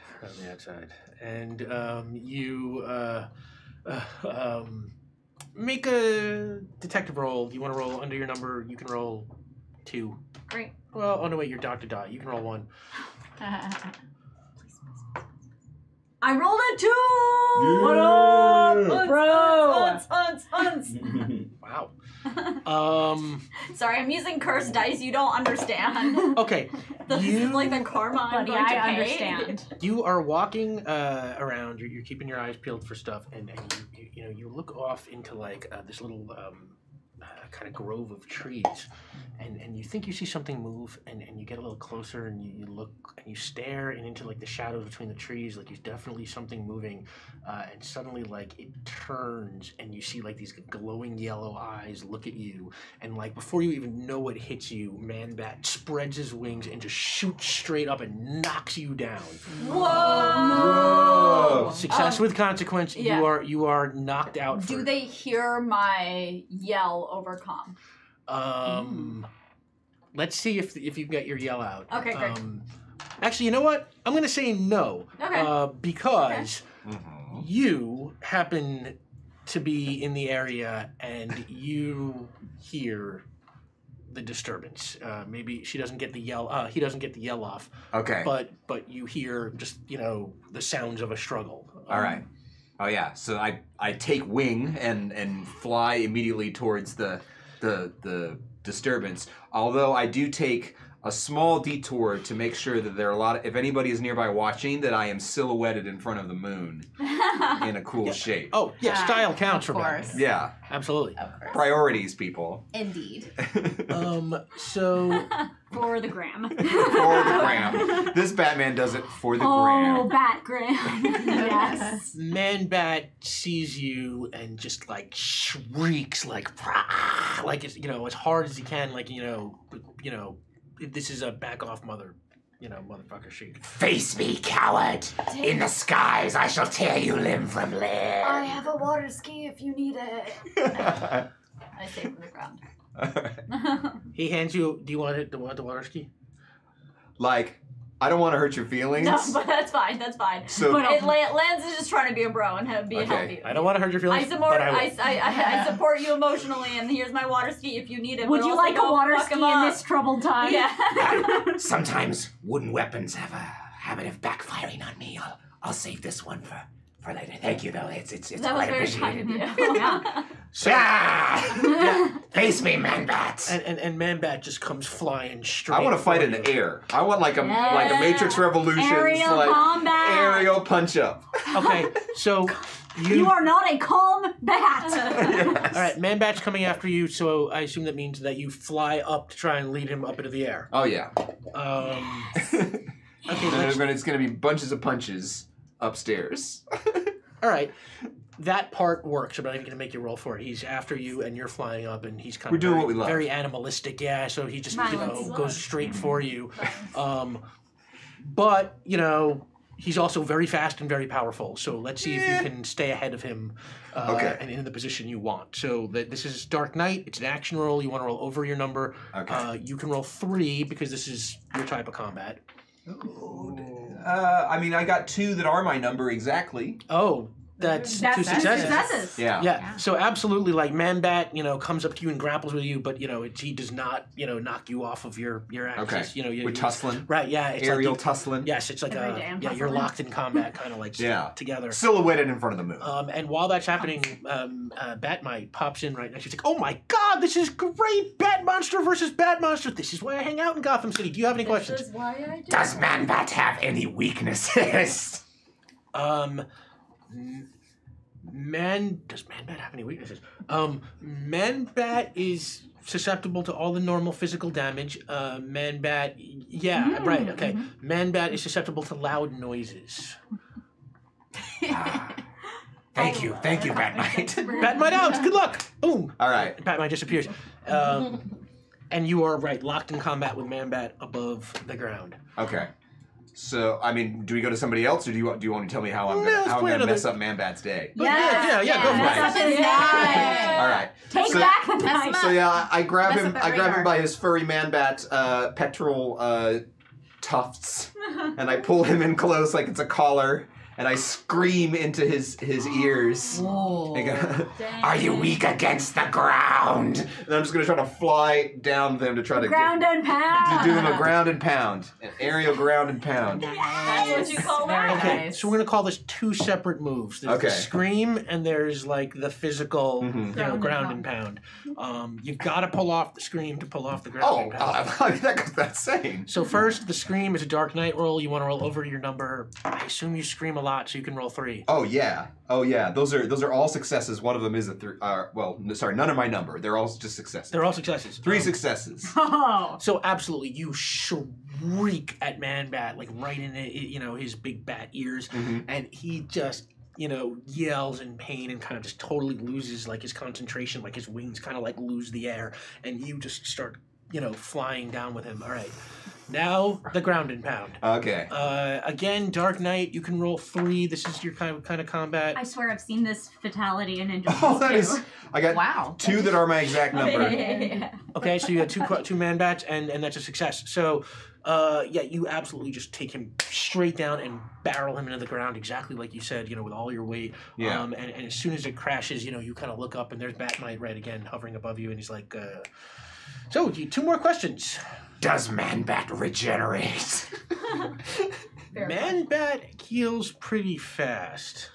and you make a detective roll. You want to roll under your number? You can roll 2. Great. Well, oh no, wait, you're Dr. Dot. You can roll 1. I rolled a 2! Yeah. What up? Hunts. Wow. Sorry, I'm using cursed dice. You don't understand. Okay. This is the karma I'm going to pay. understand. You are walking around. You're keeping your eyes peeled for stuff, and you look off into this little kind of grove of trees, and you think you see something move, and you get a little closer, and you look and you stare and into the shadows between the trees, you definitely something moving, and suddenly it turns, and you see these glowing yellow eyes look at you, and before you even know what hits you, Man-Bat spreads his wings and just shoots straight up and knocks you down. Whoa! Success with consequence. Yeah. You are knocked out. Do they hear my yell over comm? Let's see if you can get your yell out. Okay, great. Actually, you know what? I'm going to say no. Okay. Because you happen to be in the area and you hear the disturbance. Maybe she doesn't get the yell. He doesn't get the yell off. Okay. But you hear just the sounds of a struggle. All right. Oh yeah. So I take wing and fly immediately towards the disturbance. Although I do take a small detour to make sure that there are a lot of, if anybody is nearby watching, that I am silhouetted in front of the moon in a cool shape. Oh, yeah, style counts for Of Batman. course. Yeah. Absolutely. Of course. Priorities, people. Indeed. So For the gram. For the gram. This Batman does it for the Oh, gram. Bat gram. Yes. Man-Bat sees you and just like shrieks like it's, you know, as hard as he can, like, you know, this is a back off motherfucker shriek. Face me, coward! In the skies I shall tear you limb from limb. I have a water ski if you need it. I say from the ground. He hands you. Do you want it? Do you want the water ski? Like, I don't want to hurt your feelings. No, but that's fine. That's fine. So- but Lance is just trying to be a bro and be Okay. help you. I don't want to hurt your feelings. I support. but I will. I support you emotionally, and here's my water ski if you need it. Would but you also like a don't water fuck ski him in up. this troubled time? Yeah. Sometimes wooden weapons have a habit of backfiring on me. I'll save this one for later. Thank you, though. It's That was quite very kind appreciated. of you. Yeah. So, Ah! Face me, Man-Bat. and Man-Bat just comes flying straight. I want to fight for in you. the air. I want like a Yeah. Matrix Revolutions Aerial like combat. aerial punch up. Okay, so You are not a calm bat. all right. Man-Bat's coming after you, so I assume that means that you fly up to try and lead him up into the air. Oh yeah. Okay, And it's gonna be bunches of punches upstairs. all right. That part works. I'm not even going to make you roll for it. He's after you, and you're flying up, and he's kind We're of doing very, what we love. very animalistic. Yeah, so he just Violence. goes straight for you. But he's also very fast and very powerful. So let's see if you can stay ahead of him Okay. and in the position you want. So this is Dark Knight. It's an action roll. You want to roll over your number. Okay. You can roll 3 because this is your type of combat. I mean, I got 2 that are my number exactly. Oh, that's 2 successes. Yeah. Yeah, so absolutely, like Man-Bat, comes up to you and grapples with you, but he does not, knock you off of your axis. Okay. You We're tussling. right? Yeah, it's Aerial like tussling. yes, it's like Every day I'm you're tussling. locked in combat, kind of like Yeah. together. Silhouetted in front of the moon. And while that's happening, Batmite pops in right next. She's like, "Oh my God, this is great! Bat Monster versus Bat Monster. This is why I hang out in Gotham City. Do you have any questions?" This is why I do. Does Man-Bat have any weaknesses? Does Man-Bat have any weaknesses? Man-Bat is susceptible to all the normal physical damage. Man-Bat, yeah, right, okay. Man-Bat is susceptible to loud noises. Thank you, Batmite. Batmite out, good luck! Boom! All right. Batmite disappears. And you are, right, locked in combat with Man-Bat above the ground. Okay. So, I mean, do we go to somebody else, or do you want to tell me how I'm No, let's gonna play another- mess up Man-Bat's day? But yeah, go for Mess it. up his night. All right. Take So- back the Mess night. him up. So yeah, I grab Mess him. up I that grab him radar. by his furry Man-Bat pectoral tufts, and I pull him in close like it's a collar, and I scream into his ears. Whoa. I go, Are you weak against the ground? and I'm just gonna try to fly down them to try to Ground and to pound. do him a ground and pound, an aerial ground and pound. That's what you call Very that. Okay, nice. so we're gonna call this 2 separate moves. There's the Okay. scream and there's like the physical, Mhm. ground and pound. You've got to pull off the scream to pull off the ground Oh, and pound. I mean, that goes without saying. So first, the scream is a Dark Knight roll. You want to roll over your number. I assume you scream a lot, so you can roll 3. Oh yeah. Those are all successes. One of them is a 3. None of my number. They're all just successes. They're all successes. 3 successes. Oh. So absolutely, you shriek at Man-Bat, like right in his big bat ears, and he just yells in pain and kind of just totally loses like his concentration, like his wings kind of like lose the air, and you just start flying down with him. All right, now the ground and pound. Okay. Again, Dark Knight, you can roll 3. This is your kind of combat. I swear I've seen this fatality in Injustice Oh, that 2. is. I got Wow. 2 that are my exact number. Okay, so you got two man bats, and that's a success. So, you absolutely just take him straight down and barrel him into the ground, exactly like you said, with all your weight. Yeah. And as soon as it crashes, you kind of look up, and there's Batmite right again hovering above you, and he's like, so, 2 more questions. Does Man-Bat regenerate? Man-Bat heals pretty fast.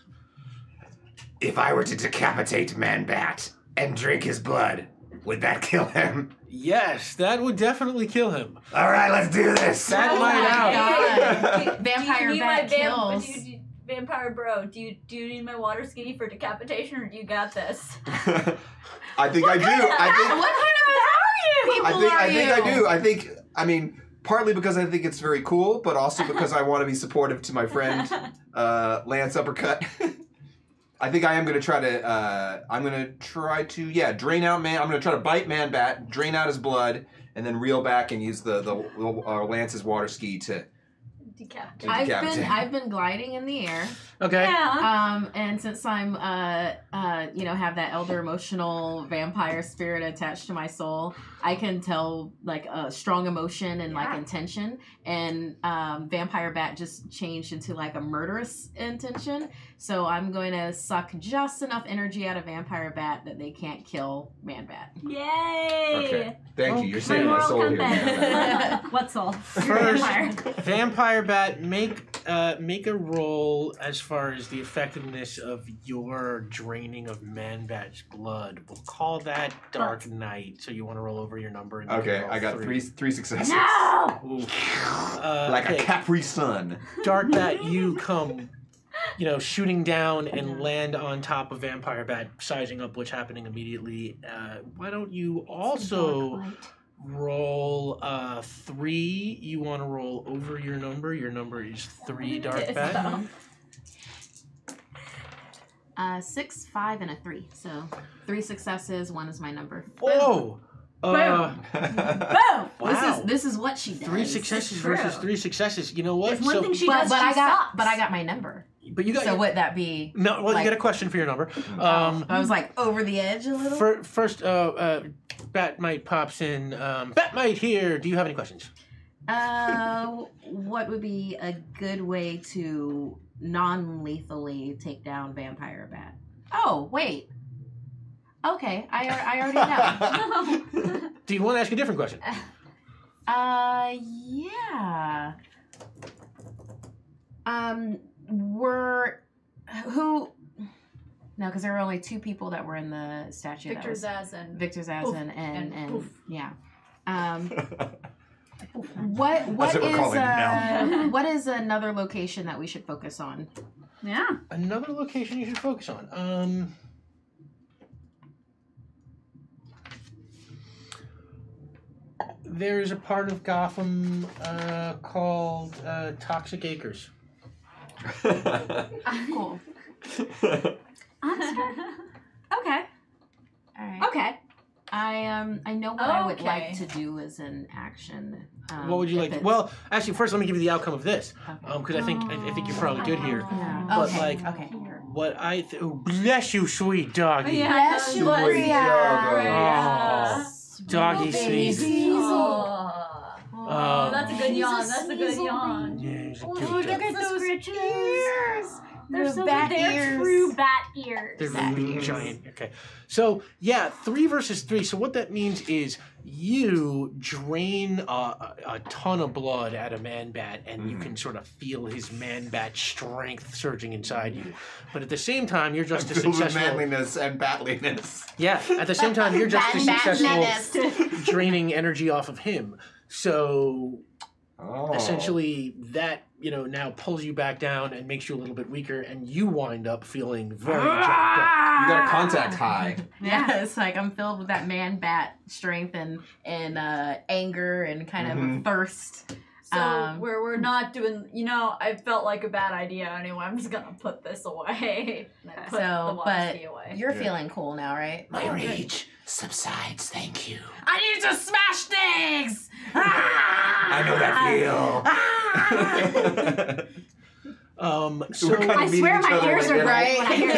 If I were to decapitate Man-Bat and drink his blood, would that kill him? Yes, that would definitely kill him. All right, let's do this. That might out. Vampire bat kills. Vampire bro, do you need my water ski for decapitation, or do you got this? I think I do. What kind of people are you? I think I do. I mean, partly because I think it's very cool, but also because I want to be supportive to my friend Lance Uppercut. I think I am going to try to. I'm going to try to drain out man. I'm going to try to bite Man Bat, drain out his blood, and then reel back and use the Lance's water ski to. I've been gliding in the air. Okay. Yeah. And since I'm have that elder emotional vampire spirit attached to my soul, I can tell like a strong emotion and like intention. And Vampire Bat just changed into like a murderous intention. So I'm going to suck just enough energy out of Vampire Bat that they can't kill Man Bat. Yay! Okay. Thank you. You're My saving my moral soul here. compass. What soul? First, Vampire. Vampire Bat, make a roll as far as the effectiveness of your draining of Man Bat's blood. We'll call that Dark Knight. So you want to roll over your number. And you Okay, can roll I got three successes. No! Ooh. Like a Okay. Capri Sun. Dark Bat, you come, shooting down and land on top of Vampire Bat, sizing up what's happening immediately. Why don't you also roll 3? You want to roll over your number. Your number is 3, Dark Bat. 6, 5, and a 3. So 3 successes. 1 is my number. Whoa! Boom! Wow. This is what she does. 3 successes true. versus 3 successes. You know what? There's one thing she does. But She I sucks. got my number. But you got. So would that be? No. Well, like- you got a question for your number. I was like over the edge a little. First, Batmite pops in. Batmite here. Do you have any questions? What would be a good way to non-lethally take down Vampire Bat? Oh, wait. Okay, I already know. Do you want to ask a different question? Yeah. Who? No, because there were only 2 people that were in the statue. Victor Zaz and Victor Zaz and Oof. yeah. What That's what we're calling it now. what is another location that we should focus on? Yeah. Another location you should focus on. There's a part of Gotham called Toxic Acres. Cool. Okay. All right. Okay. I know what I would Okay. like to do as an action. What would you if like? it's- Well, actually, first let me give you the outcome of this, because I think you're probably good here. Yeah. But Okay. like, Okay. what bless you, sweet doggy. Yeah, Bless you, bless Sweet you. doggo. Yeah. Doggy baby. sweet. Oh, that's a good yawn. That's a good yawn. Yeah, he's a Oh, cute look dog. at those ears. They're Those so bat they're ears. true bat ears. They're really giant. Okay. So, 3 versus 3. So, what that means is you drain a ton of blood out of Man Bat, and you can sort of feel his Man Bat strength surging inside you. But at the same time, you're just as Filled with successful. manliness and batliness. Yeah. At the same time, you're just as successful Batness. draining energy off of him. So, Oh. essentially, that now pulls you back down and makes you a little bit weaker, and you wind up feeling very jacked up. You got a contact high. Yeah, it's like I'm filled with that man bat strength and anger and kind of thirst. So we're not doing. I felt like a bad idea anyway. I'm just gonna put this away. And I put the water ski away. You're feeling cool now, right? My rage subsides, thank you. I need to smash things. I know that feel. So We're kind of I swear meeting each my other ears like are that. right when I hear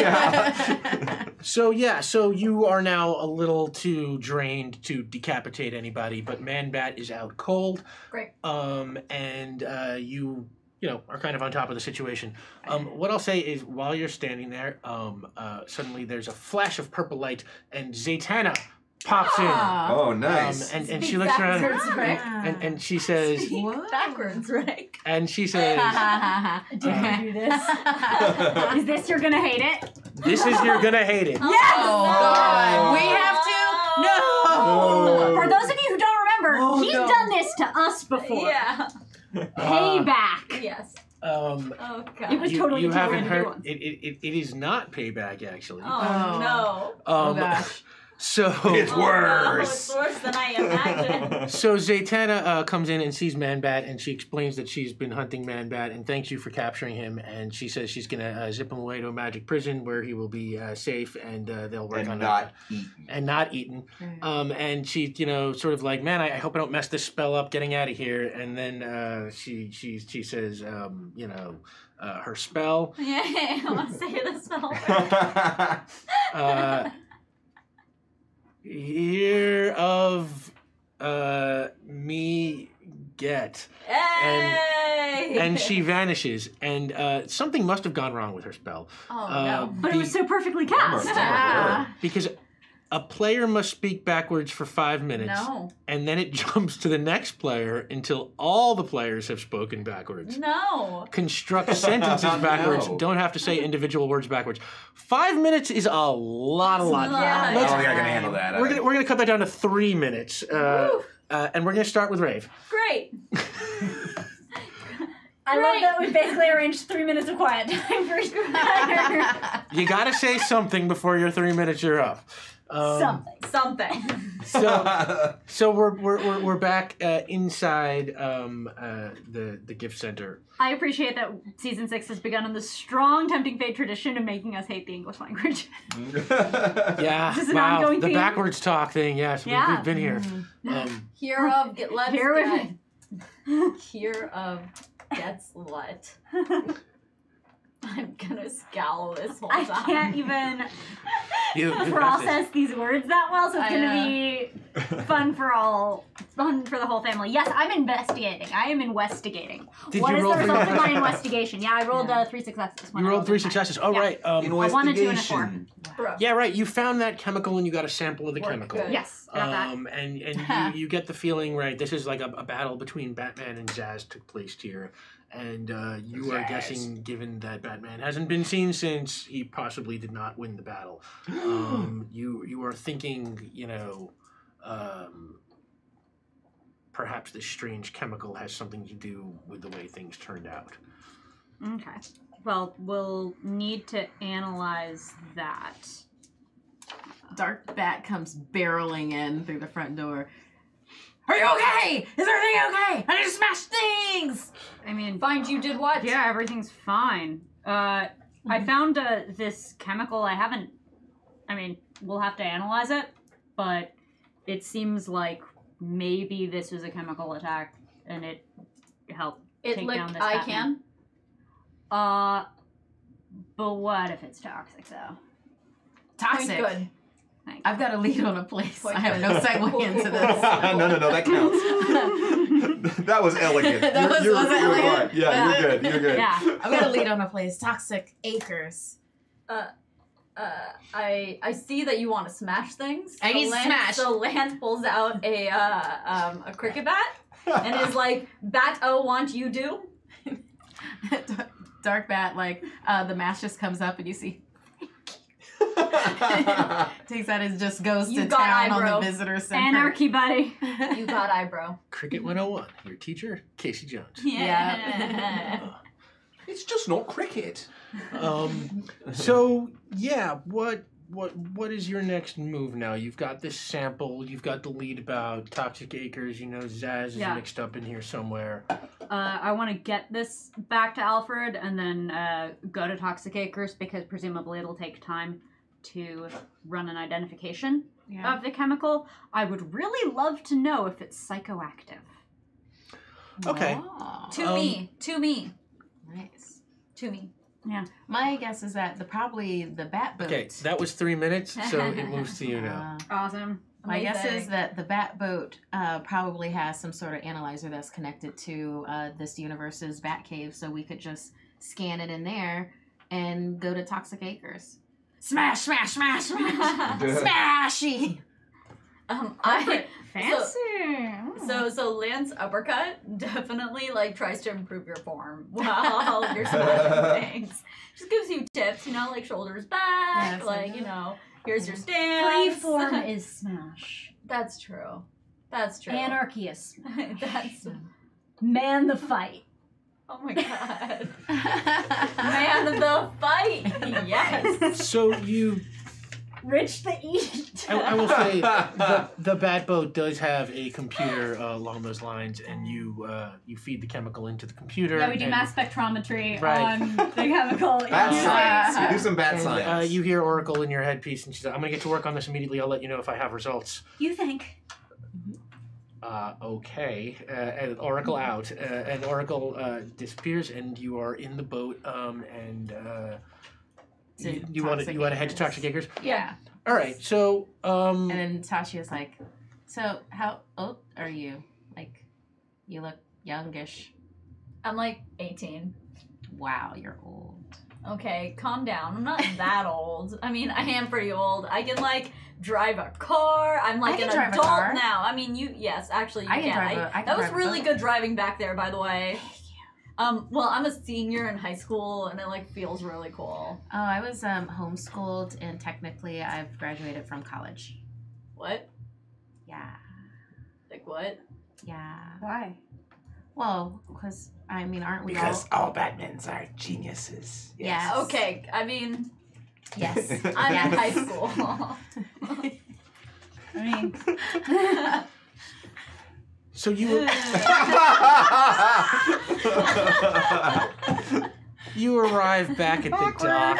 Yeah. So you are now a little too drained to decapitate anybody, but Man Bat is out cold. Great. And you are kind of on top of the situation. What I'll say is, while you're standing there, suddenly there's a flash of purple light, and Zatanna pops in. Oh, nice. And she looks around and she says, Backwards, right? and she says, Do this. Is this you're gonna hate it? "This is you're gonna hate it." Oh God, we have to. No. For those of you He's done this to us before. Yeah. Payback. Yes. Oh God. It was totally you a two haven't random heard. ones. It is not payback actually. Oh, no. Oh gosh. So It's Oh, no, worse. it's worse than I imagined. So Zatanna comes in and sees Man-Bat, and she explains that she's been hunting Man-Bat, and thanks you for capturing him. And she says she's gonna zip him away to a magic prison where he will be safe, and they'll work on not that. eaten. And not eaten. And she, sort of like, man, I hope I don't mess this spell up getting out of here. And then she says, her spell. Yeah, I want to say the spell. Hear of me get. Hey! And she vanishes, and something must have gone wrong with her spell. Oh, no. But it was so perfectly cast. Yeah. Because a player must speak backwards for 5 minutes, No. and then it jumps to the next player until all the players have spoken backwards. No. Construct sentences backwards. No. Don't have to say individual words backwards. 5 minutes is a lot. Yeah. I don't think I can handle that. We're gonna cut that down to 3 minutes, and we're gonna start with Rave. Great. I love that we basically arranged 3 minutes of quiet time for each other. You gotta say something before your 3 minutes are up. Something. So we're back inside the gift center. I appreciate that season 6 has begun on the strong Tempting Fate tradition of making us hate the English language. Yeah, This is an wow, ongoing the theme. backwards talk thing. Yes, Yeah. we've been here. Hear of get let's Hear of get. Hear of gets let. I'm gonna scowl this whole I time. can't even You got process these words that well, so it's I gonna be fun for the whole family. Yes, I'm investigating. I am investigating. Did What you is roll the for result your- of my investigation? Yeah, I rolled 3 successes. when You I rolled 3 this time. successes. Oh, Yeah. right. I won a 2 and a 4. Investigation. Bro. Yeah, right. You found that chemical and you got a sample of the Worked chemical. good. Yes, got that. And you get the feeling, right, this is like a battle between Batman and Zaz took place here. And you are Zaz. guessing, given that Batman hasn't been seen since, he possibly did not win the battle. You are thinking, perhaps this strange chemical has something to do with the way things turned out. Okay. Well, we'll need to analyze that. Dark Bat comes barreling in through the front door. Are you okay? Is everything okay? I just smashed things! I mean, Find you did what? yeah, everything's fine. I found this chemical. We'll have to analyze it, but it seems like maybe this was a chemical attack and it helped It take licked down this I Batman. can. But what if it's toxic, though? Toxic. Good. Thank I've got a lead on a place. Quite I have good. no segue into this. no, that counts. That was elegant. That was you're elegant? right. Yeah, Was you're it? good. You're good. Yeah. I've got a lead on a place. Toxic Acres. I see that you want to smash things. I need smash. So Lance pulls out a cricket bat and is like, "Bat, want you do?" Dark Bat, the mask just comes up and you see. Takes that and just goes You to got town eyebrow. on the visitor center. Anarchy, buddy. You got eyebrow. Cricket 101, your teacher, Casey Jones. Yeah. It's just not cricket. So yeah, what is your next move now? You've got this sample, you've got the lead about Toxic Acres, Zaz is Yeah. mixed up in here somewhere. I want to get this back to Alfred and then go to Toxic Acres because presumably it'll take time to run an identification Yeah. of the chemical. I would really love to know if it's psychoactive. Okay. Wow. To me. Nice. To me. My guess is that probably the bat boat. Okay, that was 3 minutes, so it moves to you now. Awesome. My guess is Amazing. that the bat boat probably has some sort of analyzer that's connected to this universe's bat cave, so we could just scan it in there and go to Toxic Acres. Smash, smash, smash, smash, smashy. So Lance uppercut definitely tries to improve your form while you're smashing things. Just gives you tips, shoulders back, Yes, I here's your stance. Free form is smash. That's true. That's true. Anarchists. That's. Man the fight. Oh my god. Man the fight. Yes. So you, Rich the eat. I will say, the bat boat does have a computer along those lines, and you feed the chemical into the computer. Yeah, we do and- mass spectrometry Right. on the chemical. Bat science. We do some bat and, science. you hear Oracle in your headpiece, and she's like, I'm going to get to work on this immediately. I'll let you know if I have results. You think? Okay. And Oracle out. And Oracle disappears, and you are in the boat, and you want to head to Toxic Acres? Yeah. All right, so... And then Tashia's like, so how old are you? Like, you look youngish. I'm like 18. Wow, you're old. Okay, calm down. I'm not that old. I mean, I am pretty old. I can like drive a car. I'm like can an drive a adult car. now. I mean, yes, actually, you I can can. drive a- I can that was drive a really boat. good driving back there, by the way. Well, I'm a senior in high school, and it like feels really cool. Oh, I was homeschooled, and technically I've graduated from college. What? Yeah. Like what? Yeah. Why? Well, because, I mean, aren't we Because all... all Batmans are geniuses. Yes. Okay, I mean, Yes. I'm Yes. in high school. I mean, So you you arrive back at the dock,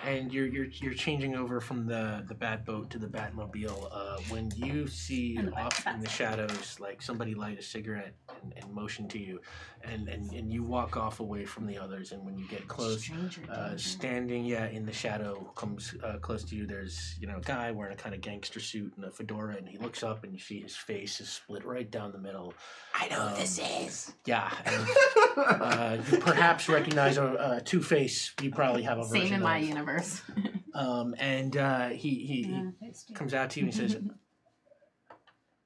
and you're changing over from the bat boat to the Batmobile. When you see off in the shadows, like somebody light a cigarette and motion to you, and you walk off away from the others. And when you get close, Stranger danger. standing in the shadow comes close to you, there's a guy wearing a kind of gangster suit and a fedora, and he looks up and you see his face is split right down the middle. I know who this is. Yeah, and, you perhaps recognize a Two-Face. You probably have a version Same in my of. universe. And he comes out to you and says,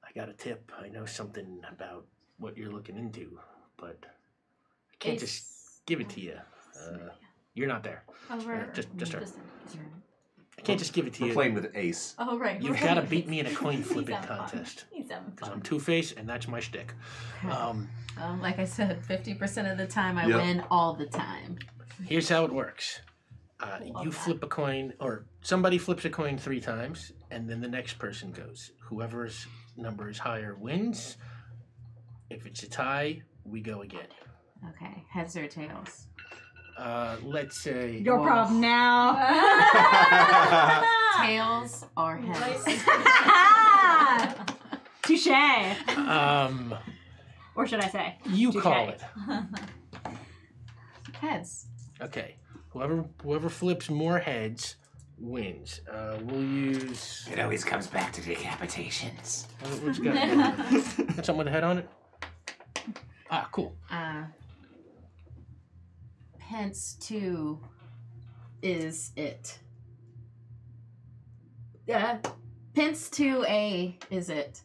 I got a tip. I know something about what you're looking into, but I can't just give it to you. You're not there. Over. Just her. I can't just give it to We're you. playing with Ace. Oh right. You've got to beat me in a coin He's flipping having fun. contest. He's having Because I'm fun. Two-Face, and that's my shtick. Well, like I said, 50% of the time I Yep. win all the time. Here's how it works. Love You that. flip a coin, or somebody flips a coin 3 times, and then the next person goes. Whoever's number is higher wins. If it's a tie, we go again. Okay, heads or tails? Let's say... your problem now. Tails or heads? Touche. Or should I say? you Touche. call it. Heads. Okay. Whoever flips more heads wins. We'll use... It always comes back to decapitations. What's got? Got something with a head on it? Ah, cool. Pence 2 is it. Pence 2A is it.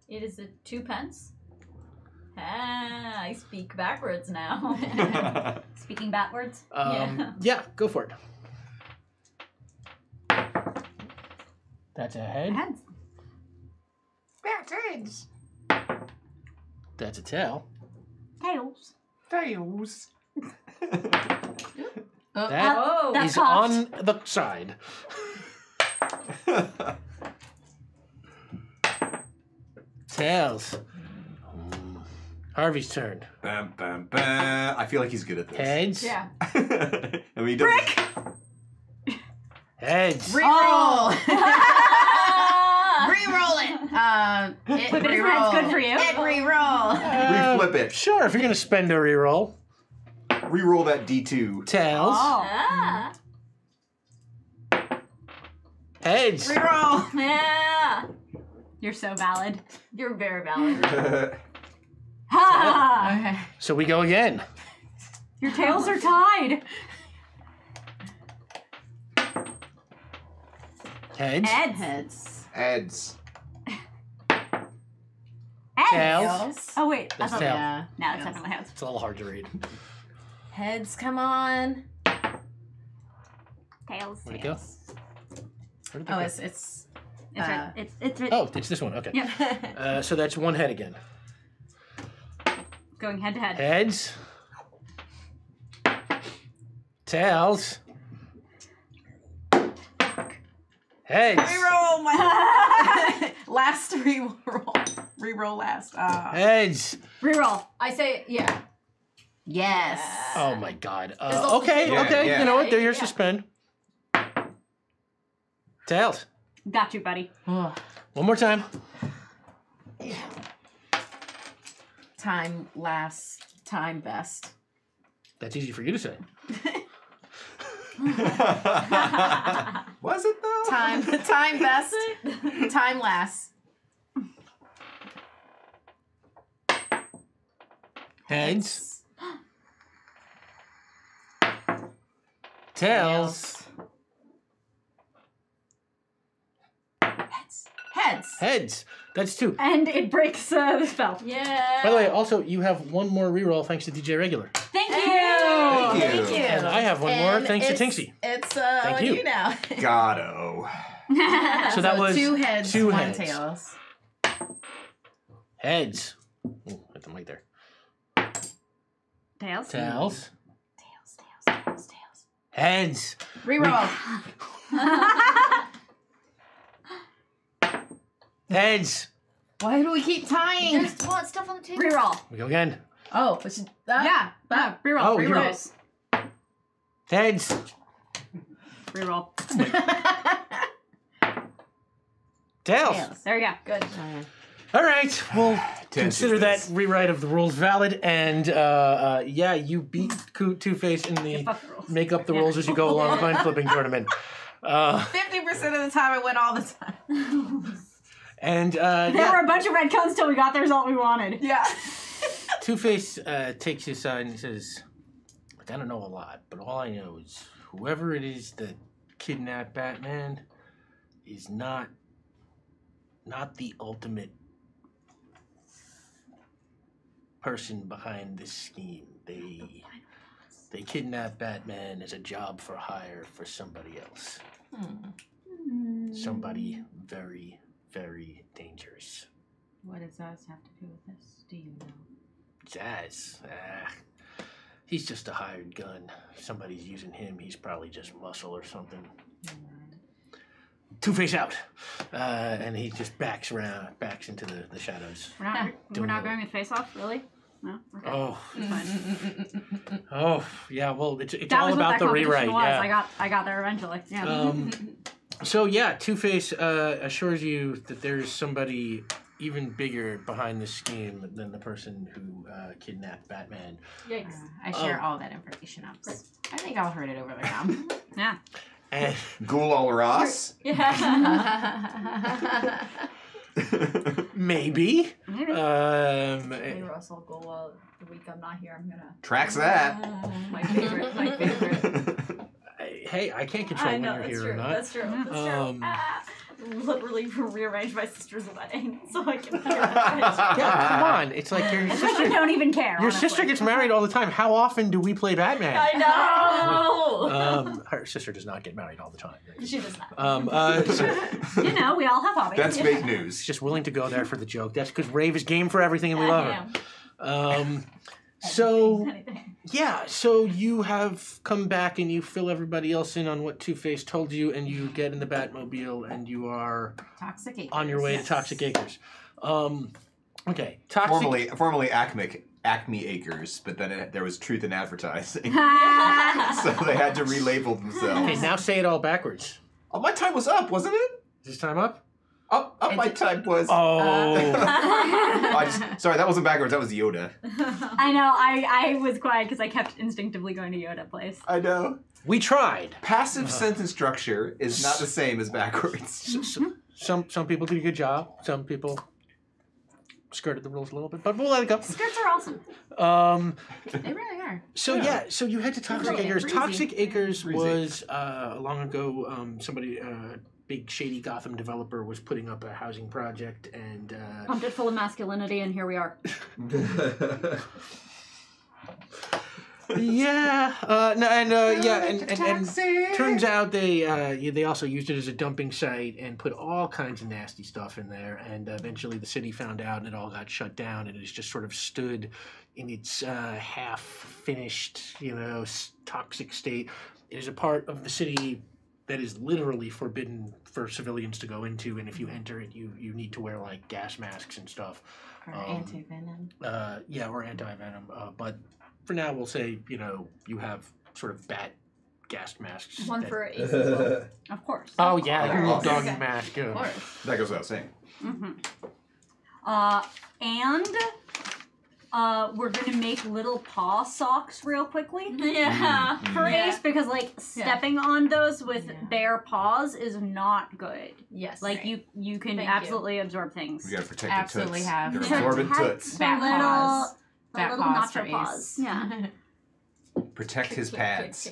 It is a 2 pence. Ah, I speak backwards now. Speaking backwards. Yeah, go for it. That's a head. Heads. Batons. That's a tail. Tails. Tails. That Oh, That's is cocked. on the side. Tails. Harvey's turn. Bam, bam, bam. I feel like he's good at this. Heads. yeah. I mean, he doesn't. Heads. Reroll! Ah! Reroll it! It Flip it as reroll. heads good for you. It reroll. Reflip it. Sure, if you're gonna spend a reroll. Reroll that D2. Tails. Ah. Heads. Reroll. Yeah. You're so valid. You're very valid. Ha! Okay. So we go again. Your tails are tied. Heads. Heads. Heads. Heads. Heads. Tails. Oh wait, That's that's tail. Yeah. no, it's definitely heads. It's a little hard to read. Heads, come on. Tails. Where'd it go? Where did it Oh, go? it's It's right. It's right. Oh, it's this one. Okay. Yeah. So that's one head again. Going head to head. Heads. Tails. Heads. Reroll my last reroll. Reroll last. Heads. Reroll. I say, yeah. Yes. Oh my God. also Okay. Yeah, Okay. yeah. You know what? They're here Yeah. suspend. Tails. Got you, buddy. Ugh. One more time. Time last, time best. That's easy for you to say. Was it though? Time best, time last. Heads. Tails. Heads. Heads. That's two. And it breaks the spell. Yeah. By the way, also, you have one more reroll thanks to DJ Regular. Thank you. Thank you. And I have one more And thanks to it's- Tinksy. It's Thank on you. you now. Gotto. So that was two heads, two one heads. tails. Heads. Ooh, hit the mic there. Tails. Tails. Tails. Heads. Reroll. Heads. Why do we keep tying? There's stuff on the table. Reroll. We go again. Oh, it's Yeah. Reroll. Oh, you- Rerolls. Heads. Reroll. Tails. There you go. Good. All right. We'll consider that rewrite of the rules valid. And yeah, you beat Two-Face in the Fuck the rules. make up the rules as you go along coin flipping tournament. 50% of the time I win all the time. And There yeah, were a bunch of red cones till we got the result we wanted. Yeah. Two-Face takes his side and he says, "Look, I don't know a lot, but all I know is whoever it is that kidnapped Batman is not the ultimate person behind this scheme. They kidnapped Batman as a job for hire for somebody else. Somebody very, very dangerous. What does that have to do with this? Do you know? Jazz. He's just a hired gun. If somebody's using him, he's probably just muscle or something. Two-Face out. And he just backs into the shadows. We're not going with face off, really? No. Okay. Oh, It's fine. oh, yeah. Well, it's That all was what about that the competition rewrite. was. Yeah. I got there eventually. Yeah. So yeah, Two-Face assures you that there's somebody even bigger behind this scheme than the person who kidnapped Batman. Yikes. I share all that information up. I think I'll heard it over the com. Yeah. And Ghoul al Ras? Yeah. maybe. Maybe. Hey, Russell, go the week I'm not here. I'm gonna. Tracks that. My favorite. My favorite. Hey, I can't control when you're that's here true. or not. That's true. That's true. Literally rearrange my sister's wedding so I can. Yeah, come on. It's like your I sister. don't even care. Your sister gets married all the time. How often do we play Batman? I know. Her sister does not get married all the time. She does not. So You know, we all have hobbies. That's fake she's news. just willing to go there for the joke. That's because Rave is game for everything and we love her. Damn. So Anything. yeah, so you have come back and you fill everybody else in on what Two-Face told you, and you get in the Batmobile and you are Toxic Acres. on your way to Toxic Acres. Okay, Toxic. Formerly Acme Acres, but then there was Truth in Advertising, so they had to relabel Okay, themselves. now say it all backwards. Oh, my time was up, wasn't it? Is this time up? Up, my time was. Oh. Sorry, that wasn't backwards. That was Yoda. I know. I was quiet because I kept instinctively going to Yoda place. I know. We tried. Passive sentence structure is not the same as backwards. Some people did a good job. Some people skirted the rules a little bit, but we'll let it go. Skirts are awesome. They really are. So yeah, so you head to Toxic Breezy. Acres. Toxic Acres Breezy. was long ago. Somebody, big shady Gotham developer, was putting up a housing project, and Pumped it full of masculinity, and here we are. Yeah, and turns out they also used it as a dumping site and put all kinds of nasty stuff in there. And eventually, the city found out, and it all got shut down. And it has just sort of stood in its half-finished, toxic state. It is a part of the city that is literally forbidden for civilians to go into, and if you enter it, you need to wear like gas masks and stuff. Or anti-venom. Or anti-venom. But for now, we'll say, you have sort of bat gas masks. One for Ace as well. Of course. Oh, yeah, your little Awesome. doggy mask. Yeah. Of course. That goes without saying. And we're gonna make little paw socks real quickly. Yeah. For Ace, because stepping on those with Yeah. bare paws is not good. Yes. Like you can Thank absolutely absorb things. We gotta protect Absolutely your toots. have. Your Protect absorbent the toots. Bat paws. The Bat little paws for nacho Ace. paws. Yeah. Protect his pads.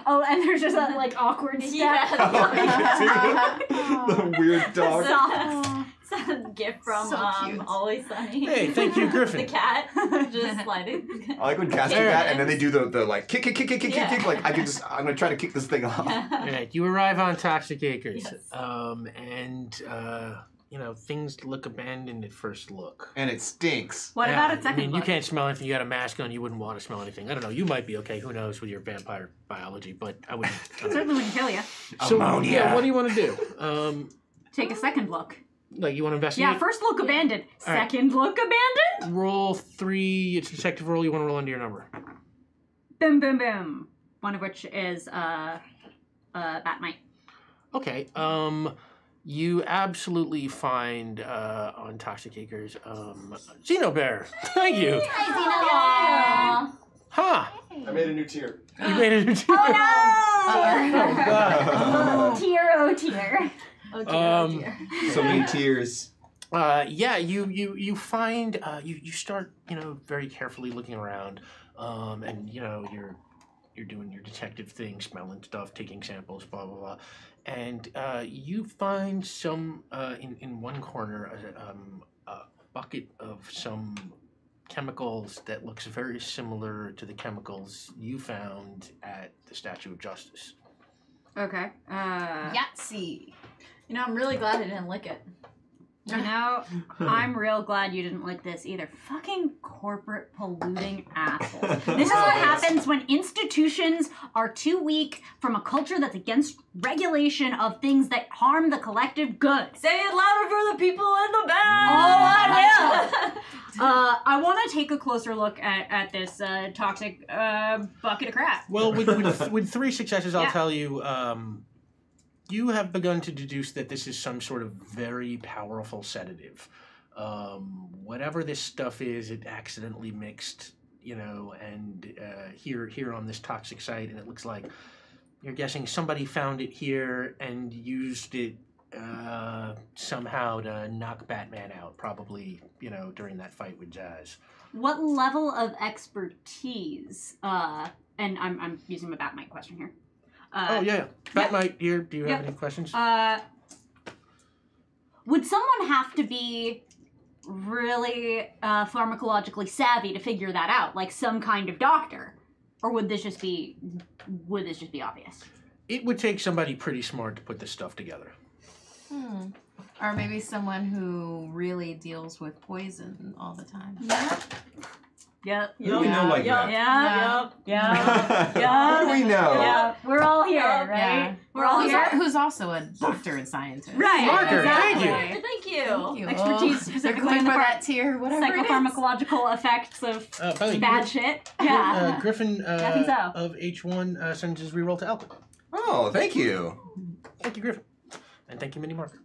Oh, and there's just that like awkward step. Yeah. The weird dog. It's a gift from So cute. Always Sunny. Hey, thank you, Griffin. The cat just sliding. I like when cats do that, and then they do the like kick, like I'm gonna try to kick this thing off. All right, you arrive on Toxic Acres, Yes. things look abandoned at first look. And it stinks. What Yeah, about a I second mean, you look? can't smell anything. You got a mask on. You wouldn't want to smell anything. I don't know. You might be okay. Who knows with your vampire biology? But I wouldn't. Certainly wouldn't kill you. So, Ammonia. yeah, what do you want to do? Take a second look. Like you want to investigate? Yeah, first look abandoned. All right. Second look abandoned. Roll 3. It's a detective roll. You want to roll under your number. Boom, boom, boom. One of which is Batmite. Okay. You absolutely find on Toxic Acres Xenobear. Thank you. Aw. Huh. I made a new tier. You made it. Oh Oh, God. no! Tier, oh tier. Oh dear, oh dear. So many tears. You find you start very carefully looking around, and you're doing your detective thing, smelling stuff, taking samples, blah blah blah, and you find some in one corner a bucket of some chemicals that looks very similar to the chemicals you found at the Statue of Justice. Okay. Yahtzee. I'm really glad I didn't lick it. I'm real glad you didn't like this either. Fucking corporate polluting assholes. This is what happens when institutions are too weak from a culture that's against regulation of things that harm the collective good. Say it louder for the people in the back. Oh, I will. I want to take a closer look at this toxic bucket of crap. Well, with 3 successes, I'll Yeah. tell you, you have begun to deduce that this is some sort of very powerful sedative. Whatever this stuff is, it accidentally mixed, and here on this toxic site, and it looks like you're guessing somebody found it here and used it somehow to knock Batman out, probably, during that fight with Jazz. What level of expertise? And I'm using my Batmite question here. Batmite here. Do you have Yep. any questions? Would someone have to be really pharmacologically savvy to figure that out, like some kind of doctor, or would this just be obvious? It would take somebody pretty smart to put this stuff together. Or maybe someone who really deals with poison all the time. Yep. Who do we know like that? Yeah. Who do we know? Yeah. We're all here, Yeah. right? Yeah. We're all here. Who's also a doctor and scientist. Right. Marker, exactly. thank you. Thank you. Thank you. Expertise They're specifically going in for the that tier, whatever it is. psychopharmacological effects of By the way, bad shit. Yeah. Griffin I think so. of H1 sends his reroll to Alpha. Oh, thank you. Thank you, Griffin. And thank you, Minnie Marker.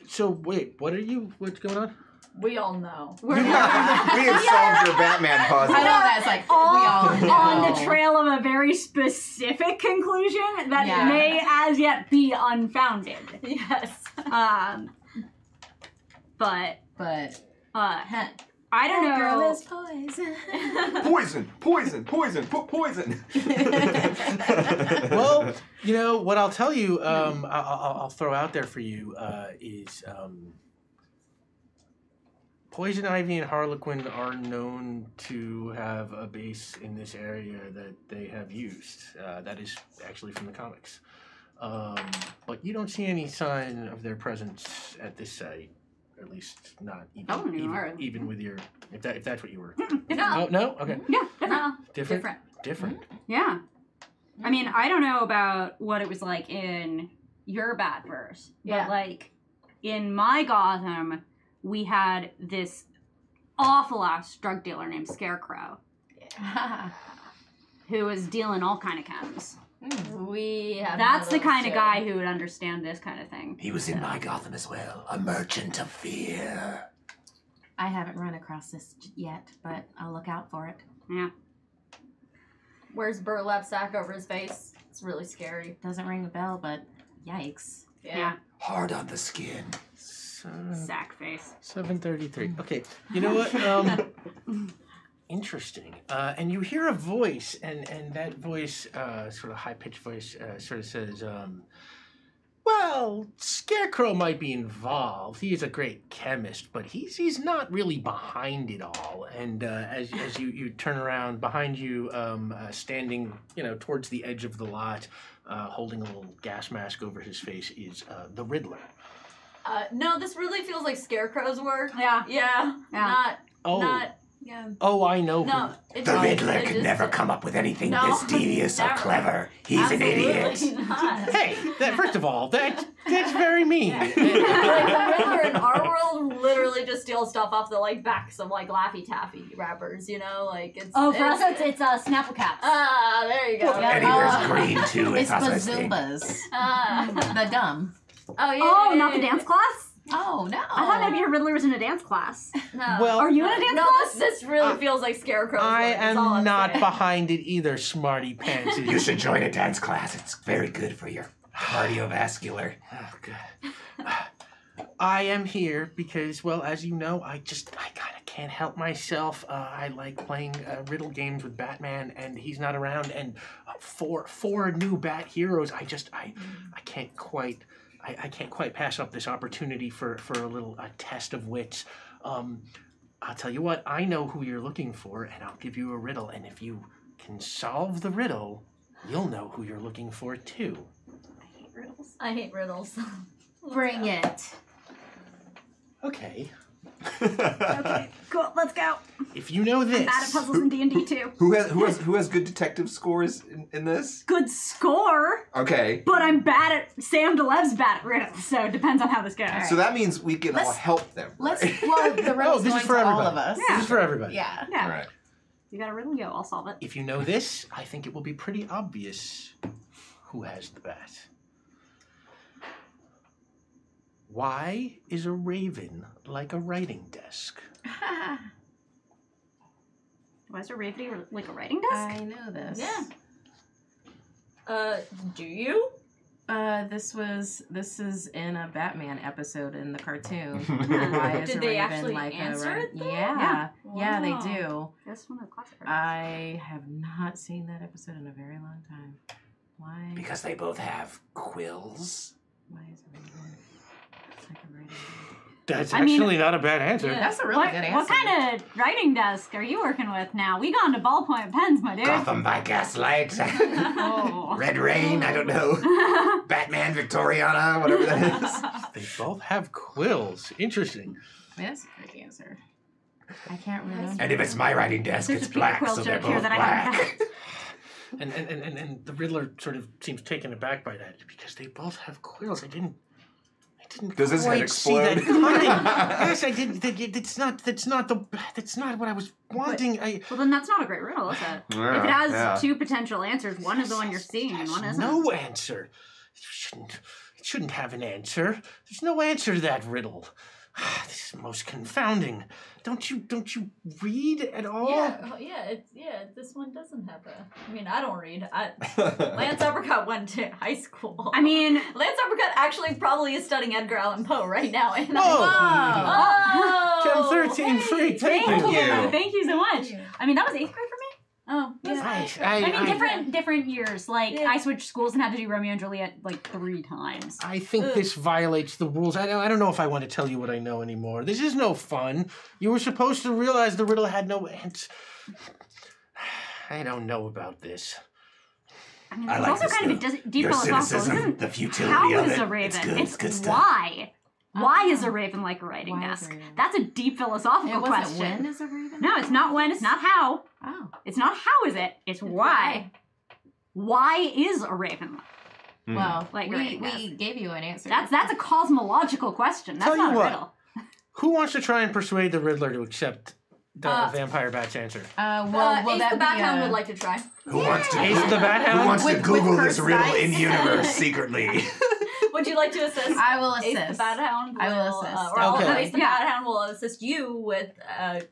So, wait, what's going on? We all know. We have solved your Batman puzzle. I know that's like, we all all know. on the trail of a very specific conclusion that Yeah. may as yet be unfounded. Yes. But But I don't know. Girl is poison. Poison, put poison. Well, what I'll tell you, I'll throw out there for you is Poison Ivy and Harlequin are known to have a base in this area that they have used. That is actually from the comics. But you don't see any sign of their presence at this site. At least not even with your... If that's what you were... No. Oh, no? Okay. Yeah, different. Different. Yeah. I mean, I don't know about what it was like in your Batverse, but like in my Gotham, we had this awful ass drug dealer named Scarecrow, who was dealing all kind of chems. That's the kind of guy who would understand this kind of thing. He was in my Gotham as well. A merchant of fear. I haven't run across this yet, but I'll look out for it. Yeah. Wears burlap sack over his face. It's really scary. Doesn't ring a bell, but yikes. Yeah. Hard on the skin. Sack face. 7:33. Okay, you know what? Interesting. And you hear a voice, and that voice, sort of high-pitched voice, sort of says, well, Scarecrow might be involved. He is a great chemist, but he's not really behind it all. And as you turn around, behind you, standing, towards the edge of the lot, holding a little gas mask over his face, is the Riddler. No, this really feels like Scarecrow's work. Yeah. Yeah. Yeah. Not. Yeah. Oh, I know. No. The Riddler could never come up with anything this devious or clever. He's an idiot. Not. Hey, first of all, that's very mean. Like the Riddler in our world literally just steals stuff off the backs of Laffy Taffy wrappers, Like it's. Oh, for us it's Snapple Caps. Ah, there you go. And he wears green too. It's us thing. Bazoobas. The dumb. Oh yeah. Oh, not the dance class? Oh, no. I thought maybe your Riddler was in a dance class. No. Well, Are you in a dance class? This really feels like Scarecrow's I work, is all am I'm not saying. behind it either, smarty pants. You should join a dance class. It's very good for your cardiovascular. Oh, God. I am here because, well, as you know, I kind of can't help myself. I like playing riddle games with Batman, and he's not around. And for new Bat heroes, I can't quite. I can't quite pass up this opportunity for a little test of wits. I'll tell you what, I know who you're looking for, and I'll give you a riddle. And if you can solve the riddle, you'll know who you're looking for, too. I hate riddles. Bring it. Okay. Okay, cool, let's go. If you know this... I'm bad at puzzles in D&D too. Who has good detective scores in this? Good score, Okay. but I'm bad at... Sam DeLev's bad at riddles, so it depends on how this goes. So that means we can all help them. Let's. Right? Well, the riddle's this going is for to everybody. all of us. Yeah. This is for everybody. Yeah. Yeah. All right. You got a riddle? Yo, I'll solve it. If you know this, I think it will be pretty obvious who has the bat. Why is a raven like a writing desk? Why is a raven like a writing desk? I know this. Yeah. Do you? This is in a Batman episode in the cartoon. Why is Did a they raven actually like answer a it, though? Yeah. Yeah, Wow. they do. That's one of the classic riddles. I have not seen that episode in a very long time. Why? Because they both have quills. Why is a raven like a writing desk? That's I mean- actually not a bad answer. Yeah. That's a really good answer. What kind of writing desk are you working with now? We gone to ballpoint pens, my dude. Gotham by gaslight. Oh. Red Rain, I don't know. Batman Victoriana, whatever that is. They both have quills. Interesting. That's a great answer. I can't remember. And if it's my writing desk, There's it's a Peter black, Quill so they're joke here both that I haven't black. And the Riddler sort of seems taken aback by that because they both have quills. I didn't Does his head quite see explode? that coming. Yes, I did. That's not what I was wanting. Well, then that's not a great riddle, is it? Yeah, If it has yeah. two potential answers, one is the one you're seeing and one isn't. No answer. It shouldn't have an answer. There's no answer to that riddle. This is most confounding. Don't you read at all? Yeah. This one doesn't have a. I mean, I don't read. Lance Uppercut went to high school. I mean, Lance Uppercut actually probably is studying Edgar Allan Poe right now. And Chem 13 free. Thank thank you. you. Thank you so much. I mean, that was 8th grade for me. Oh, Yeah. different years. Like I switched schools and had to do Romeo and Juliet like 3 times. I think this violates the rules. I don't know if I want to tell you what I know anymore. This is no fun. You were supposed to realize the riddle had no end. I don't know about this. I mean, I it's like also this, kind of though. a deep Your philosophical. cynicism, the futility How of is it. a raven? It's good stuff. why. Why is a raven like a writing Why is a desk? raven? That's a deep philosophical It wasn't question. when is a raven? No, it's not when. It's not how. Oh. It's not how is it. It's why. Why is a raven? Well, Like we writing desk. gave you an answer. That's a cosmological question. That's Tell you not a what. riddle. Who wants to try and persuade the Riddler to accept the vampire bat's answer? well, will Ace that the be Bathound would like to try. Who wants to? Ace the Bat Hound? Who wants to With Google cursed this riddle dice? in universe secretly? Would you like to assist? I will Ace assist. the Bathound I will assist. or I'll Okay. have Ace the Yeah. Bathound will assist you with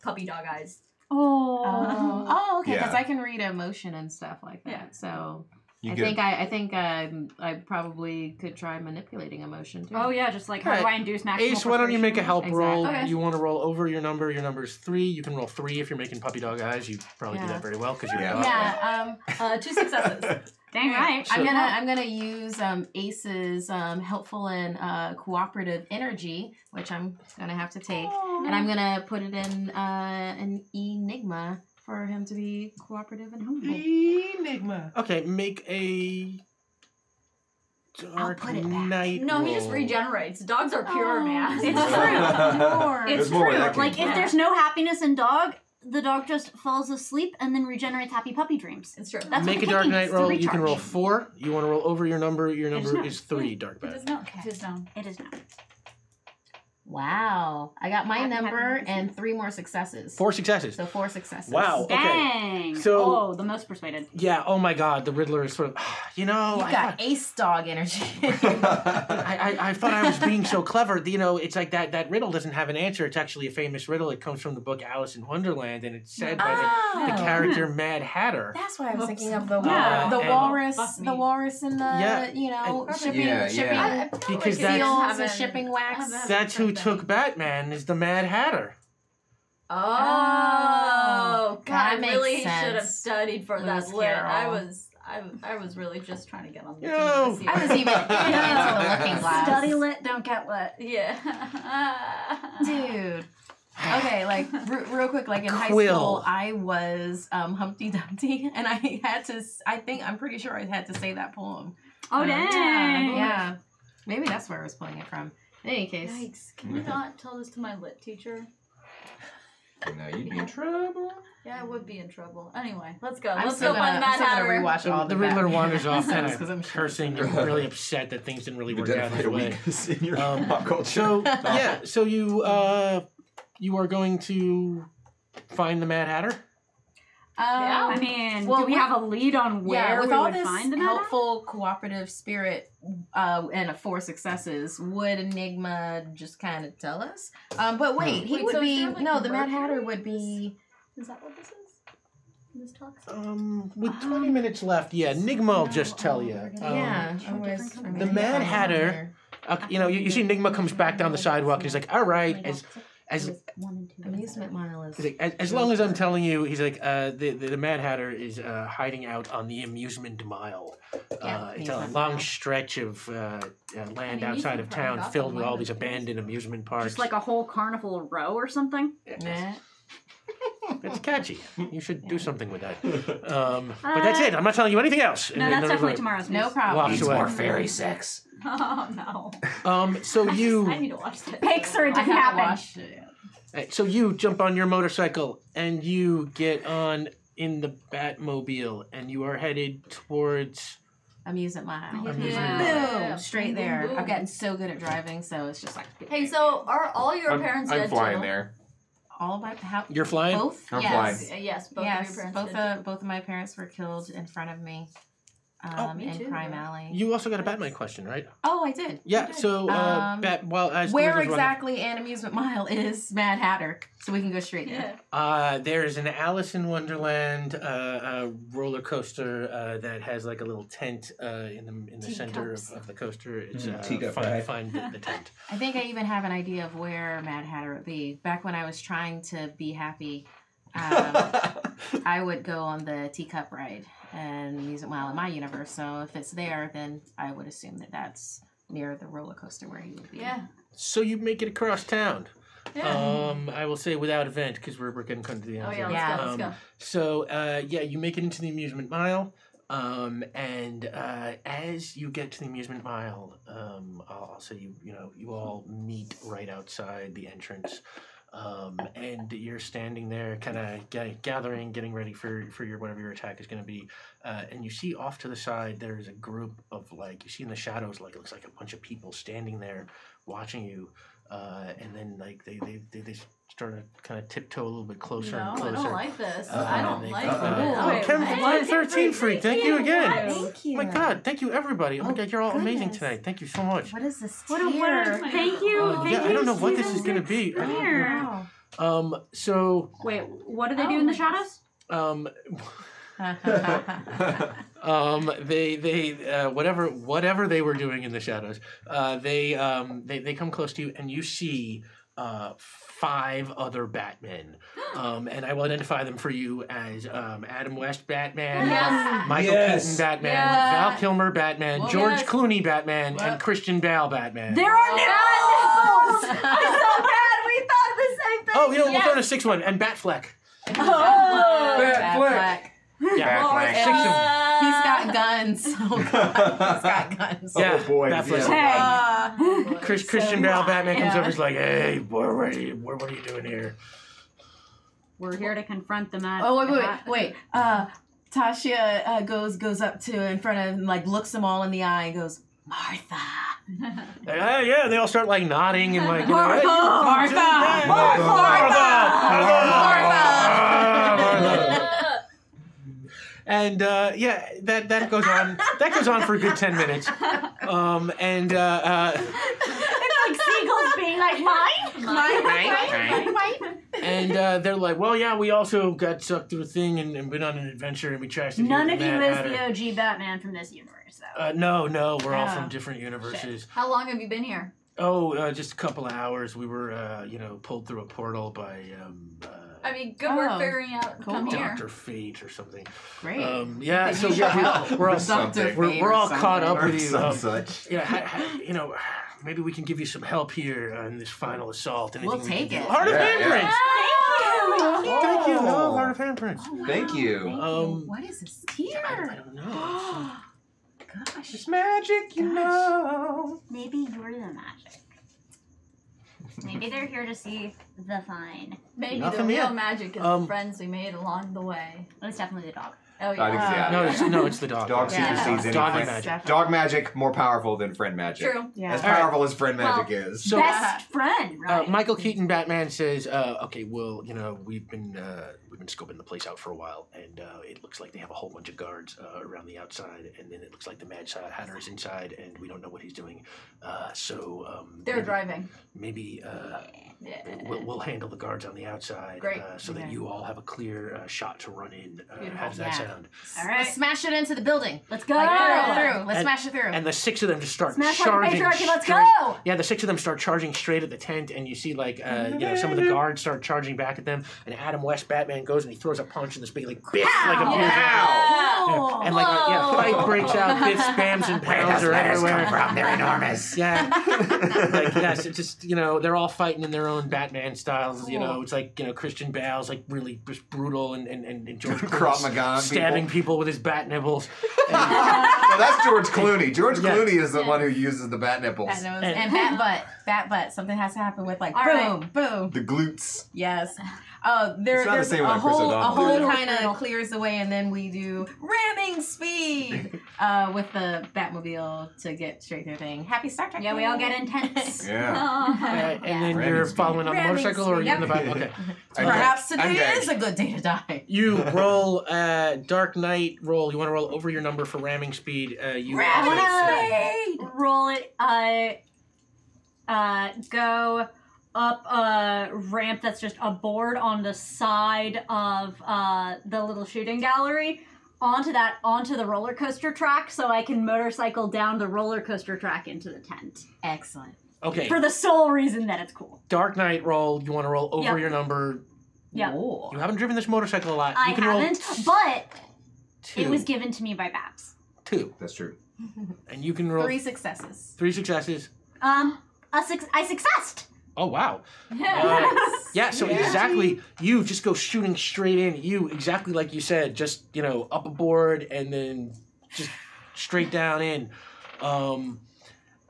puppy dog eyes. Oh, okay. Because Yeah. I can read emotion and stuff like that. Yeah. So You I good? think I probably could try manipulating emotion too. Oh yeah, just like how Alright. do I induce maximal Ace, why don't you make a frustration? help roll? Exactly. Okay. You want to roll over your number. Your number is 3. You can roll 3 if you're making puppy dog eyes. You probably do Yeah. that very well because you're Yeah. a dog. Yeah. 2 successes. Dang right. I'm gonna use Ace's helpful and cooperative energy, which I'm gonna have to take, and I'm gonna put it in an enigma for him to be cooperative and helpful. Enigma. Okay, make a dark put it back. night No, he just roll. regenerates. Dogs are pure, man. It's true. There's It's more where true. that came Like from. if there's no happiness in dog, the dog just falls asleep and then regenerates happy puppy dreams. It's true. That's Make what a the dark kicking night is, to roll. You can roll recharge. 4. You want to roll over your number. Your is number not. is 3, dark It bat. is not. It is known. It is now. Wow, I got my Happy number puppy and 3 more successes. 4 successes. So 4 successes. Wow. Okay. Dang. So- the most persuaded. Yeah. Oh my God. The Riddler is sort of. You know. You I got thought, ace dog energy. I thought I was being so clever. You know, it's like that riddle doesn't have an answer. It's actually a famous riddle. It comes from the book Alice in Wonderland, and it's said by the character Mad Hatter. That's why I was thinking of the Yeah. the And- walrus, Fuck me. the walrus in the Yeah. shipping Yeah, shipping yeah. Because seals that's- and shipping wax. That's who took Batman. Is the Mad Hatter. Oh, God! That I makes really should have sense. studied for Lewis that lit. Carroll. I was really just trying to get on the You team know, this year. I was even into the looking glass. Study lit, don't get lit. Yeah. Dude. Okay, like real quick, like in high Quill. school, I was Humpty Dumpty, and I had to. I'm pretty sure I had to say that poem. Oh Yeah, dang. yeah. Maybe that's where I was pulling it from. In any case, Yikes! Can you not tell this to my lit teacher? No, you'd be in trouble. Yeah, I would be in trouble. Anyway, let's go. I'm Let's still go gonna, find I'm Mad still gonna Hatter. rewatch all The the Riddler Batman wanders off, kind episodes 'cause I'm of sure. cursing, really upset that things didn't really You've work out identified his a way. weakness in your Um, pop culture. So yeah, so you are going to find the Mad Hatter. I mean, Well, do we with- have a lead on where Yeah, with we all would this find the Mad Hatter? helpful cooperative spirit and 4 successes, would Enigma just kind of tell us? But wait, he Wait, would so is be there, like, no. The Mad Mercury? Hatter would be. Is that what this is? This talks. With 20 minutes left, yeah, Nigma will just tell you. Yeah, Sure, otherwise, different I mean, The he's Mad not Hatter- here. You know, you see Nigma comes back down the sidewalk and he's like, all right, as Amusement mile is. he's like, as long as I'm telling you, he's like, the Mad Hatter is hiding out on the amusement mile. Yeah, It's a amusement long mile. stretch of land Amusement outside of park, town that's filled a with all line these of things. abandoned amusement parks. Just like a whole carnival row or something? Yeah. It's catchy. You should do something with that. But that's it. I'm not telling you anything else. No, And that's then definitely like- tomorrow's No news. problem. Walks Needs away. more fairy sex. Oh no! So I you, need to watch that. Pixar, it I didn't haven't happen. watched it yet. so you jump on your motorcycle and you get on in the Batmobile and you are headed towards. Amusement mile. Amusement Yeah. Boom, straight Boom, there. boom. I've gotten so good at driving, so it's just like. Hey, so are all your parents I'm dead flying too? there. all my You're flying? both. I'm yes. flying. Yes, both Yes, of your parents both dead too. both of my parents were killed in front of me. me in too. Crime Alley. You also got a Batman question, right? Oh, I did. Yeah. So well, as the Where Riddler's running- exactly in Amusement Mile is Mad Hatter? So we can go straight there. Yeah. There's an Alice in Wonderland roller coaster that has like a little tent in the center Teacups. of the coaster. It's Teacup find, ride. find the tent. I think I even have an idea of where Mad Hatter would be. Back when I was trying to be happy, I would go on the teacup ride and Music Mile in my universe. So if it's there, then I would assume that that's near the roller coaster where he would be. Yeah. So you make it across town. Yeah. I will say without event because we're getting kind of to the end. Oh yeah, here. let's go. Let's go. So you make it into the amusement mile. And as you get to the amusement mile, I'll say you all meet right outside the entrance, and you're standing there, kind of gathering, getting ready for your whatever your attack is going to be, and you see off to the side there's a group of you see in the shadows it looks like a bunch of people standing there watching you, and then they start to kind of tiptoe a little bit closer and closer. I don't like this. I don't like this. Oh, Kevin 13 freak, thank you again. Thank you. Oh my God, thank you everybody. Oh my God, you're all amazing goodness. tonight. Thank you so much. What is this What tier? thank you. Thank Yeah, I you, don't know what this is season gonna be. 6 I don't here. Wow. So Wait, what do they do in the shadows? they whatever they were doing in the shadows, they come close to you and you see 5 other Batmen, and I will identify them for you as Adam West Batman, Yes. Michael Keaton Batman, Yeah. Val Kilmer Batman, George Yes. Clooney Batman, and Christian Bale Batman. There are nipples! I'm so bad. We thought the same thing. Oh, we'll throw in a 6th one, and Batfleck. Oh. Batfleck. Yeah, Batfleck. 6 of them. He's got guns. Oh God, he's got guns. Yeah, Oh boy. Batfleck. Yeah. Hey! Christian Bale Batman comes Yeah. over, he's like, "Hey, boy, what are you doing here?" We're here to confront the man. Oh wait. Tasha goes up to in front of him, looks them all in the eye and goes, Martha. Yeah, they all start nodding and hey, Martha! And that goes on. That goes on for a good 10 minutes. It's like seagulls being like, mine? And they're like, well, yeah, we also got sucked through a thing and went on an adventure and we trashed it. None of you is the OG Batman from this universe, though. No, we're all Oh. from different universes. How long have you been here? Just a couple of hours. We were, pulled through a portal by I mean, good work Oh, figuring out. cool. Come here. Dr. Fate or something. Great. Yeah, so You should help. we're all Something. we're all caught up with you. Some such. Yeah, maybe we can give you some help here in this final assault. Anything We'll we can take do. it. Heart of Yeah, handprints. Thank you. No, Heart of handprints. Thank you. What is this tier? I don't know. Gosh. It's magic, you know. Maybe you're the magic. Maybe they're here to see the fine. Maybe Nothing the real yet. magic is the friends we made along the way. It's definitely the dog. Oh I think yeah. so, No, it's the dog. Dog Yeah. supersedes any Dog friend. magic. Dog magic more powerful than friend magic. True. Yeah. As All right. powerful as friend magic is. So Best friend, right? Michael Keaton Batman says, okay, well, we've been scoping the place out for a while, and it looks like they have a whole bunch of guards around the outside, and then it looks like the Mad Hatter is inside, and we don't know what he's doing. They're driving. Maybe Yeah. we'll handle the guards on the outside, Great. so that Okay. you all have a clear shot to run in. Beautiful. How does that Yeah. sound? All right. Let's smash it into the building. Let's go. Through. Let's And- smash it through. And the 6 of them just start Smash like a charging. patriarchy, let's straight- go! Yeah, the 6 of them start charging straight at the tent, and you see some of the guards start charging back at them. And Adam West Batman goes and he throws a punch, and this big biff appears. Ow! And fight breaks out. Biff spams and pounds are everywhere. They're enormous. Yeah, yes, it's just they're all fighting in their own Batman styles. It's Christian Bale's really just brutal, and George Krav Clooney's Maga stabbing people with his bat nibbles. And, No, that's George Clooney. George Yeah. Clooney is the one who uses the bat nipples. And bat butt. Bat butt. Something has to happen with boom, right. boom. The glutes. Yes. It's not the There's same a with Chris whole O'Donnell. kind of clears the way, and then we do ramming speed with the Batmobile to get straight through thing. Happy Star Trek. Yeah, we all get intense. Yeah. and then Ramming you're speed. following on the Ramming motorcycle, or are you in the speed. back? Okay. Perhaps I'm today gagged. is a good day to die. You roll Dark Knight roll. You want to roll over your number for ramming speed. Roll it. Go up a ramp that's just a board on the side of the little shooting gallery onto the roller coaster track, so I can motorcycle down the roller coaster track into the tent. Excellent. Okay. For the sole reason that it's cool. Dark Knight roll. You want to roll over Yep. your number Yeah. You haven't driven this motorcycle a lot. I You can haven't, roll but 2. it was given to me by Babs. 2. That's true. And you can roll 3 successes. 3 successes. I successed. Oh, wow. Yes. Yeah, so exactly, you just go shooting straight in. You, exactly like you said, just, up aboard and then just straight down in.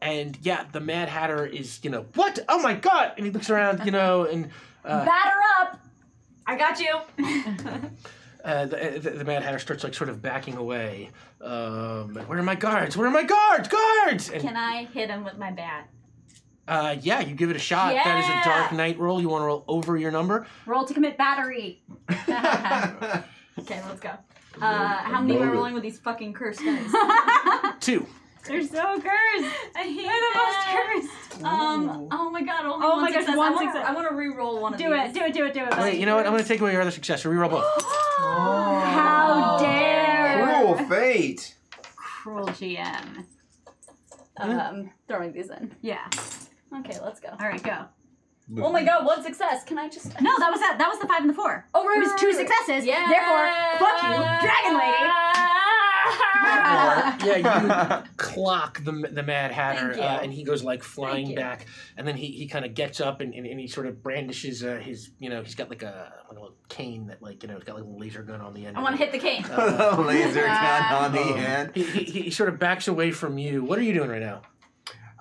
And yeah, the Mad Hatter is, what? Oh my God! And he looks around, and... Batter up! I got you. The Mad Hatter starts sort of backing away. Where are my guards? Where are my guards? Guards! And, Can I hit him with my bat? yeah, you give it a shot. Yeah! That is a Dark Knight roll. You want to roll over your number? Roll to commit battery. Okay, let's go. How many am I rolling with these fucking cursed dice? 2. They're so cursed. I hate They're the most cursed. Oh my god, only Oh one my gosh, success. one I success. want to re-roll one of Do these. it. Wait, you know what? I'm going to take away your other success. So reroll both. How dare. Cruel fate. Cruel GM. Throwing these in. Yeah. Okay, let's go. All right, go. Oh my god, one success. Can I just... No, that was the 5 and the 4. Oh, right, It was right, 2 right. successes. Yeah. Therefore, fuck you, Dragon Lady. Yeah, you clock the Mad Hatter, Thank you. and he goes like flying Thank you. back, and then he kind of gets up and he sort of brandishes his, he's got like a little cane that it's got like a laser gun on the end. I want to hit the cane. Laser gun on the end. He sort of backs away from you. What are you doing right now?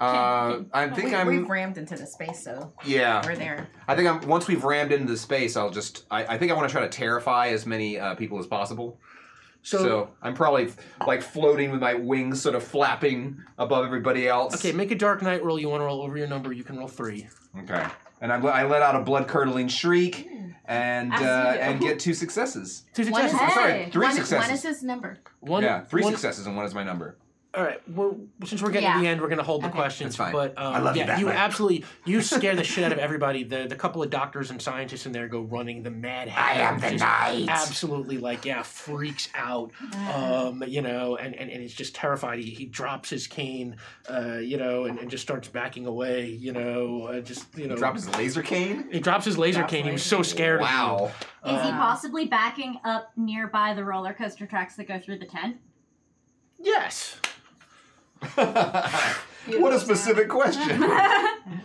I think We've rammed into the space, so Yeah. we're there. I think once we've rammed into the space, I think I want to try to terrify as many people as possible. So I'm probably like floating with my wings sort of flapping above everybody else. Okay, make a Dark Knight roll. You want to roll over your number. You can roll 3. Okay. And I let out a blood-curdling shriek and As you do. get 2 successes. 2 One is- successes. Sorry, 3 One successes. is his number. One, Yeah, 3 one- successes and 1 is my number. All right. Well, since we're getting to the end, we're going to hold the Okay. questions. That's fine. But I love you, yeah, you Batman. absolutely scare the shit out of everybody. The couple of doctors and scientists in there go running. The Mad Hatter am the just knight. absolutely freaks out. And it's just terrified. He drops his cane, and just starts backing away. Drop his laser cane? He drops his laser cane. He was so scared. Wow. Of you. Is he possibly backing up nearby the roller coaster tracks that go through the tent? Yes. What a specific question.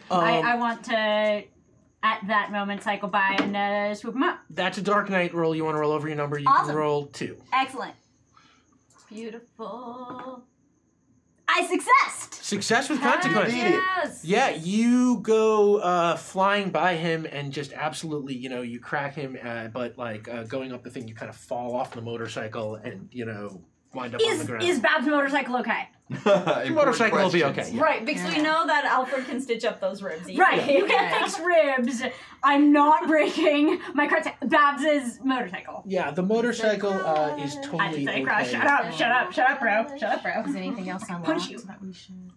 I want to, at that moment, cycle by and swoop him up. That's a Dark Knight roll. You want to roll over your number. You Awesome. can roll 2. Excellent. Beautiful. I successed. Success with Heck consequence. yes. Yeah, you go flying by him and just absolutely, you crack him, but going up the thing, you kind of fall off the motorcycle and, wind up on the ground. Is Bab's motorcycle okay? Your motorcycle will be okay. Right, because we know that Alfred can stitch up those ribs. easily. Right, you can fix ribs. I'm not breaking my car. Babs's motorcycle. Yeah, the motorcycle is I totally just say, okay. shut up, bro. Shut up, bro. Is there anything else unlocked Punch you. that we should?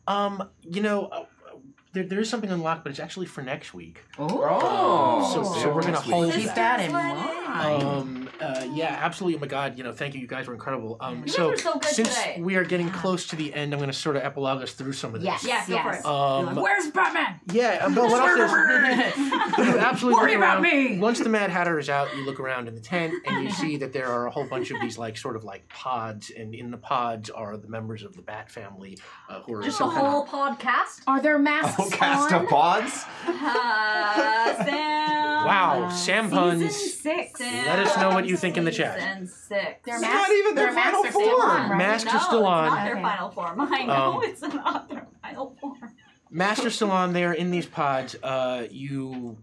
There is something unlocked, but it's actually for next week. Oh. So we're gonna hold. Keep that in mind. Yeah, absolutely. Oh my God, thank you. You guys were incredible. You guys were so good since today. we are getting close to the end, I'm going to sort of epilogue us through some of this. Yes. Yeah, go for it. Where's Batman? Yeah, no, what else is... you absolutely Worry look about around. me! Once the Mad Hatter is out, you look around in the tent, and you see that there are a whole bunch of these, pods, and in the pods are the members of the Bat family, who are Just some a kind of... whole podcast. Are there masks Oh, cast on? of pods? Sam. Wow, Sam puns. Season 6. Let us know what you think in the chat. Season 6. Their It's masks, not even their final masks are still form. on, right? Masks are No, still it's on. not their Okay. final form. I know it's not their final form. Master still on there in these pods. You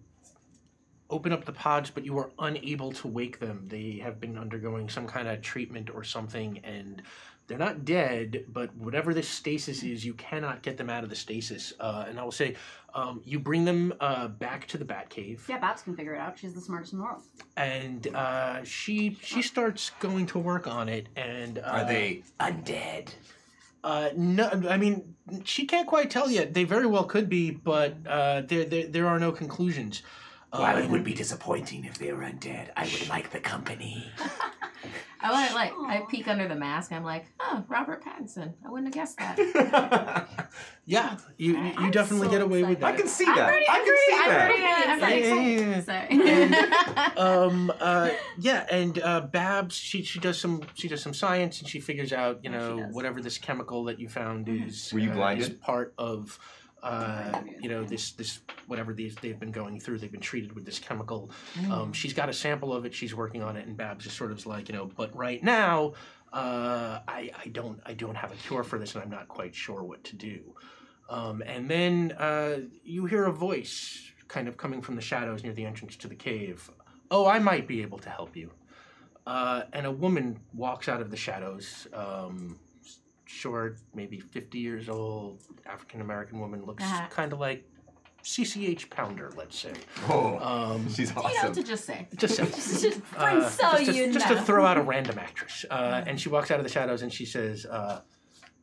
open up the pods, but you are unable to wake them. They have been undergoing some kind of treatment or something, and they're not dead, but whatever this stasis is, you cannot get them out of the stasis. And I will say, you bring them back to the Batcave, Yeah, Babs can figure it out. She's the smartest in the world. and she starts going to work on it. And Are they undead? no, I mean, she can't quite tell yet. They very well could be, but there are no conclusions. While it would be disappointing if they were undead, I would like the company. I peek under the mask. I'm like, oh, Robert Pattinson. I wouldn't have guessed that. Yeah, you definitely so get away with that. I can see that. I'm pretty excited. Sorry. Yeah, and Babs, she does some science, and she figures out, she does. whatever this chemical that you found is. Were you blinded? Is part of. This whatever they've been going through, they've been treated with this chemical. She's got a sample of it. She's working on it, and Babs is sort of like, but right now, I don't have a cure for this, and I'm not quite sure what to do. And then you hear a voice kind of coming from the shadows near the entrance to the cave. Oh, I might be able to help you. And a woman walks out of the shadows. Short, maybe 50 years old, African-American woman, looks kind of like CCH Pounder, let's say. Oh, she's awesome. You know what to just say. Just to throw out a random actress. And she walks out of the shadows and she says,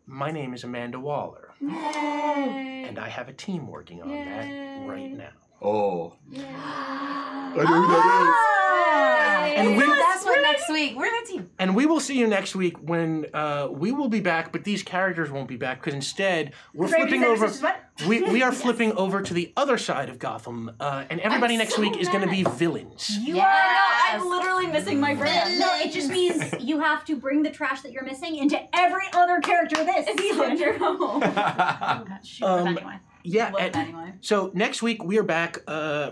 my name is Amanda Waller. Yay. And I have a team working on that right now. Oh. Yeah. I know who that And that's what next week. We're the team. And we will see you next week when we will be back, but these characters won't be back because instead we're flipping over. We are flipping over to the other side of Gotham, and everybody next week is going to be villains. You No, I'm literally missing my brand. No, it just means you have to bring the trash that you're missing into every other character this season. is. Yeah. Anyway. So next week we are back.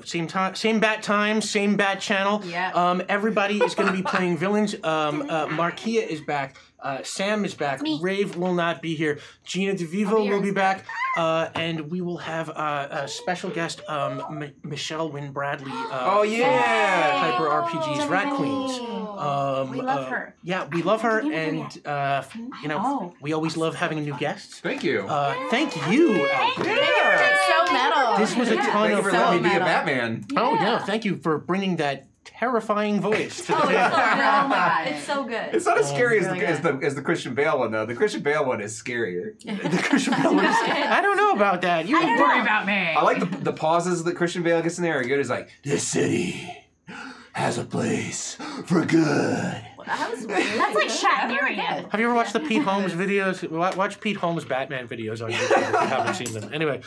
Same time, same bat time, same bat channel. Yeah. Everybody is going to be playing villains. Markia is back. Sam is back. Rave will not be here. Gina DeVivo will be back. And we will have a special guest, Michelle Wynn Bradley. Oh, yeah. Hyper RPG's Rat Queens. We love her. Yeah, we love her, and we always love having new guests. Thank you. Thank you. So metal. This was a ton Thank you of for fun. letting me be a Batman. Oh yeah, thank you for bringing that terrifying voice to the table. Oh my god, it's so good. It's not as scary really as the Christian Bale one though. The Christian Bale one is scarier. The Christian Bale one is- I don't know about that. You don't worry know. about me. I like the pauses that Christian Bale gets in there. Are good. It's like This city has a place for good. That's That's like Shatnerian. Have you ever watched the Pete Holmes videos? Watch Pete Holmes Batman videos on YouTube if you haven't seen them. Anyway,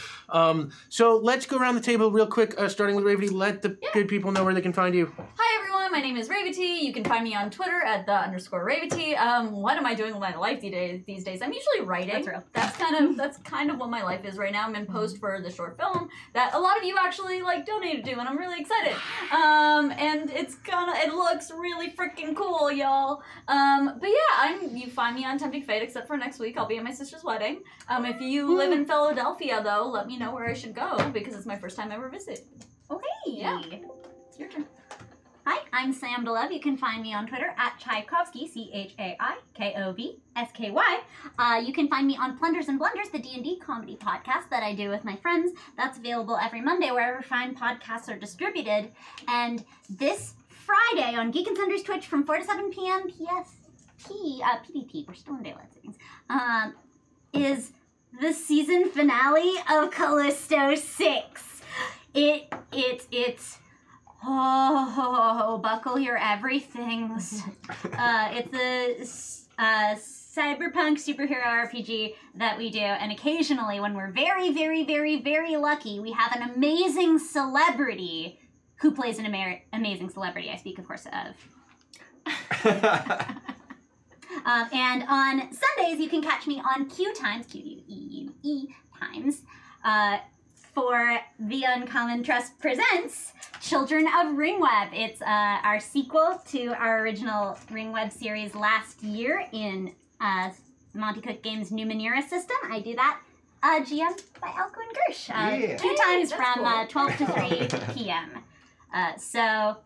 so let's go around the table real quick, starting with Ravity. Let the good people know where they can find you. Hi everyone, my name is Ravity. You can find me on Twitter at _Ravity. What am I doing with my life these days? I'm usually writing. That's real. That's kind of what my life is right now. I'm in post for the short film that a lot of you actually donated to, and I'm really excited. And it looks really freaking cool, y'all. But yeah, you find me on Tempting Fate, except for next week. I'll be at my sister's wedding. If you live in Philadelphia, though, let me know where I should go because it's my first time ever visit. Okay. Yeah. It's your turn. Hi, I'm Sam DeLove. You can find me on Twitter at Tchaikovsky, ChaiKovsky. You can find me on Plunders and Blunders, the D&D comedy podcast that I do with my friends. That's available every Monday wherever fine podcasts are distributed. And this Friday on Geek and Thunder's Twitch from 4 to 7 p.m. PDT, we're still in daylight savings, is the season finale of Callisto 6. It's buckle your everythings. It's a cyberpunk superhero RPG that we do, and occasionally when we're very, very, very, very lucky, we have an amazing celebrity who plays an amazing celebrity. I speak, of course, of. And on Sundays, you can catch me on Q Times, QUEUE Times, for The Uncommon Trust Presents Children of Ringweb. It's our sequel to our original Ringweb series last year in Monty Cook Games' Numenera system. I do that. GM by Elko and Gersh. 2 times from 12 to 3 p.m. So,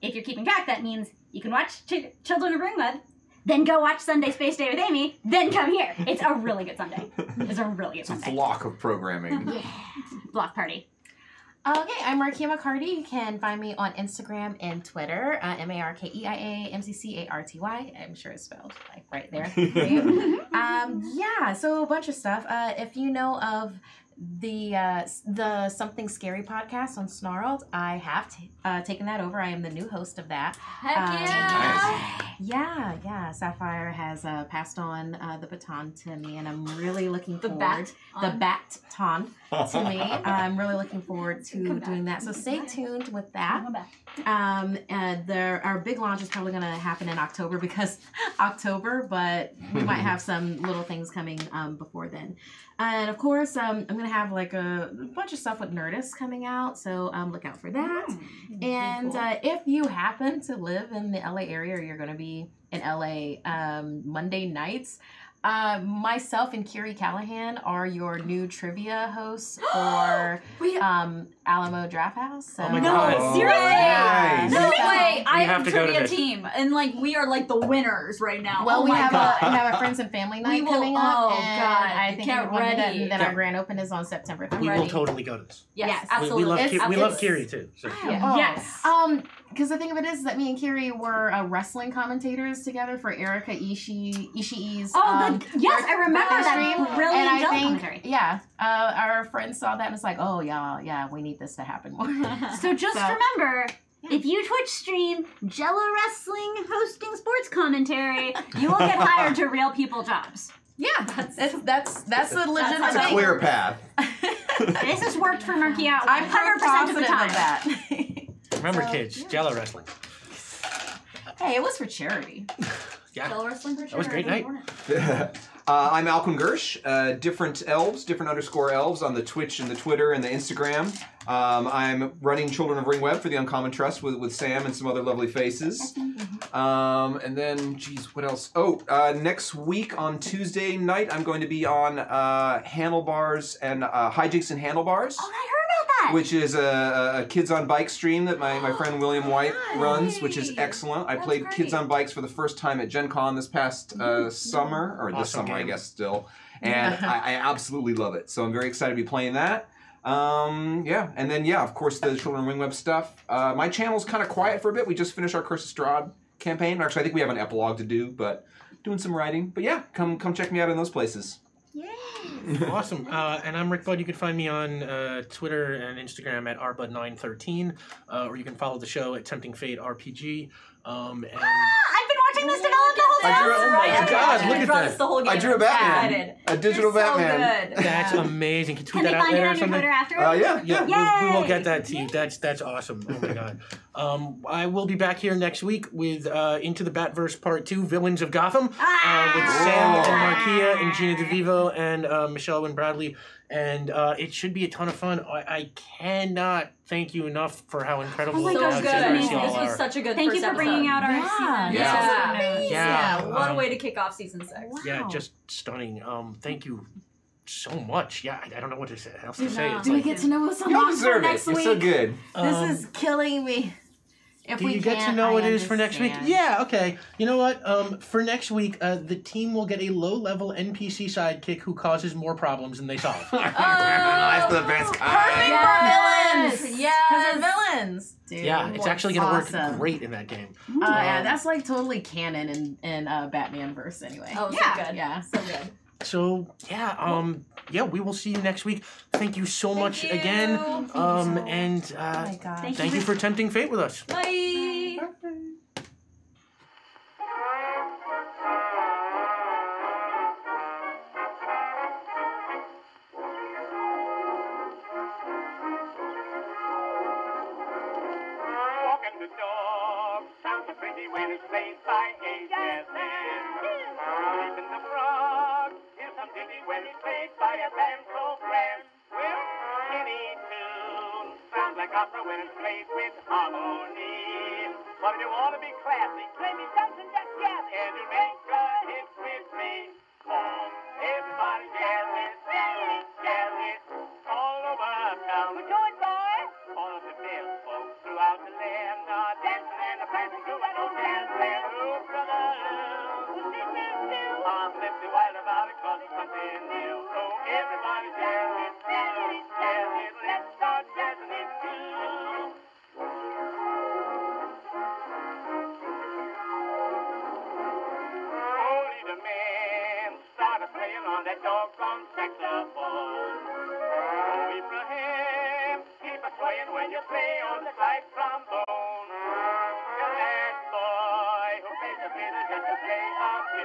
if you're keeping track, that means you can watch Children of Ringweb, then go watch Sunday Space Day with Amy, then come here. It's a really good Sunday. It's a really good it's a Sunday. block of programming. Yeah. Block party. Okay, I'm Markia McCarty. You can find me on Instagram and Twitter, MarkeiaMCCARTY. I'm sure it's spelled right there. For you. Yeah, so a bunch of stuff. If you know of the Something Scary podcast on Snarled, I have taken that over. I am the new host of that. Heck yeah! Nice. Yeah, Yeah. Sapphire has passed on the baton to me, and I'm really looking The forward. The baton to me. Oh, I'm really looking forward to doing that. So stay tuned with that. And our big launch is probably going to happen in October because October, but we might have some little things coming before then. And of course, I'm going to have like a bunch of stuff with Nerdist coming out, so look out for that. And if you happen to live in the LA area or you're going to be in LA Monday nights, myself and Kiri Callahan are your new trivia hosts for Alamo Draft House. So. Oh my God. No, seriously? Nice. No So- way! I have am to go to trivia this. team, and like we are like the winners right now. Well, oh we my have God. a friends and family night will- coming up, oh, and God. I think Get everyone did that, ready. and then Yeah. our grand open is on September 3rd. We will ready. totally go to this. Yes, Yes. absolutely. We love, It's- we love it's- Kiri too. So. Oh. Yes. Because the thing of it is that me and Kiri were wrestling commentators together for Erika Ishii's. Yes, I remember Batman that. stream. Brilliant And I jump think, commentary. yeah, our friends saw that and it's like, oh yeah, we need this to happen more. So just So- remember, if you Twitch stream Jello Wrestling hosting sports commentary, you will get hired to real people jobs. Yeah, that's a legitimate That's a thing. clear path. This has worked for Murky Out I'm 100% of the positive time. of that. Remember, So, kids, yeah. Jello wrestling. Hey, it was for charity. Yeah. Still wrestling for That was a great night. I'm Malcolm Gersh. Different _elves on the Twitch and the Twitter and the Instagram. I'm running Children of Ring Web for the Uncommon Trust with Sam and some other lovely faces. And then, geez, what else? Oh, next week on Tuesday night, I'm going to be on Handlebars and Hijinks and Handlebars. Oh, I heard about that. Which is a Kids on Bike stream that my friend William White runs, which is excellent. I played Kids on Bikes for the first time at Gen Con this past summer, or this Awesome summer, I game. guess, still. And I absolutely love it. So I'm very excited to be playing that. Yeah, and then, of course, the Children of Ring Web stuff. My channel's kind of quiet for a bit. We just finished our Curse of Strahd campaign. Actually, I think we have an epilogue to do, but doing some writing. But yeah, come check me out in those places. Awesome. And I'm Rick Bud. You can find me on Twitter and Instagram at rbud913, or you can follow the show at Tempting Fate RPG. And I've been watching this develop the whole I time. drew- oh my God, look at Draw that. this the whole game. I drew a I'm Batman. excited. A digital You're Batman. So good. that's amazing. Can you tweet Can they that out find it later or on your something? Twitter after? Yeah. We will Yay! get that to you. That's awesome. Oh my god. I will be back here next week with Into the Batverse Part 2, Villains of Gotham, with Sam and Markia and Gina DeVivo and Michelle Wynn Bradley. And it should be a ton of fun. I cannot thank you enough for how incredible Oh my and So gosh, how good. generous amazing. y'all This was are. such a good Thank you first for bringing episode. out our Yeah. season. Yeah. Yeah. What a way to kick off season 6. Yeah, just stunning. Thank you so much. Yeah, I don't know what else to say. It's Do we like, get to know what's on You box for deserve it. next You're week? so good. um, This is killing me. If Do we you get to can't, know what I it is for next week? understand. Yeah, okay. You know what? For next week, the team will get a low-level NPC sidekick who causes more problems than they solve. That's the best kind. Yes. Because Yes. they're villains. Dude, Yeah, it's actually going to work awesome. great in that game. Yeah, that's like totally canon in Batman verse anyway. Oh, so Yeah. good. Yeah. So good. So yeah, we will see you next week. Thank you so much you. again. Thank And Oh my god. thank you for tempting fate with us. Bye. Walking the dog sounds so pretty when it's played by AJS. Sleeping the frog is some ditty when it's played by a band program. Well, any tune sounds like opera when it's played with harmony. But if you want to be classy, play me something that's jazzy, and you make a hit with me. Everybody jazz it, jazz it, all over town. We're going, boys. All of the dance folks throughout the land are dancing and prancing to an old jazz band. Oh, brother, I'm lifted wild about it 'cause it's something new. So everybody jazz it, jazz it, let's start jazzing it too. Only the man started playing on that doggone saxophone. Abraham, keep a swaying when you play on the slide trombone.